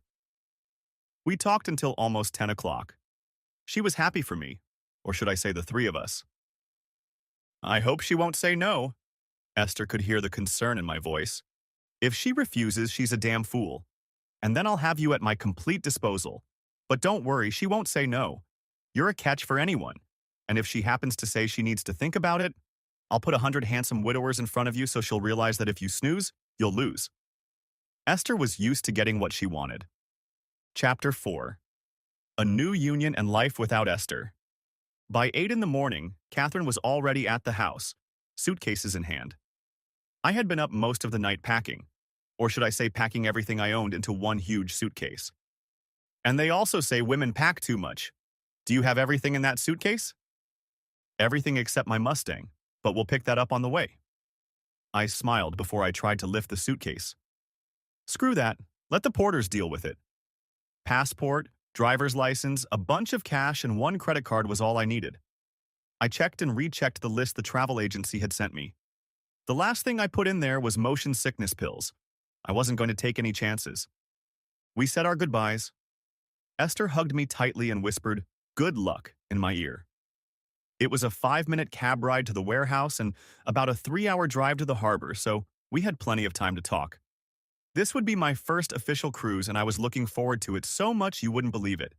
S1: We talked until almost 10 o'clock. She was happy for me, or should I say the three of us. I hope she won't say no. Esther could hear the concern in my voice. If she refuses, she's a damn fool. And then I'll have you at my complete disposal. But don't worry, she won't say no. You're a catch for anyone. And if she happens to say she needs to think about it, I'll put 100 handsome widowers in front of you so she'll realize that if you snooze, you'll lose. Esther was used to getting what she wanted. Chapter 4. A New Union and Life Without Esther. By 8 in the morning, Catherine was already at the house, suitcases in hand. I had been up most of the night packing, or should I say packing everything I owned into one huge suitcase. And they also say women pack too much. Do you have everything in that suitcase? Everything except my Mustang, but we'll pick that up on the way. I smiled before I tried to lift the suitcase. Screw that, let the porters deal with it. Passport, driver's license, a bunch of cash, and one credit card was all I needed. I checked and rechecked the list the travel agency had sent me. The last thing I put in there was motion sickness pills. I wasn't going to take any chances. We said our goodbyes. Esther hugged me tightly and whispered, "Good luck," in my ear. It was a 5-minute cab ride to the warehouse and about a 3-hour drive to the harbor, so we had plenty of time to talk. This would be my first official cruise, and I was looking forward to it so much you wouldn't believe it.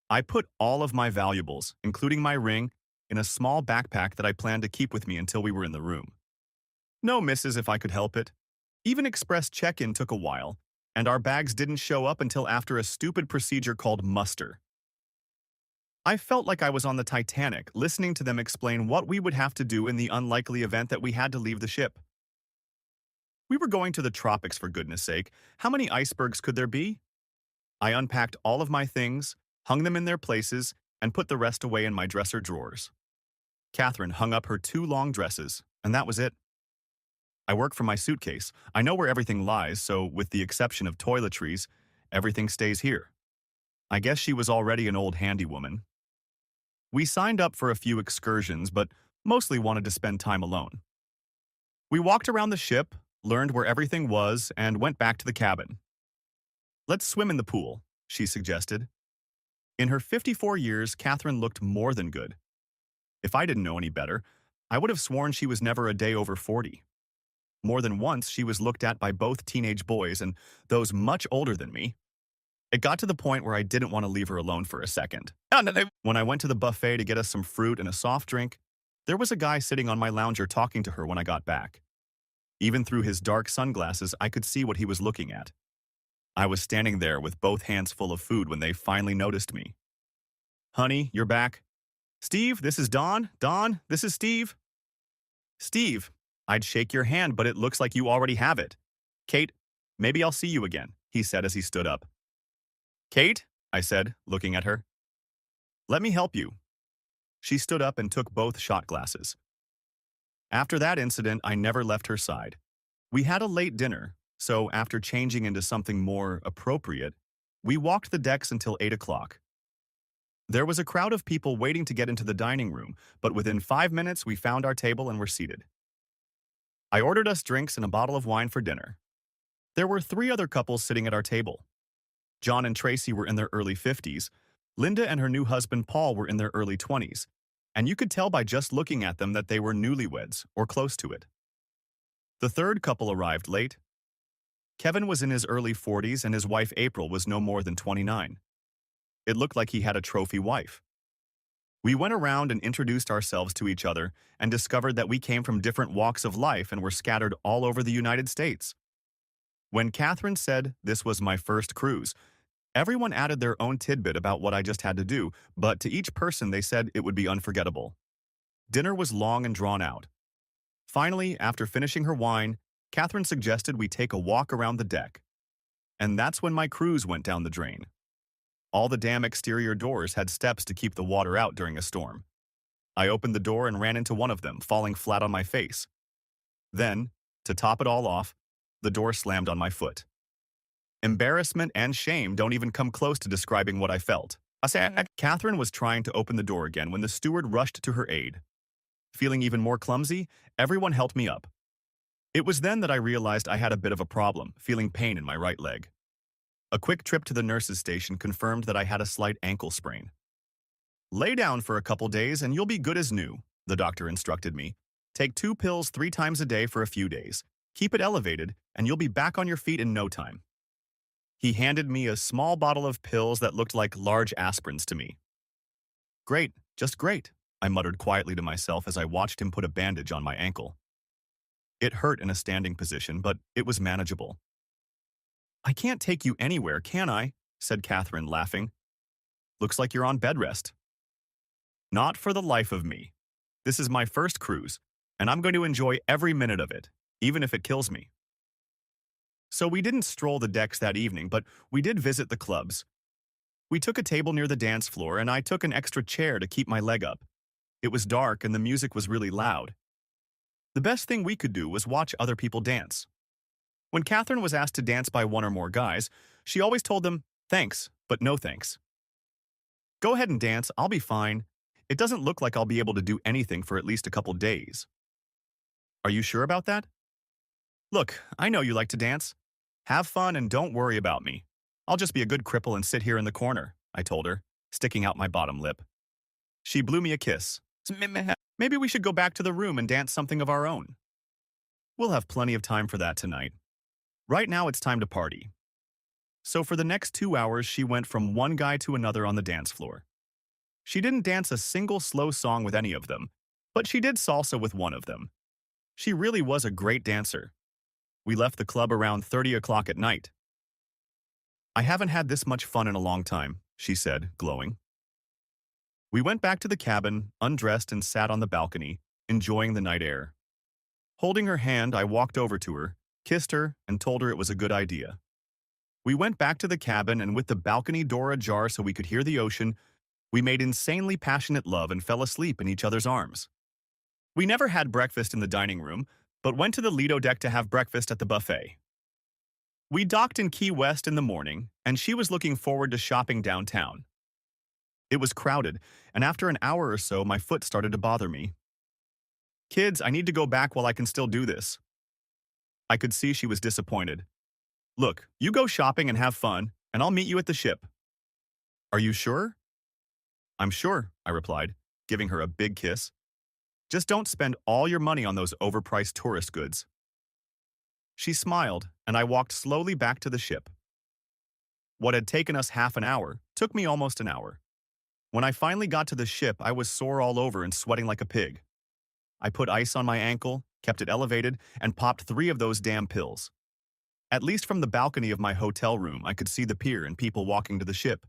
S1: I put all of my valuables, including my ring, in a small backpack that I planned to keep with me until we were in the room. No misses if I could help it. Even express check-in took a while, and our bags didn't show up until after a stupid procedure called muster. I felt like I was on the Titanic, listening to them explain what we would have to do in the unlikely event that we had to leave the ship. We were going to the tropics, for goodness sake. How many icebergs could there be? I unpacked all of my things, hung them in their places, and put the rest away in my dresser drawers. Catherine hung up her 2 long dresses, and that was it. I work from my suitcase. I know where everything lies, so with the exception of toiletries, everything stays here. I guess she was already an old handywoman. We signed up for a few excursions, but mostly wanted to spend time alone. We walked around the ship, learned where everything was, and went back to the cabin. "Let's swim in the pool," she suggested. In her 54 years, Catherine looked more than good. If I didn't know any better, I would have sworn she was never a day over 40. More than once, she was looked at by both teenage boys and those much older than me. It got to the point where I didn't want to leave her alone for a second. When I went to the buffet to get us some fruit and a soft drink, there was a guy sitting on my lounger talking to her when I got back. Even through his dark sunglasses, I could see what he was looking at. I was standing there with both hands full of food when they finally noticed me. "Honey, you're back." "Steve, this is Dawn. Dawn, this is Steve." "Steve, I'd shake your hand, but it looks like you already have it." "Kate, maybe I'll see you again," he said as he stood up. "Kate," I said, looking at her. "Let me help you." She stood up and took both shot glasses. After that incident, I never left her side. We had a late dinner, so after changing into something more appropriate, we walked the decks until 8 o'clock. There was a crowd of people waiting to get into the dining room, but within 5 minutes we found our table and were seated. I ordered us drinks and a bottle of wine for dinner. There were 3 other couples sitting at our table. John and Tracy were in their early 50s. Linda and her new husband Paul were in their early 20s, and you could tell by just looking at them that they were newlyweds or close to it. The third couple arrived late. Kevin was in his early 40s and his wife April was no more than 29. It looked like he had a trophy wife. We went around and introduced ourselves to each other and discovered that we came from different walks of life and were scattered all over the United States. When Catherine said this was my first cruise, everyone added their own tidbit about what I just had to do, but to each person they said it would be unforgettable. Dinner was long and drawn out. Finally, after finishing her wine, Catherine suggested we take a walk around the deck. And that's when my cruise went down the drain. All the damn exterior doors had steps to keep the water out during a storm. I opened the door and ran into one of them, falling flat on my face. Then, to top it all off, the door slammed on my foot. Embarrassment and shame don't even come close to describing what I felt. Catherine was trying to open the door again when the steward rushed to her aid. Feeling even more clumsy, everyone helped me up. It was then that I realized I had a bit of a problem, feeling pain in my right leg. A quick trip to the nurse's station confirmed that I had a slight ankle sprain. "Lay down for a couple days and you'll be good as new," the doctor instructed me. "Take 2 pills 3 times a day for a few days. Keep it elevated, and you'll be back on your feet in no time." He handed me a small bottle of pills that looked like large aspirins to me. "Great, just great," I muttered quietly to myself as I watched him put a bandage on my ankle. It hurt in a standing position, but it was manageable. "I can't take you anywhere, can I?" said Catherine, laughing. Looks like you're on bed rest. Not for the life of me. This is my first cruise, and I'm going to enjoy every minute of it, even if it kills me. So we didn't stroll the decks that evening, but we did visit the clubs. We took a table near the dance floor, and I took an extra chair to keep my leg up. It was dark, and the music was really loud. The best thing we could do was watch other people dance. When Catherine was asked to dance by one or more guys, she always told them, thanks, but no thanks. Go ahead and dance, I'll be fine. It doesn't look like I'll be able to do anything for at least a couple days. Are you sure about that? Look, I know you like to dance. Have fun and don't worry about me. I'll just be a good cripple and sit here in the corner, I told her, sticking out my bottom lip. She blew me a kiss. Maybe we should go back to the room and dance something of our own. We'll have plenty of time for that tonight. Right now it's time to party. So for the next 2 hours, she went from one guy to another on the dance floor. She didn't dance a single slow song with any of them, but she did salsa with one of them. She really was a great dancer. We left the club around 30 o'clock at night. I haven't had this much fun in a long time, she said, glowing. We went back to the cabin, undressed and sat on the balcony, enjoying the night air. Holding her hand, I walked over to her, kissed her, and told her it was a good idea. We went back to the cabin, and with the balcony door ajar so we could hear the ocean, we made insanely passionate love and fell asleep in each other's arms. We never had breakfast in the dining room, but went to the Lido deck to have breakfast at the buffet. We docked in Key West in the morning, and she was looking forward to shopping downtown. It was crowded, and after an hour or so, my foot started to bother me. Kids, I need to go back while I can still do this. I could see she was disappointed. Look, you go shopping and have fun, and I'll meet you at the ship. Are you sure? I'm sure, I replied, giving her a big kiss. Just don't spend all your money on those overpriced tourist goods. She smiled, and I walked slowly back to the ship. What had taken us half an hour took me almost an hour. When I finally got to the ship, I was sore all over and sweating like a pig. I put ice on my ankle, kept it elevated, and popped 3 of those damn pills. At least from the balcony of my hotel room, I could see the pier and people walking to the ship.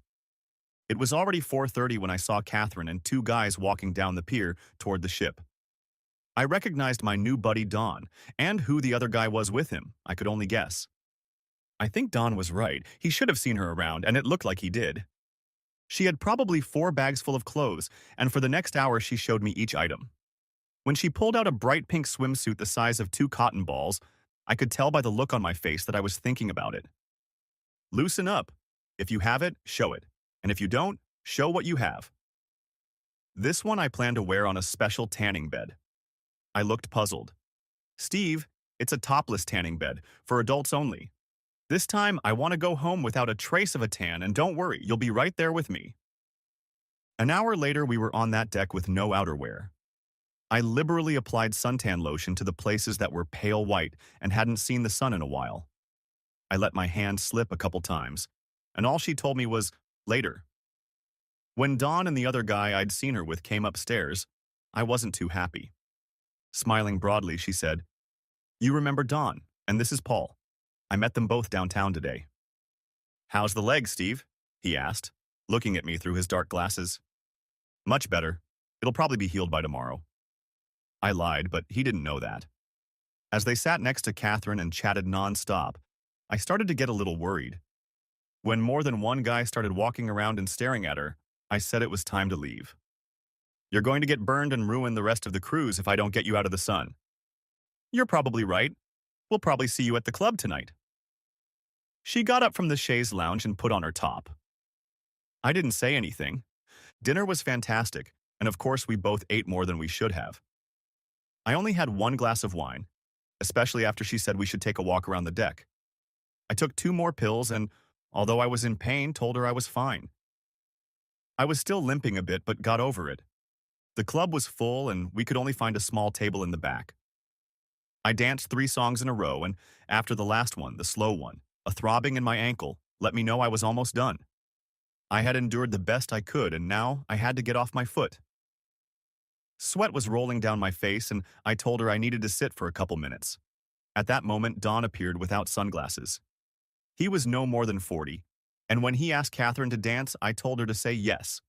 S1: It was already 4:30 when I saw Catherine and 2 guys walking down the pier toward the ship. I recognized my new buddy Don, and who the other guy was with him, I could only guess. I think Don was right. He should have seen her around, and it looked like he did. She had probably 4 bags full of clothes, and for the next hour she showed me each item. When she pulled out a bright pink swimsuit the size of 2 cotton balls, I could tell by the look on my face that I was thinking about it. Loosen up. If you have it, show it. And if you don't, show what you have. This one I plan to wear on a special tanning bed. I looked puzzled. Steve, it's a topless tanning bed, for adults only. This time, I want to go home without a trace of a tan, and don't worry, you'll be right there with me. An hour later, we were on that deck with no outerwear. I liberally applied suntan lotion to the places that were pale white and hadn't seen the sun in a while. I let my hand slip a couple times, and all she told me was, later. When Dawn and the other guy I'd seen her with came upstairs, I wasn't too happy. Smiling broadly, she said, You remember Dawn, and this is Paul. I met them both downtown today. How's the leg, Steve? He asked, looking at me through his dark glasses. Much better. It'll probably be healed by tomorrow. I lied, but he didn't know that. As they sat next to Catherine and chatted nonstop, I started to get a little worried. When more than one guy started walking around and staring at her, I said it was time to leave. You're going to get burned and ruin the rest of the cruise if I don't get you out of the sun. You're probably right. We'll probably see you at the club tonight. She got up from the chaise lounge and put on her top. I didn't say anything. Dinner was fantastic, and of course we both ate more than we should have. I only had 1 glass of wine, especially after she said we should take a walk around the deck. I took 2 more pills and, although I was in pain, told her I was fine. I was still limping a bit, but got over it. The club was full, and we could only find a small table in the back. I danced 3 songs in a row, and after the last one, the slow one, a throbbing in my ankle let me know I was almost done. I had endured the best I could, and now I had to get off my foot. Sweat was rolling down my face, and I told her I needed to sit for a couple minutes. At that moment, Don appeared without sunglasses. He was no more than 40, And when he asked Catherine to dance, I told her to say yes.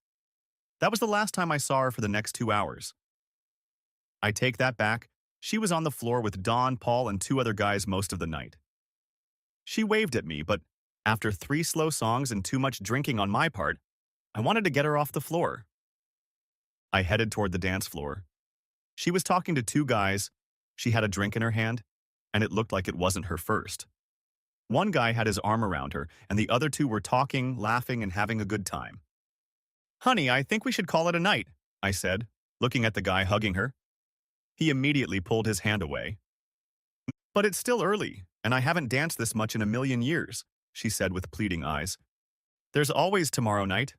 S1: That was the last time I saw her for the next 2 hours. I take that back. She was on the floor with Don, Paul, and two other guys most of the night. She waved at me, but after 3 slow songs and too much drinking on my part, I wanted to get her off the floor. I headed toward the dance floor. She was talking to 2 guys. She had a drink in her hand, and it looked like it wasn't her first. One guy had his arm around her, and the other 2 were talking, laughing, and having a good time. "Honey, I think we should call it a night," I said, looking at the guy hugging her. He immediately pulled his hand away. "But it's still early, and I haven't danced this much in a million years," she said with pleading eyes. "There's always tomorrow night."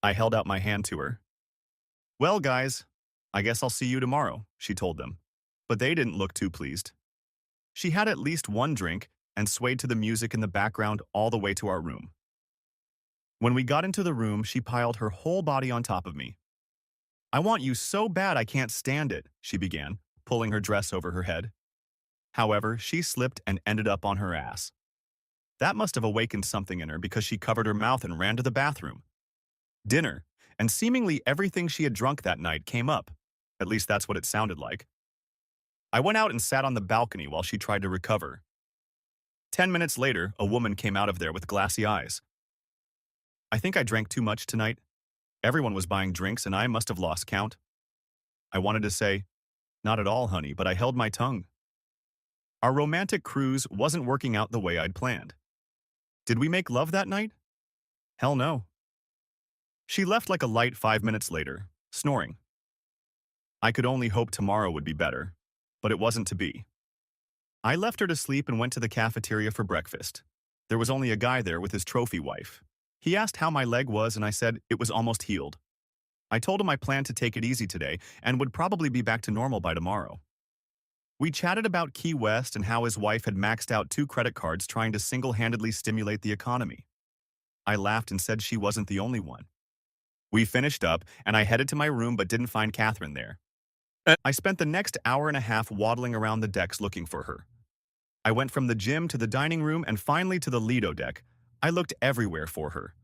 S1: I held out my hand to her. "Well, guys, I guess I'll see you tomorrow," she told them. But they didn't look too pleased. She had at least one drink and swayed to the music in the background all the way to our room. When we got into the room, she piled her whole body on top of me. "I want you so bad I can't stand it," she began, pulling her dress over her head. However, she slipped and ended up on her ass. That must have awakened something in her because she covered her mouth and ran to the bathroom. Dinner, and seemingly everything she had drunk that night came up. At least that's what it sounded like. I went out and sat on the balcony while she tried to recover. 10 minutes later, a woman came out of there with glassy eyes. "I think I drank too much tonight. Everyone was buying drinks and I must have lost count." I wanted to say, "Not at all, honey," but I held my tongue. Our romantic cruise wasn't working out the way I'd planned. Did we make love that night? Hell no. She left like a light 5 minutes later, snoring. I could only hope tomorrow would be better, but it wasn't to be. I left her to sleep and went to the cafeteria for breakfast. There was only a guy there with his trophy wife. He asked how my leg was and I said it was almost healed. I told him I planned to take it easy today and would probably be back to normal by tomorrow. We chatted about Key West and how his wife had maxed out 2 credit cards trying to single-handedly stimulate the economy. I laughed and said she wasn't the only one. We finished up, and I headed to my room but didn't find Catherine there. I spent the next hour and a half waddling around the decks looking for her. I went from the gym to the dining room and finally to the Lido deck. I looked everywhere for her.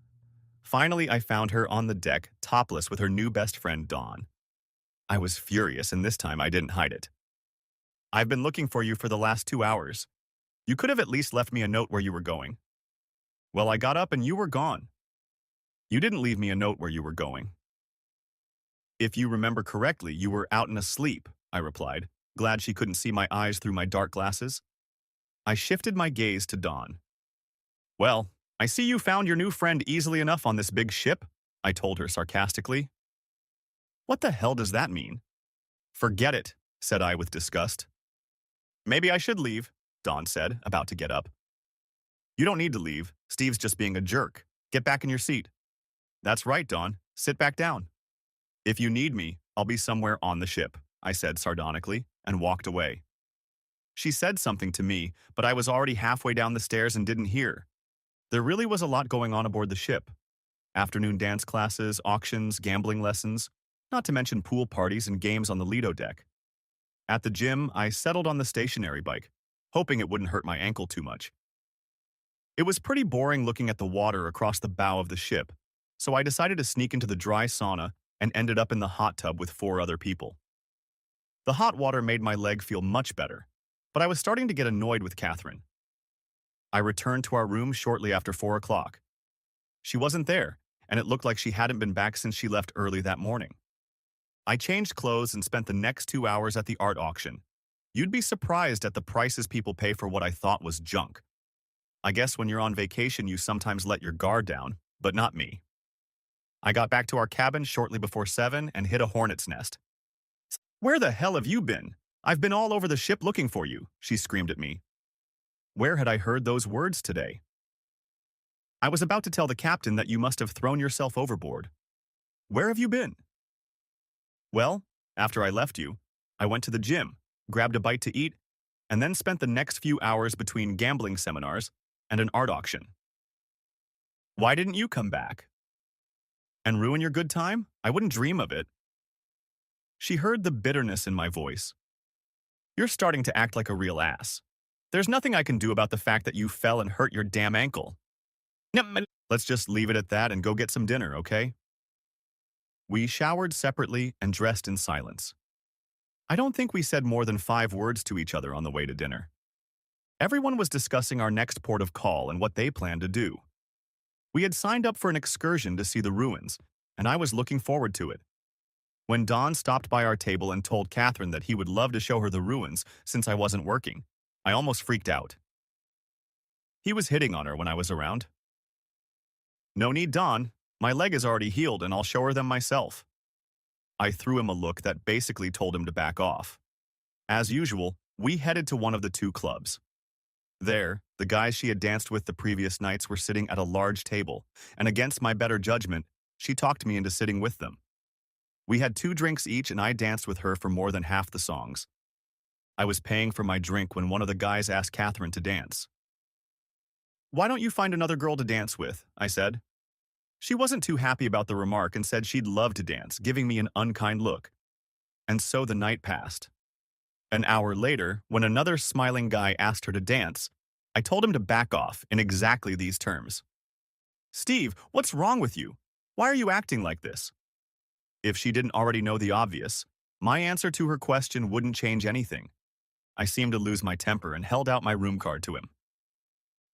S1: Finally, I found her on the deck, topless with her new best friend, Dawn. I was furious, and this time I didn't hide it. "I've been looking for you for the last 2 hours. You could have at least left me a note where you were going." "Well, I got up and you were gone." "You didn't leave me a note where you were going." "If you remember correctly, you were out and asleep," I replied, glad she couldn't see my eyes through my dark glasses. I shifted my gaze to Dawn. "Well, I see you found your new friend easily enough on this big ship," I told her sarcastically. "What the hell does that mean?" "Forget it," said I with disgust. "Maybe I should leave," Dawn said, about to get up. "You don't need to leave. Steve's just being a jerk. Get back in your seat." "That's right, Dawn. Sit back down." "If you need me, I'll be somewhere on the ship," I said sardonically, and walked away. She said something to me, but I was already halfway down the stairs and didn't hear. There really was a lot going on aboard the ship. Afternoon dance classes, auctions, gambling lessons, not to mention pool parties and games on the Lido deck. At the gym, I settled on the stationary bike, hoping it wouldn't hurt my ankle too much. It was pretty boring looking at the water across the bow of the ship, so I decided to sneak into the dry sauna and ended up in the hot tub with 4 other people. The hot water made my leg feel much better, but I was starting to get annoyed with Catherine. I returned to our room shortly after 4 o'clock. She wasn't there, and it looked like she hadn't been back since she left early that morning. I changed clothes and spent the next 2 hours at the art auction. You'd be surprised at the prices people pay for what I thought was junk. I guess when you're on vacation, you sometimes let your guard down, but not me. I got back to our cabin shortly before 7 and hit a hornet's nest. "Where the hell have you been? I've been all over the ship looking for you," she screamed at me. Where had I heard those words today? "I was about to tell the captain that you must have thrown yourself overboard." "Where have you been?" "Well, after I left you, I went to the gym, grabbed a bite to eat, and then spent the next few hours between gambling seminars and an art auction." "Why didn't you come back?" "And ruin your good time? I wouldn't dream of it." She heard the bitterness in my voice. "You're starting to act like a real ass. There's nothing I can do about the fact that you fell and hurt your damn ankle." Let's just leave it at that and go get some dinner, okay? We showered separately and dressed in silence. I don't think we said more than 5 words to each other on the way to dinner. Everyone was discussing our next port of call and what they planned to do. We had signed up for an excursion to see the ruins, and I was looking forward to it. When Don stopped by our table and told Catherine that he would love to show her the ruins since I wasn't working, I almost freaked out. He was hitting on her when I was around. No need, Don. My leg is already healed and I'll show her them myself. I threw him a look that basically told him to back off. As usual, we headed to one of the 2 clubs. There, the guys she had danced with the previous nights were sitting at a large table, and against my better judgment, she talked me into sitting with them. We had 2 drinks each and I danced with her for more than half the songs. I was paying for my drink when one of the guys asked Catherine to dance. "Why don't you find another girl to dance with?" I said. She wasn't too happy about the remark and said she'd love to dance, giving me an unkind look. And so the night passed. An hour later, when another smiling guy asked her to dance, I told him to back off in exactly these terms. "Steve, what's wrong with you? Why are you acting like this?" If she didn't already know the obvious, my answer to her question wouldn't change anything. I seemed to lose my temper and held out my room card to him.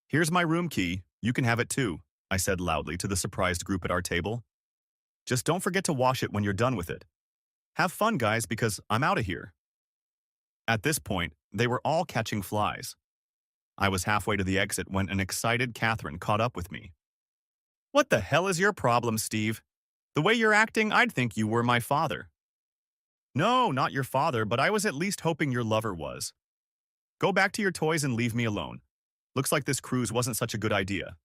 S1: "Here's my room key. You can have it too," I said loudly to the surprised group at our table. "Just don't forget to wash it when you're done with it. Have fun, guys, because I'm out of here." At this point, they were all catching flies. I was halfway to the exit when an excited Catherine caught up with me. "What the hell is your problem, Steve? The way you're acting, I'd think you were my father." "No, not your father, but I was at least hoping your lover was. Go back to your toys and leave me alone. Looks like this cruise wasn't such a good idea.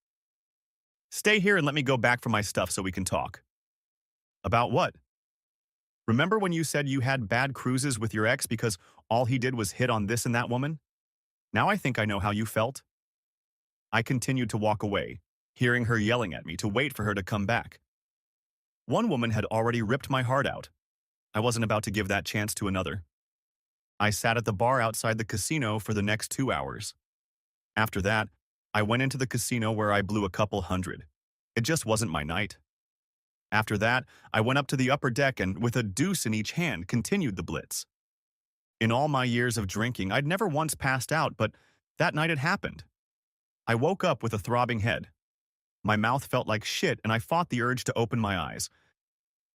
S1: Stay here and let me go back for my stuff so we can talk." "About what?" "Remember when you said you had bad cruises with your ex because all he did was hit on this and that woman? Now I think I know how you felt." I continued to walk away, hearing her yelling at me to wait for her to come back. One woman had already ripped my heart out. I wasn't about to give that chance to another. I sat at the bar outside the casino for the next 2 hours. After that, I went into the casino where I blew a couple hundred. It just wasn't my night. After that, I went up to the upper deck and, with a deuce in each hand, continued the blitz. In all my years of drinking, I'd never once passed out, but that night it happened. I woke up with a throbbing head. My mouth felt like shit and I fought the urge to open my eyes.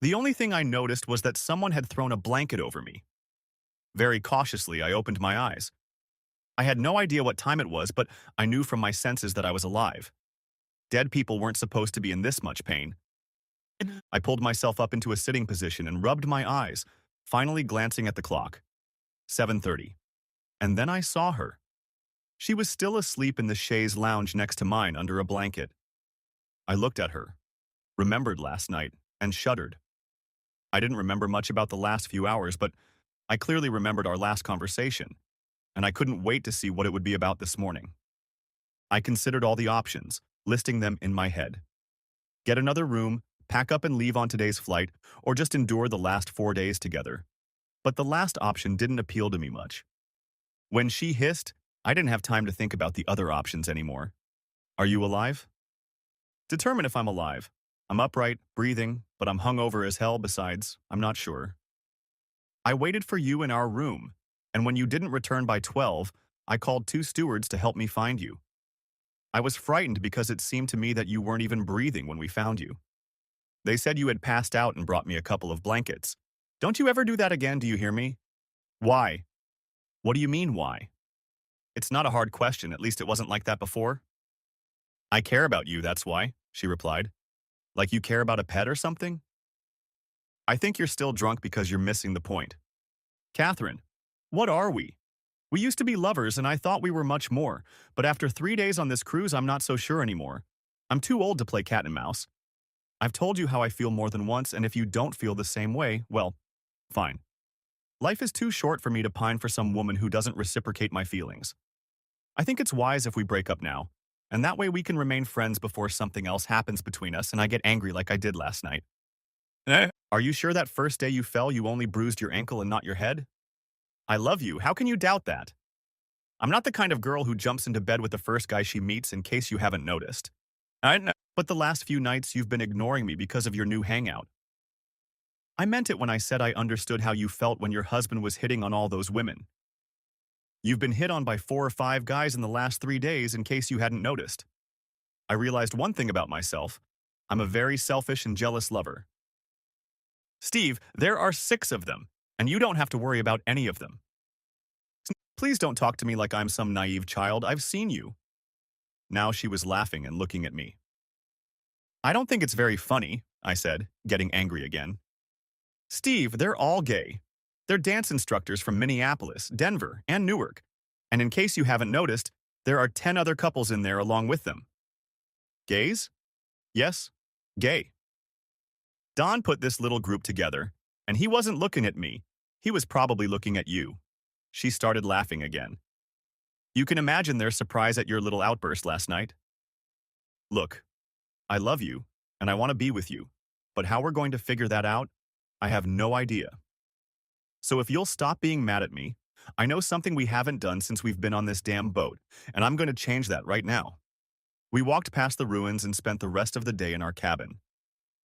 S1: The only thing I noticed was that someone had thrown a blanket over me. Very cautiously, I opened my eyes. I had no idea what time it was, but I knew from my senses that I was alive. Dead people weren't supposed to be in this much pain. I pulled myself up into a sitting position and rubbed my eyes, finally glancing at the clock. 7:30. And then I saw her. She was still asleep in the chaise lounge next to mine under a blanket. I looked at her, remembered last night, and shuddered. I didn't remember much about the last few hours, but I clearly remembered our last conversation, and I couldn't wait to see what it would be about this morning. I considered all the options, listing them in my head. Get another room, pack up and leave on today's flight, or just endure the last 4 days together. But the last option didn't appeal to me much. When she hissed, I didn't have time to think about the other options anymore. "Are you alive?" "Determine if I'm alive. I'm upright, breathing, but I'm hungover as hell besides, I'm not sure." "I waited for you in our room, and when you didn't return by 12, I called 2 stewards to help me find you. I was frightened because it seemed to me that you weren't even breathing when we found you. They said you had passed out and brought me a couple of blankets. Don't you ever do that again, do you hear me?" "Why?" "What do you mean, why?" "It's not a hard question, at least it wasn't like that before." "I care about you, that's why," she replied. "Like you care about a pet or something?" "I think you're still drunk because you're missing the point. Catherine, what are we? We used to be lovers and I thought we were much more, but after 3 days on this cruise I'm not so sure anymore. I'm too old to play cat and mouse. I've told you how I feel more than once, and if you don't feel the same way, well, fine. Life is too short for me to pine for some woman who doesn't reciprocate my feelings. I think it's wise if we break up now, and that way we can remain friends before something else happens between us and I get angry like I did last night." "Are you sure that first day you fell you only bruised your ankle and not your head? I love you, how can you doubt that? I'm not the kind of girl who jumps into bed with the first guy she meets in case you haven't noticed. I know. But the last few nights you've been ignoring me because of your new hangout. I meant it when I said I understood how you felt when your husband was hitting on all those women. You've been hit on by 4 or 5 guys in the last 3 days in case you hadn't noticed. I realized one thing about myself. I'm a very selfish and jealous lover. Steve, there are 6 of them, and you don't have to worry about any of them. Please don't talk to me like I'm some naive child. I've seen you. Now she was laughing and looking at me. I don't think it's very funny, I said, getting angry again. Steve, they're all gay. They're dance instructors from Minneapolis, Denver, and Newark. And in case you haven't noticed, there are 10 other couples in there along with them. Gays? Yes, gay. Don put this little group together, and he wasn't looking at me. He was probably looking at you. She started laughing again. You can imagine their surprise at your little outburst last night. Look, I love you, and I want to be with you, but how we're going to figure that out, I have no idea. So if you'll stop being mad at me, I know something we haven't done since we've been on this damn boat, and I'm going to change that right now. We walked past the ruins and spent the rest of the day in our cabin.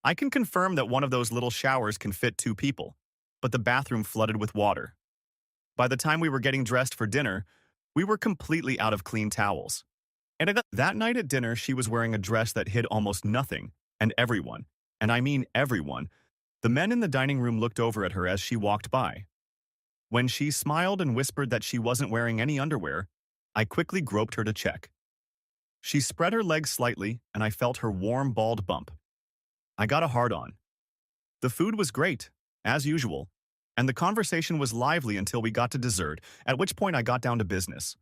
S1: I can confirm that one of those little showers can fit 2 people, but the bathroom flooded with water. By the time we were getting dressed for dinner, we were completely out of clean towels. And that night at dinner, she was wearing a dress that hid almost nothing, and everyone, and I mean everyone, the men in the dining room looked over at her as she walked by. When she smiled and whispered that she wasn't wearing any underwear, I quickly groped her to check. She spread her legs slightly, and I felt her warm, bald bump. I got a hard-on. The food was great, as usual, and the conversation was lively until we got to dessert, at which point I got down to business.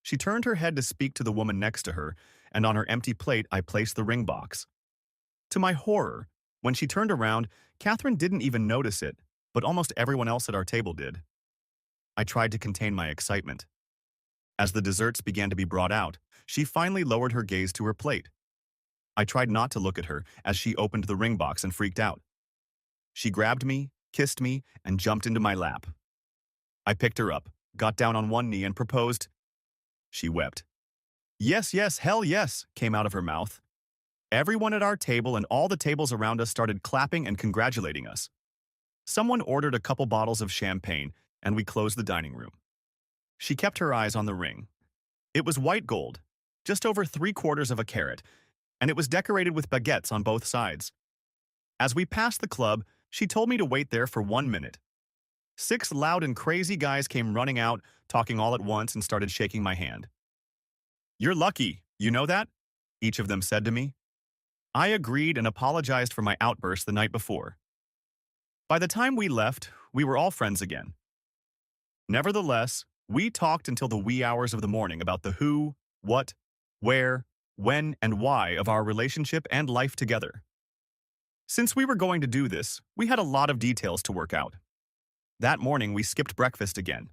S1: She turned her head to speak to the woman next to her, and on her empty plate I placed the ring box. To my horror, when she turned around, Catherine didn't even notice it, but almost everyone else at our table did. I tried to contain my excitement. As the desserts began to be brought out, she finally lowered her gaze to her plate. I tried not to look at her as she opened the ring box and freaked out. She grabbed me, kissed me, and jumped into my lap. I picked her up, got down on one knee, and proposed. She wept. Yes, yes, hell yes, came out of her mouth. Everyone at our table and all the tables around us started clapping and congratulating us. Someone ordered a couple bottles of champagne, and we closed the dining room. She kept her eyes on the ring. It was white gold, just over 3/4 of a carat, and it was decorated with baguettes on both sides. As we passed the club, she told me to wait there for 1 minute. 6 loud and crazy guys came running out, talking all at once, and started shaking my hand. You're lucky, you know that? Each of them said to me. I agreed and apologized for my outburst the night before. By the time we left, we were all friends again. Nevertheless, we talked until the wee hours of the morning about the who, what, where, when, and why of our relationship and life together. Since we were going to do this, we had a lot of details to work out. That morning, we skipped breakfast again.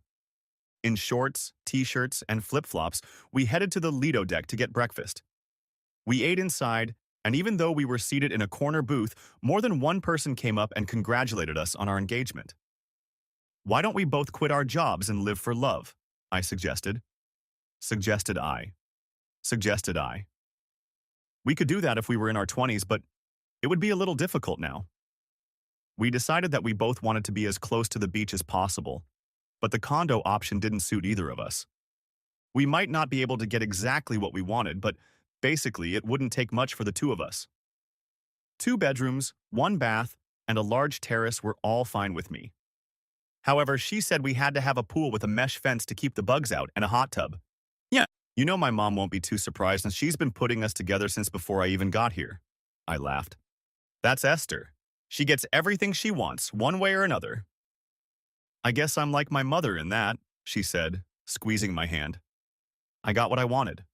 S1: In shorts, t-shirts, and flip-flops, we headed to the Lido deck to get breakfast. We ate inside, and even though we were seated in a corner booth, more than one person came up and congratulated us on our engagement. Why don't we both quit our jobs and live for love? I suggested. Suggested I. We could do that if we were in our 20s, but it would be a little difficult now. We decided that we both wanted to be as close to the beach as possible, but the condo option didn't suit either of us. We might not be able to get exactly what we wanted, but basically it wouldn't take much for the 2 of us. 2 bedrooms, 1 bath, and a large terrace were all fine with me. However, she said we had to have a pool with a mesh fence to keep the bugs out and a hot tub. Yeah, you know my mom won't be too surprised, and she's been putting us together since before I even got here. I laughed. That's Esther. She gets everything she wants, one way or another. I guess I'm like my mother in that, she said, squeezing my hand. I got what I wanted.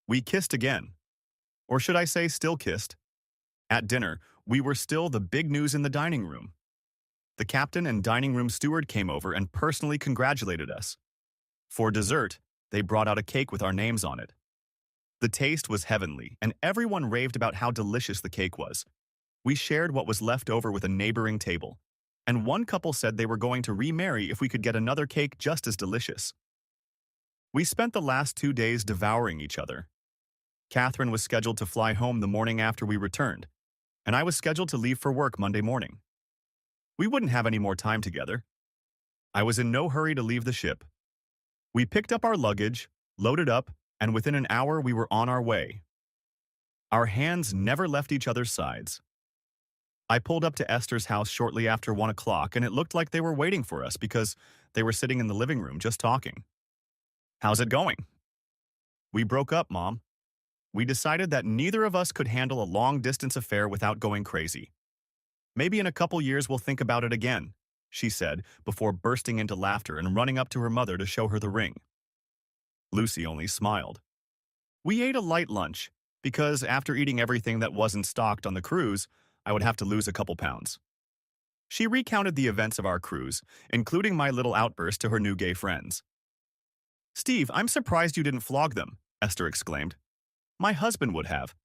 S1: We kissed again. Or should I say still kissed? At dinner, we were still the big news in the dining room. The captain and dining room steward came over and personally congratulated us. For dessert, they brought out a cake with our names on it. The taste was heavenly, and everyone raved about how delicious the cake was. We shared what was left over with a neighboring table, and one couple said they were going to remarry if we could get another cake just as delicious. We spent the last 2 days devouring each other. Catherine was scheduled to fly home the morning after we returned, and I was scheduled to leave for work Monday morning. We wouldn't have any more time together. I was in no hurry to leave the ship. We picked up our luggage, loaded up, and within an hour we were on our way. Our hands never left each other's sides. I pulled up to Esther's house shortly after 1 o'clock, and it looked like they were waiting for us because they were sitting in the living room just talking. "How's it going?" "We broke up, Mom. We decided that neither of us could handle a long-distance affair without going crazy. Maybe in a couple years we'll think about it again," she said before bursting into laughter and running up to her mother to show her the ring. Lucy only smiled. We ate a light lunch because after eating everything that wasn't stocked on the cruise, I would have to lose a couple pounds. She recounted the events of our cruise, including my little outburst to her new gay friends. "Steve, I'm surprised you didn't flog them," Esther exclaimed. "My husband would have.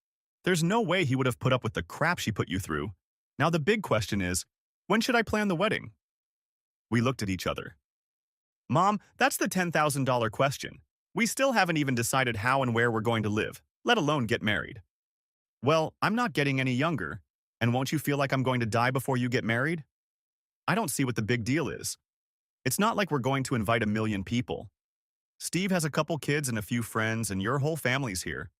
S1: There's no way he would have put up with the crap she put you through. Now the big question is, when should I plan the wedding?" We looked at each other. "Mom, that's the $10,000 question. We still haven't even decided how and where we're going to live, let alone get married." "Well, I'm not getting any younger, and won't you feel like I'm going to die before you get married? I don't see what the big deal is. It's not like we're going to invite 1,000,000 people. Steve has a couple kids and a few friends, and your whole family's here.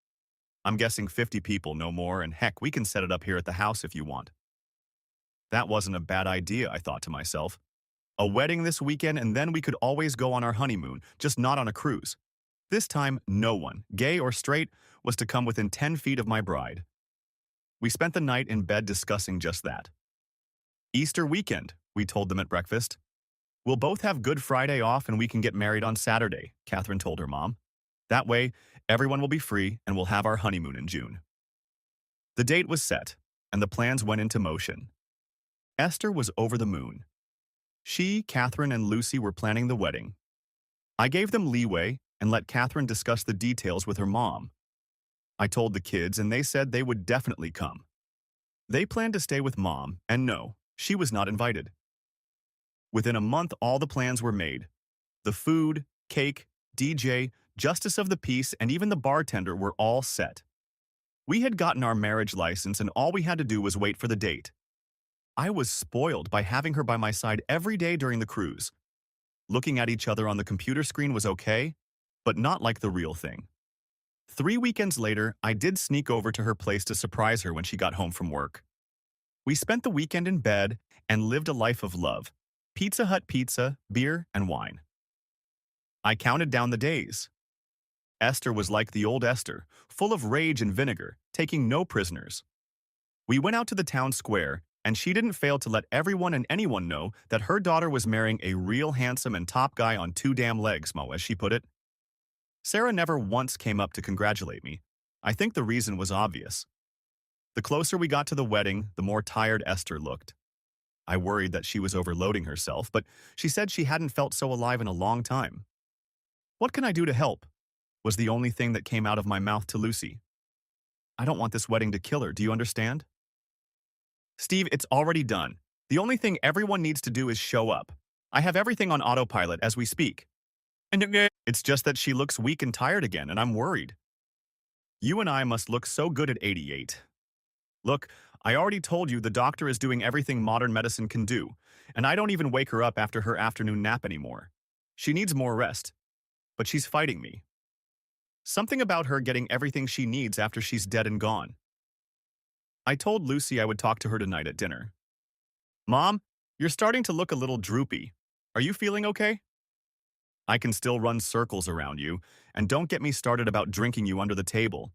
S1: I'm guessing 50 people, no more, and heck, we can set it up here at the house if you want." That wasn't a bad idea, I thought to myself. A wedding this weekend, and then we could always go on our honeymoon, just not on a cruise. This time, no one, gay or straight, was to come within 10 feet of my bride. We spent the night in bed discussing just that. "Easter weekend," we told them at breakfast. "We'll both have Good Friday off and we can get married on Saturday," Catherine told her mom. "That way, everyone will be free and we'll have our honeymoon in June." The date was set, and the plans went into motion. Esther was over the moon. She, Catherine, and Lucy were planning the wedding. I gave them leeway and let Catherine discuss the details with her mom. I told the kids, and they said they would definitely come. They planned to stay with Mom, and no, she was not invited. Within a month, all the plans were made. The food, cake, DJ, justice of the peace, and even the bartender were all set. We had gotten our marriage license, and all we had to do was wait for the date. I was spoiled by having her by my side every day during the cruise. Looking at each other on the computer screen was okay, but not like the real thing. 3 weekends later, I did sneak over to her place to surprise her when she got home from work. We spent the weekend in bed and lived a life of love. Pizza Hut pizza, beer, and wine. I counted down the days. Esther was like the old Esther, full of rage and vinegar, taking no prisoners. We went out to the town square, and she didn't fail to let everyone and anyone know that her daughter was marrying a real handsome and top guy on 2 damn legs, Mo, as she put it. Sarah never once came up to congratulate me. I think the reason was obvious. The closer we got to the wedding, the more tired Esther looked. I worried that she was overloading herself, but she said she hadn't felt so alive in a long time. "What can I do to help?" was the only thing that came out of my mouth to Lucy. "I don't want this wedding to kill her, do you understand?" "Steve, it's already done. The only thing everyone needs to do is show up. I have everything on autopilot as we speak. And it's just that she looks weak and tired again, and I'm worried. You and I must look so good at 88. Look, I already told you the doctor is doing everything modern medicine can do, and I don't even wake her up after her afternoon nap anymore. She needs more rest, but she's fighting me. Something about her getting everything she needs after she's dead and gone." I told Lucy I would talk to her tonight at dinner. "Mom, you're starting to look a little droopy. Are you feeling okay?" "I can still run circles around you, and don't get me started about drinking you under the table.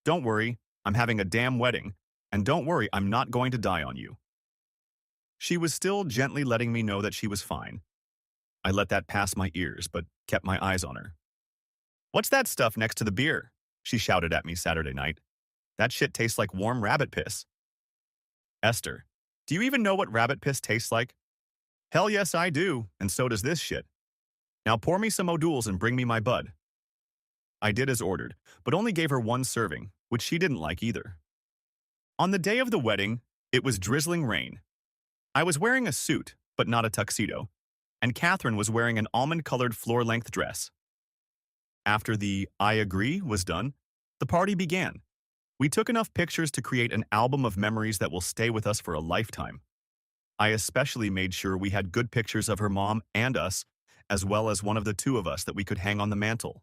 S1: Don't worry, I'm having a damn wedding, and don't worry, I'm not going to die on you." She was still gently letting me know that she was fine. I let that pass my ears, but kept my eyes on her. "What's that stuff next to the beer?" she shouted at me Saturday night. "That shit tastes like warm rabbit piss." "Esther, do you even know what rabbit piss tastes like?" "Hell yes, I do, and so does this shit. Now pour me some O'Doul's and bring me my bud." I did as ordered, but only gave her 1 serving, which she didn't like either. On the day of the wedding, it was drizzling rain. I was wearing a suit, but not a tuxedo, and Catherine was wearing an almond-colored floor-length dress. After the "I agree" was done, The party began. We took enough pictures to create an album of memories that will stay with us for a lifetime. I especially made sure we had good pictures of her mom and us, as well as one of the two of us that we could hang on the mantle.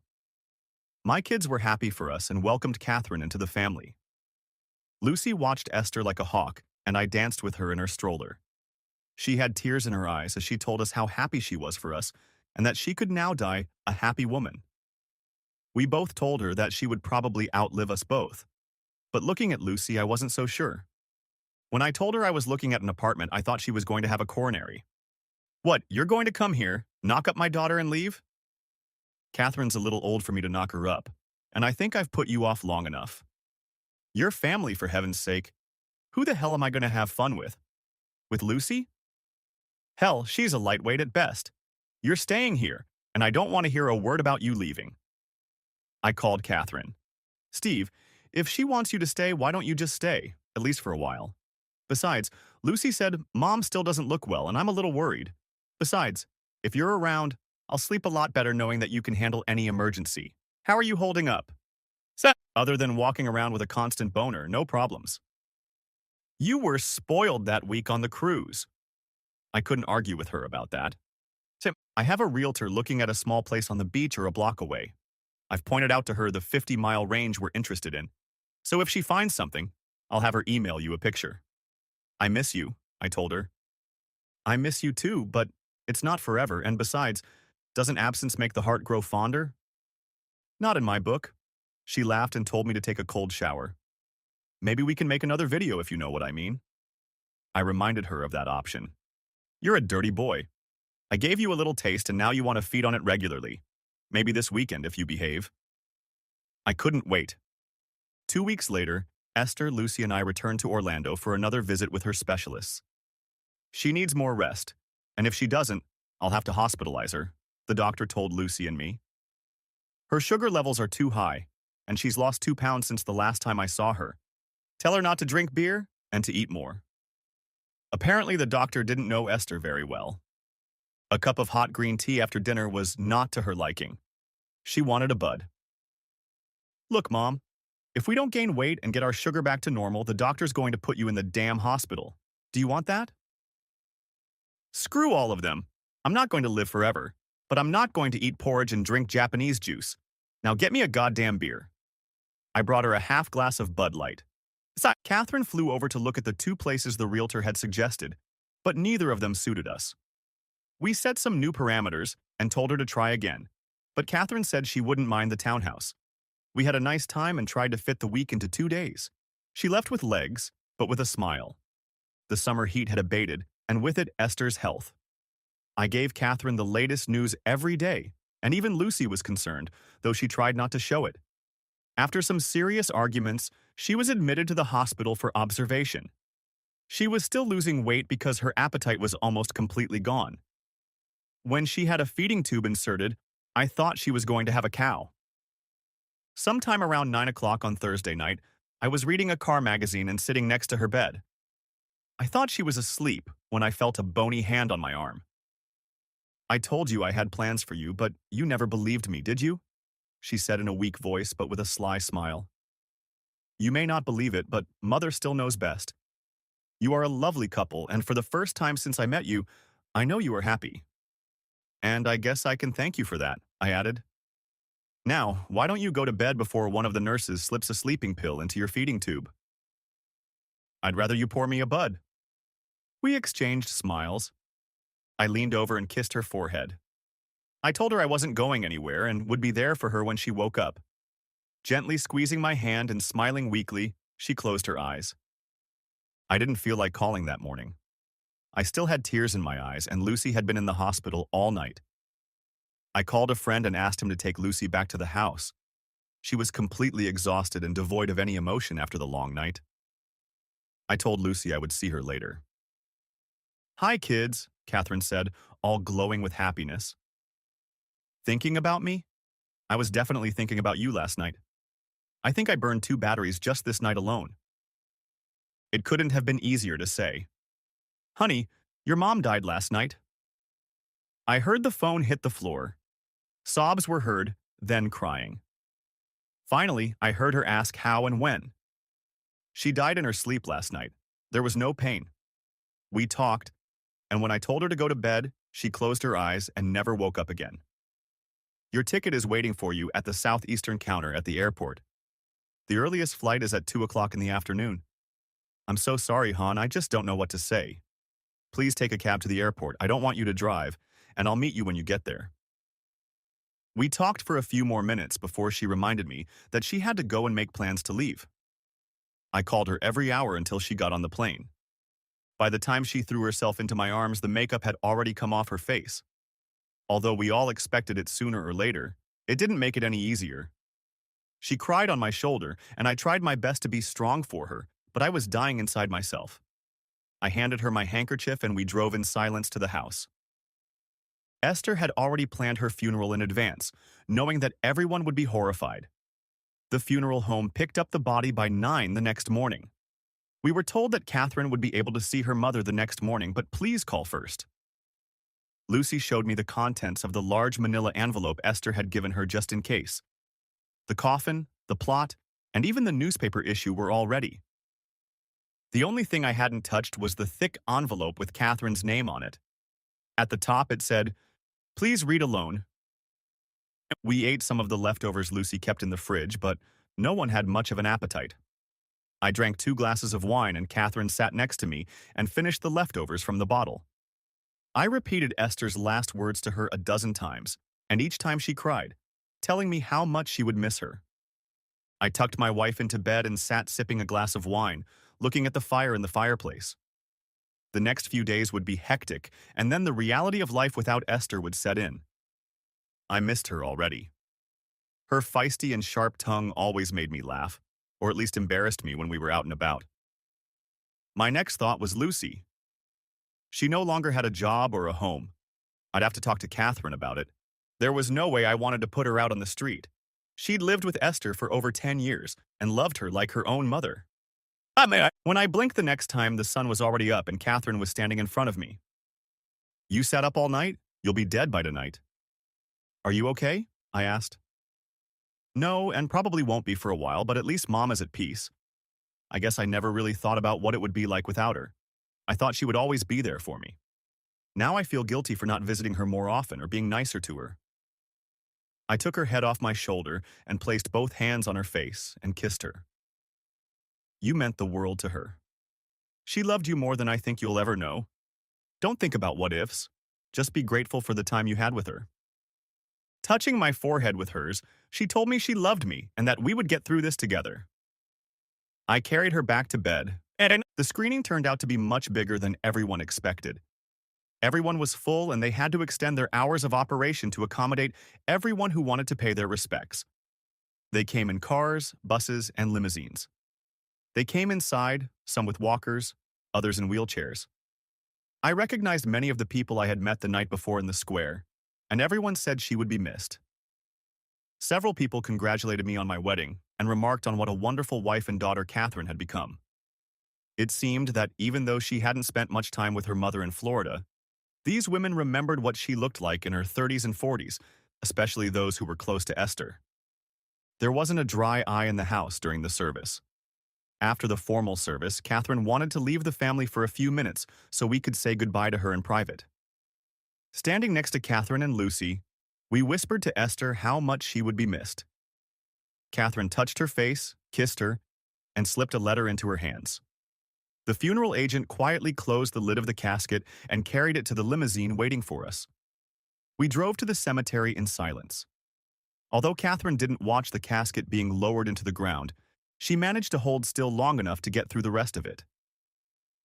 S1: My kids were happy for us and welcomed Catherine into the family. Lucy watched Esther like a hawk, and I danced with her in her stroller. She had tears in her eyes as she told us how happy she was for us and that she could now die a happy woman. We both told her that she would probably outlive us both. But looking at Lucy, I wasn't so sure. When I told her I was looking at an apartment, I thought she was going to have a coronary. What, you're going to come here, knock up my daughter and leave? Catherine's a little old for me to knock her up, and I think I've put you off long enough. Your family, for heaven's sake. Who the hell am I going to have fun with? With Lucy? Hell, she's a lightweight at best. You're staying here, and I don't want to hear a word about you leaving. I called Catherine. Steve, if she wants you to stay, why don't you just stay, at least for a while? Besides, Lucy said, Mom still doesn't look well, and I'm a little worried. Besides, if you're around, I'll sleep a lot better knowing that you can handle any emergency. How are you holding up? Other than walking around with a constant boner, no problems. You were spoiled that week on the cruise. I couldn't argue with her about that. I have a realtor looking at a small place on the beach or a block away. I've pointed out to her the 50-mile range we're interested in. So if she finds something, I'll have her email you a picture. I miss you, I told her. I miss you too, but it's not forever, and besides, doesn't absence make the heart grow fonder? Not in my book. She laughed and told me to take a cold shower. Maybe we can make another video if you know what I mean. I reminded her of that option. You're a dirty boy. I gave you a little taste and now you want to feed on it regularly. Maybe this weekend if you behave. I couldn't wait. 2 weeks later, Esther, Lucy, and I returned to Orlando for another visit with her specialists. She needs more rest, and if she doesn't, I'll have to hospitalize her, the doctor told Lucy and me. Her sugar levels are too high, and she's lost 2 pounds since the last time I saw her. Tell her not to drink beer and to eat more. Apparently, the doctor didn't know Esther very well. A cup of hot green tea after dinner was not to her liking. She wanted a bud. Look, Mom, if we don't gain weight and get our sugar back to normal, the doctor's going to put you in the damn hospital. Do you want that? Screw all of them. I'm not going to live forever, but I'm not going to eat porridge and drink Japanese juice. Now get me a goddamn beer. I brought her a half glass of Bud Light. Catherine flew over to look at the 2 places the realtor had suggested, but neither of them suited us. We set some new parameters and told her to try again, but Catherine said she wouldn't mind the townhouse. We had a nice time and tried to fit the week into 2 days. She left with legs, but with a smile. The summer heat had abated, and with it Esther's health. I gave Catherine the latest news every day, and even Lucy was concerned, though she tried not to show it. After some serious arguments, she was admitted to the hospital for observation. She was still losing weight because her appetite was almost completely gone. When she had a feeding tube inserted, I thought she was going to have a cow. Sometime around 9 o'clock on Thursday night, I was reading a car magazine and sitting next to her bed. I thought she was asleep when I felt a bony hand on my arm. I told you I had plans for you, but you never believed me, did you? She said in a weak voice, but with a sly smile. You may not believe it, but Mother still knows best. You are a lovely couple, and for the first time since I met you, I know you are happy. And I guess I can thank you for that, I added. Now, why don't you go to bed before one of the nurses slips a sleeping pill into your feeding tube? I'd rather you pour me a bud. We exchanged smiles. I leaned over and kissed her forehead. I told her I wasn't going anywhere and would be there for her when she woke up. Gently squeezing my hand and smiling weakly, she closed her eyes. I didn't feel like calling that morning. I still had tears in my eyes, and Lucy had been in the hospital all night. I called a friend and asked him to take Lucy back to the house. She was completely exhausted and devoid of any emotion after the long night. I told Lucy I would see her later. Hi, kids, Catherine said, all glowing with happiness. Thinking about me? I was definitely thinking about you last night. I think I burned 2 batteries just this night alone. It couldn't have been easier to say. Honey, your mom died last night. I heard the phone hit the floor. Sobs were heard, then crying. Finally, I heard her ask how and when. She died in her sleep last night. There was no pain. We talked, and when I told her to go to bed, she closed her eyes and never woke up again. Your ticket is waiting for you at the southeastern counter at the airport. The earliest flight is at 2 o'clock in the afternoon. I'm so sorry, hon, I just don't know what to say. Please take a cab to the airport. I don't want you to drive, and I'll meet you when you get there. We talked for a few more minutes before she reminded me that she had to go and make plans to leave. I called her every hour until she got on the plane. By the time she threw herself into my arms, the makeup had already come off her face. Although we all expected it sooner or later, it didn't make it any easier. She cried on my shoulder, and I tried my best to be strong for her, but I was dying inside myself. I handed her my handkerchief and we drove in silence to the house. Esther had already planned her funeral in advance, knowing that everyone would be horrified. The funeral home picked up the body by 9 the next morning. We were told that Catherine would be able to see her mother the next morning, but please call first. Lucy showed me the contents of the large manila envelope Esther had given her just in case. The coffin, the plot, and even the newspaper issue were all ready. The only thing I hadn't touched was the thick envelope with Catherine's name on it. At the top it said, "Please read alone." We ate some of the leftovers Lucy kept in the fridge, but no one had much of an appetite. I drank 2 glasses of wine and Catherine sat next to me and finished the leftovers from the bottle. I repeated Esther's last words to her a dozen times, and each time she cried, telling me how much she would miss her. I tucked my wife into bed and sat sipping a glass of wine, looking at the fire in the fireplace. The next few days would be hectic, and then the reality of life without Esther would set in. I missed her already. Her feisty and sharp tongue always made me laugh, or at least embarrassed me when we were out and about. My next thought was Lucy. She no longer had a job or a home. I'd have to talk to Catherine about it. There was no way I wanted to put her out on the street. She'd lived with Esther for over 10 years and loved her like her own mother. When I blinked the next time, the sun was already up and Catherine was standing in front of me. "You sat up all night? You'll be dead by tonight." "Are you okay?" I asked. "No, and probably won't be for a while, but at least Mom is at peace. I guess I never really thought about what it would be like without her. I thought she would always be there for me. Now I feel guilty for not visiting her more often or being nicer to her." I took her head off my shoulder and placed both hands on her face and kissed her. "You meant the world to her. She loved you more than I think you'll ever know. Don't think about what ifs. Just be grateful for the time you had with her." Touching my forehead with hers, she told me she loved me and that we would get through this together. I carried her back to bed, and the screening turned out to be much bigger than everyone expected. Everyone was full and they had to extend their hours of operation to accommodate everyone who wanted to pay their respects. They came in cars, buses, and limousines. They came inside, some with walkers, others in wheelchairs. I recognized many of the people I had met the night before in the square, and everyone said she would be missed. Several people congratulated me on my wedding and remarked on what a wonderful wife and daughter Catherine had become. It seemed that even though she hadn't spent much time with her mother in Florida, these women remembered what she looked like in her 30s and 40s, especially those who were close to Esther. There wasn't a dry eye in the house during the service. After the formal service, Catherine wanted to leave the family for a few minutes so we could say goodbye to her in private. Standing next to Catherine and Lucy, we whispered to Esther how much she would be missed. Catherine touched her face, kissed her, and slipped a letter into her hands. The funeral agent quietly closed the lid of the casket and carried it to the limousine waiting for us. We drove to the cemetery in silence. Although Catherine didn't watch the casket being lowered into the ground, she managed to hold still long enough to get through the rest of it.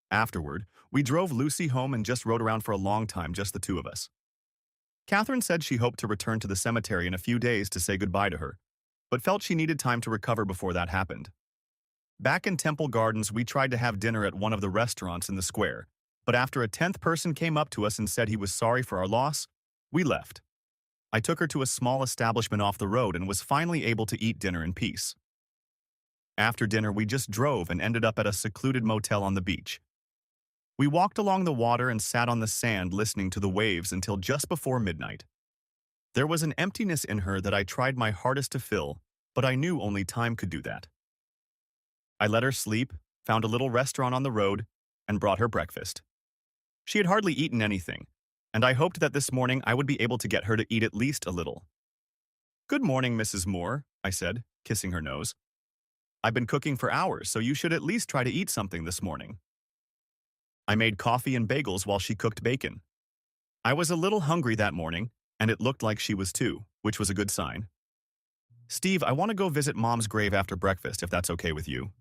S1: Afterward, we drove Lucy home and just rode around for a long time, just the two of us. Catherine said she hoped to return to the cemetery in a few days to say goodbye to her, but felt she needed time to recover before that happened. Back in Temple Gardens, we tried to have dinner at one of the restaurants in the square, but after a 10th person came up to us and said he was sorry for our loss, we left. I took her to a small establishment off the road and was finally able to eat dinner in peace. After dinner, we just drove and ended up at a secluded motel on the beach. We walked along the water and sat on the sand listening to the waves until just before midnight. There was an emptiness in her that I tried my hardest to fill, but I knew only time could do that. I let her sleep, found a little restaurant on the road, and brought her breakfast. She had hardly eaten anything, and I hoped that this morning I would be able to get her to eat at least a little. "Good morning, Mrs. Moore," I said, kissing her nose. "I've been cooking for hours, so you should at least try to eat something this morning." I made coffee and bagels while she cooked bacon. I was a little hungry that morning, and it looked like she was too, which was a good sign. "Steve, I want to go visit Mom's grave after breakfast, if that's okay with you."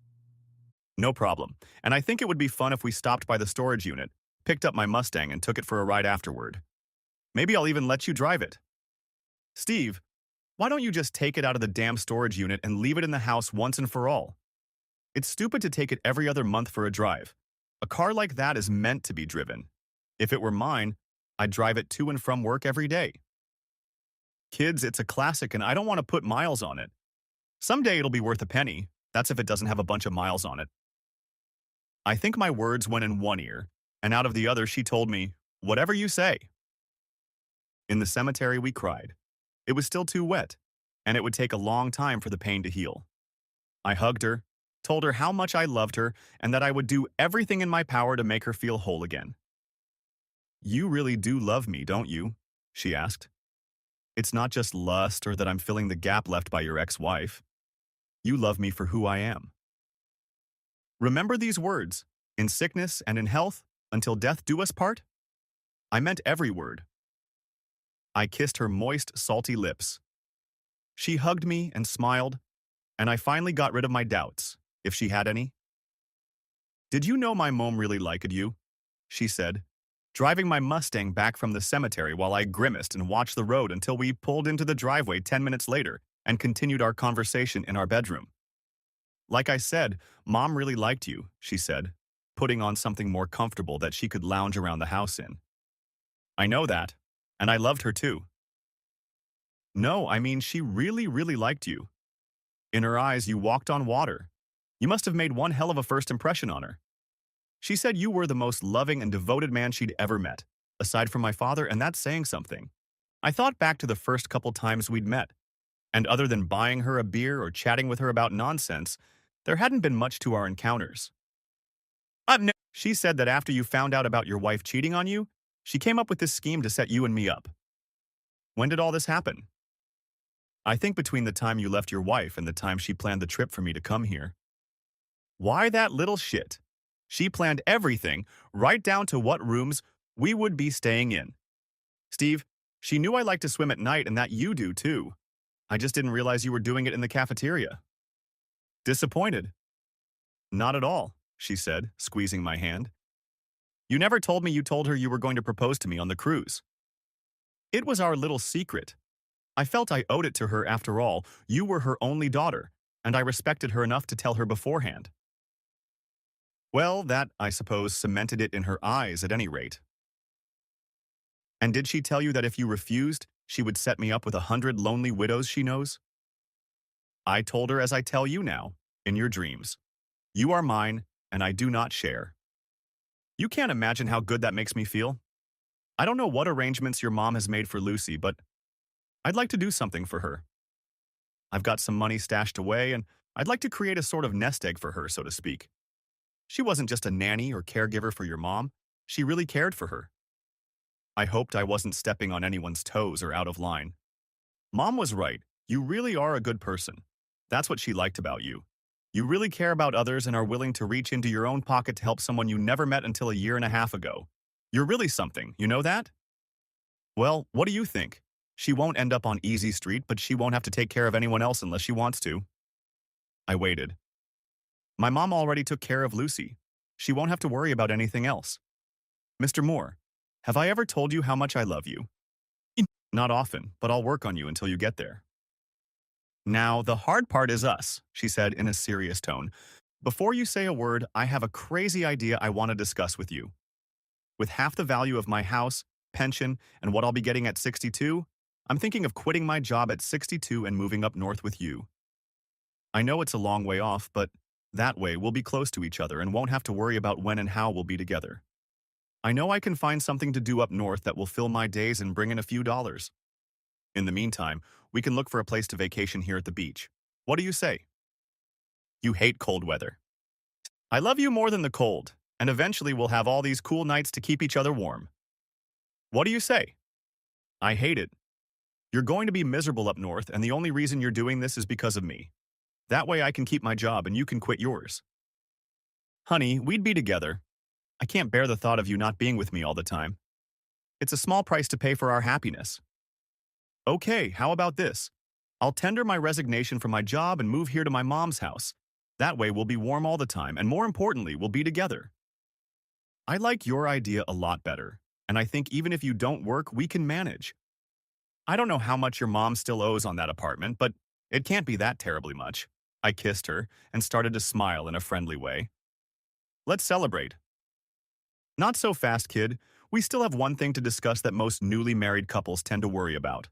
S1: "No problem, and I think it would be fun if we stopped by the storage unit, picked up my Mustang, and took it for a ride afterward. Maybe I'll even let you drive it." "Steve, why don't you just take it out of the damn storage unit and leave it in the house once and for all? It's stupid to take it every other month for a drive. A car like that is meant to be driven. If it were mine, I'd drive it to and from work every day." "Kids, it's a classic and I don't want to put miles on it. Someday it'll be worth a penny. That's if it doesn't have a bunch of miles on it." I think my words went in one ear, and out of the other she told me, "Whatever you say." In the cemetery we cried. It was still too wet, and it would take a long time for the pain to heal. I hugged her, told her how much I loved her, and that I would do everything in my power to make her feel whole again. "You really do love me, don't you?" she asked. "It's not just lust or that I'm filling the gap left by your ex-wife. You love me for who I am." Remember these words, "in sickness and in health, until death do us part"? I meant every word. I kissed her moist, salty lips. She hugged me and smiled, and I finally got rid of my doubts, if she had any. "Did you know my mom really liked you?" she said, driving my Mustang back from the cemetery while I grimaced and watched the road until we pulled into the driveway 10 minutes later and continued our conversation in our bedroom. "Like I said, Mom really liked you," she said, putting on something more comfortable that she could lounge around the house in. "I know that, and I loved her too." "No, I mean she really, really liked you. In her eyes, you walked on water. You must have made one hell of a first impression on her. She said you were the most loving and devoted man she'd ever met, aside from my father, and that's saying something." I thought back to the first couple times we'd met, and other than buying her a beer or chatting with her about nonsense, there hadn't been much to our encounters. She said that after you found out about your wife cheating on you, she came up with this scheme to set you and me up. When did all this happen? I think between the time you left your wife and the time she planned the trip for me to come here. Why that little shit? She planned everything, right down to what rooms we would be staying in. Steve, she knew I like to swim at night and that you do too. I just didn't realize you were doing it in the cafeteria. Disappointed? Not at all, she said, squeezing my hand. You never told me you told her you were going to propose to me on the cruise. It was our little secret. I felt I owed it to her after all. You were her only daughter, and I respected her enough to tell her beforehand. Well, that, I suppose, cemented it in her eyes at any rate. And did she tell you that if you refused, she would set me up with 100 lonely widows she knows? I told her as I tell you now, in your dreams. You are mine, and I do not share. You can't imagine how good that makes me feel. I don't know what arrangements your mom has made for Lucy, but I'd like to do something for her. I've got some money stashed away, and I'd like to create a sort of nest egg for her, so to speak. She wasn't just a nanny or caregiver for your mom. She really cared for her. I hoped I wasn't stepping on anyone's toes or out of line. Mom was right. You really are a good person. That's what she liked about you. You really care about others and are willing to reach into your own pocket to help someone you never met until a year and a half ago. You're really something, you know that? Well, what do you think? She won't end up on Easy Street, but she won't have to take care of anyone else unless she wants to. I waited. My mom already took care of Lucy. She won't have to worry about anything else. Mr. Moore, have I ever told you how much I love you? Not often, but I'll work on you until you get there. Now, the hard part is us, she said in a serious tone. Before you say a word, I have a crazy idea I want to discuss with you. With half the value of my house, pension, and what I'll be getting at 62, I'm thinking of quitting my job at 62 and moving up north with you. I know it's a long way off, but that way we'll be close to each other and won't have to worry about when and how we'll be together. I know I can find something to do up north that will fill my days and bring in a few dollars. In the meantime, we can look for a place to vacation here at the beach. What do you say? You hate cold weather. I love you more than the cold, and eventually we'll have all these cool nights to keep each other warm. What do you say? I hate it. You're going to be miserable up north, and the only reason you're doing this is because of me. That way I can keep my job and you can quit yours. Honey, we'd be together. I can't bear the thought of you not being with me all the time. It's a small price to pay for our happiness. Okay, how about this? I'll tender my resignation from my job and move here to my mom's house. That way we'll be warm all the time, and more importantly, we'll be together. I like your idea a lot better, and I think even if you don't work, we can manage. I don't know how much your mom still owes on that apartment, but it can't be that terribly much. I kissed her and started to smile in a friendly way. Let's celebrate. Not so fast, kid. We still have one thing to discuss that most newly married couples tend to worry about.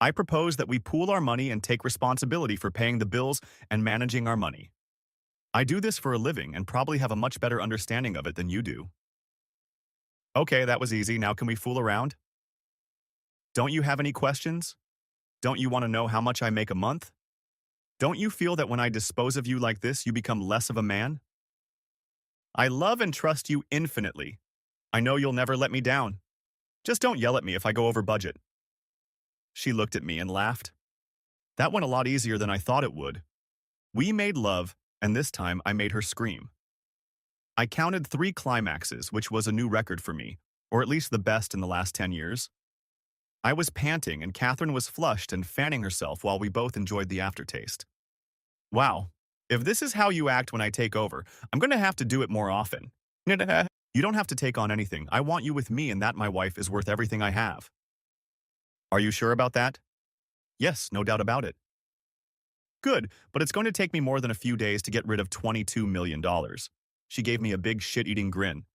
S1: I propose that we pool our money and take responsibility for paying the bills and managing our money. I do this for a living and probably have a much better understanding of it than you do. Okay, that was easy. Now can we fool around? Don't you have any questions? Don't you want to know how much I make a month? Don't you feel that when I dispose of you like this, you become less of a man? I love and trust you infinitely. I know you'll never let me down. Just don't yell at me if I go over budget. She looked at me and laughed. That went a lot easier than I thought it would. We made love, and this time I made her scream. I counted 3 climaxes, which was a new record for me, or at least the best in the last 10 years. I was panting, and Catherine was flushed and fanning herself while we both enjoyed the aftertaste. Wow, if this is how you act when I take over, I'm going to have to do it more often. You don't have to take on anything. I want you with me, and that, my wife, is worth everything I have. Are you sure about that? Yes, no doubt about it. Good, but it's going to take me more than a few days to get rid of $22 million. She gave me a big shit-eating grin.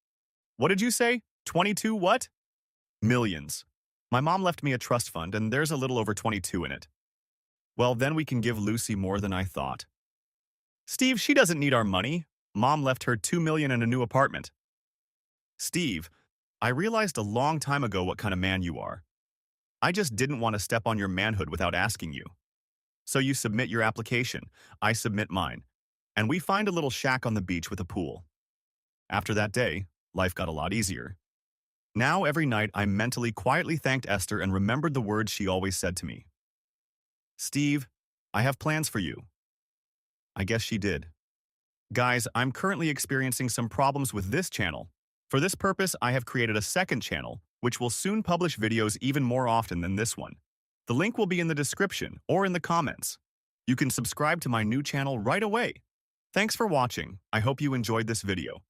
S1: What did you say? 22 what? Millions. My mom left me a trust fund, and there's a little over 22 in it. Well, then we can give Lucy more than I thought. Steve, she doesn't need our money. Mom left her $2 million in a new apartment. Steve, I realized a long time ago what kind of man you are. I just didn't want to step on your manhood without asking you. So you submit your application, I submit mine, and we find a little shack on the beach with a pool. After that day, life got a lot easier. Now every night I mentally quietly thanked Esther and remembered the words she always said to me. Steve, I have plans for you. I guess she did. Guys, I'm currently experiencing some problems with this channel. For this purpose, I have created a second channel, which will soon publish videos even more often than this one. The link will be in the description or in the comments. You can subscribe to my new channel right away. Thanks for watching. I hope you enjoyed this video.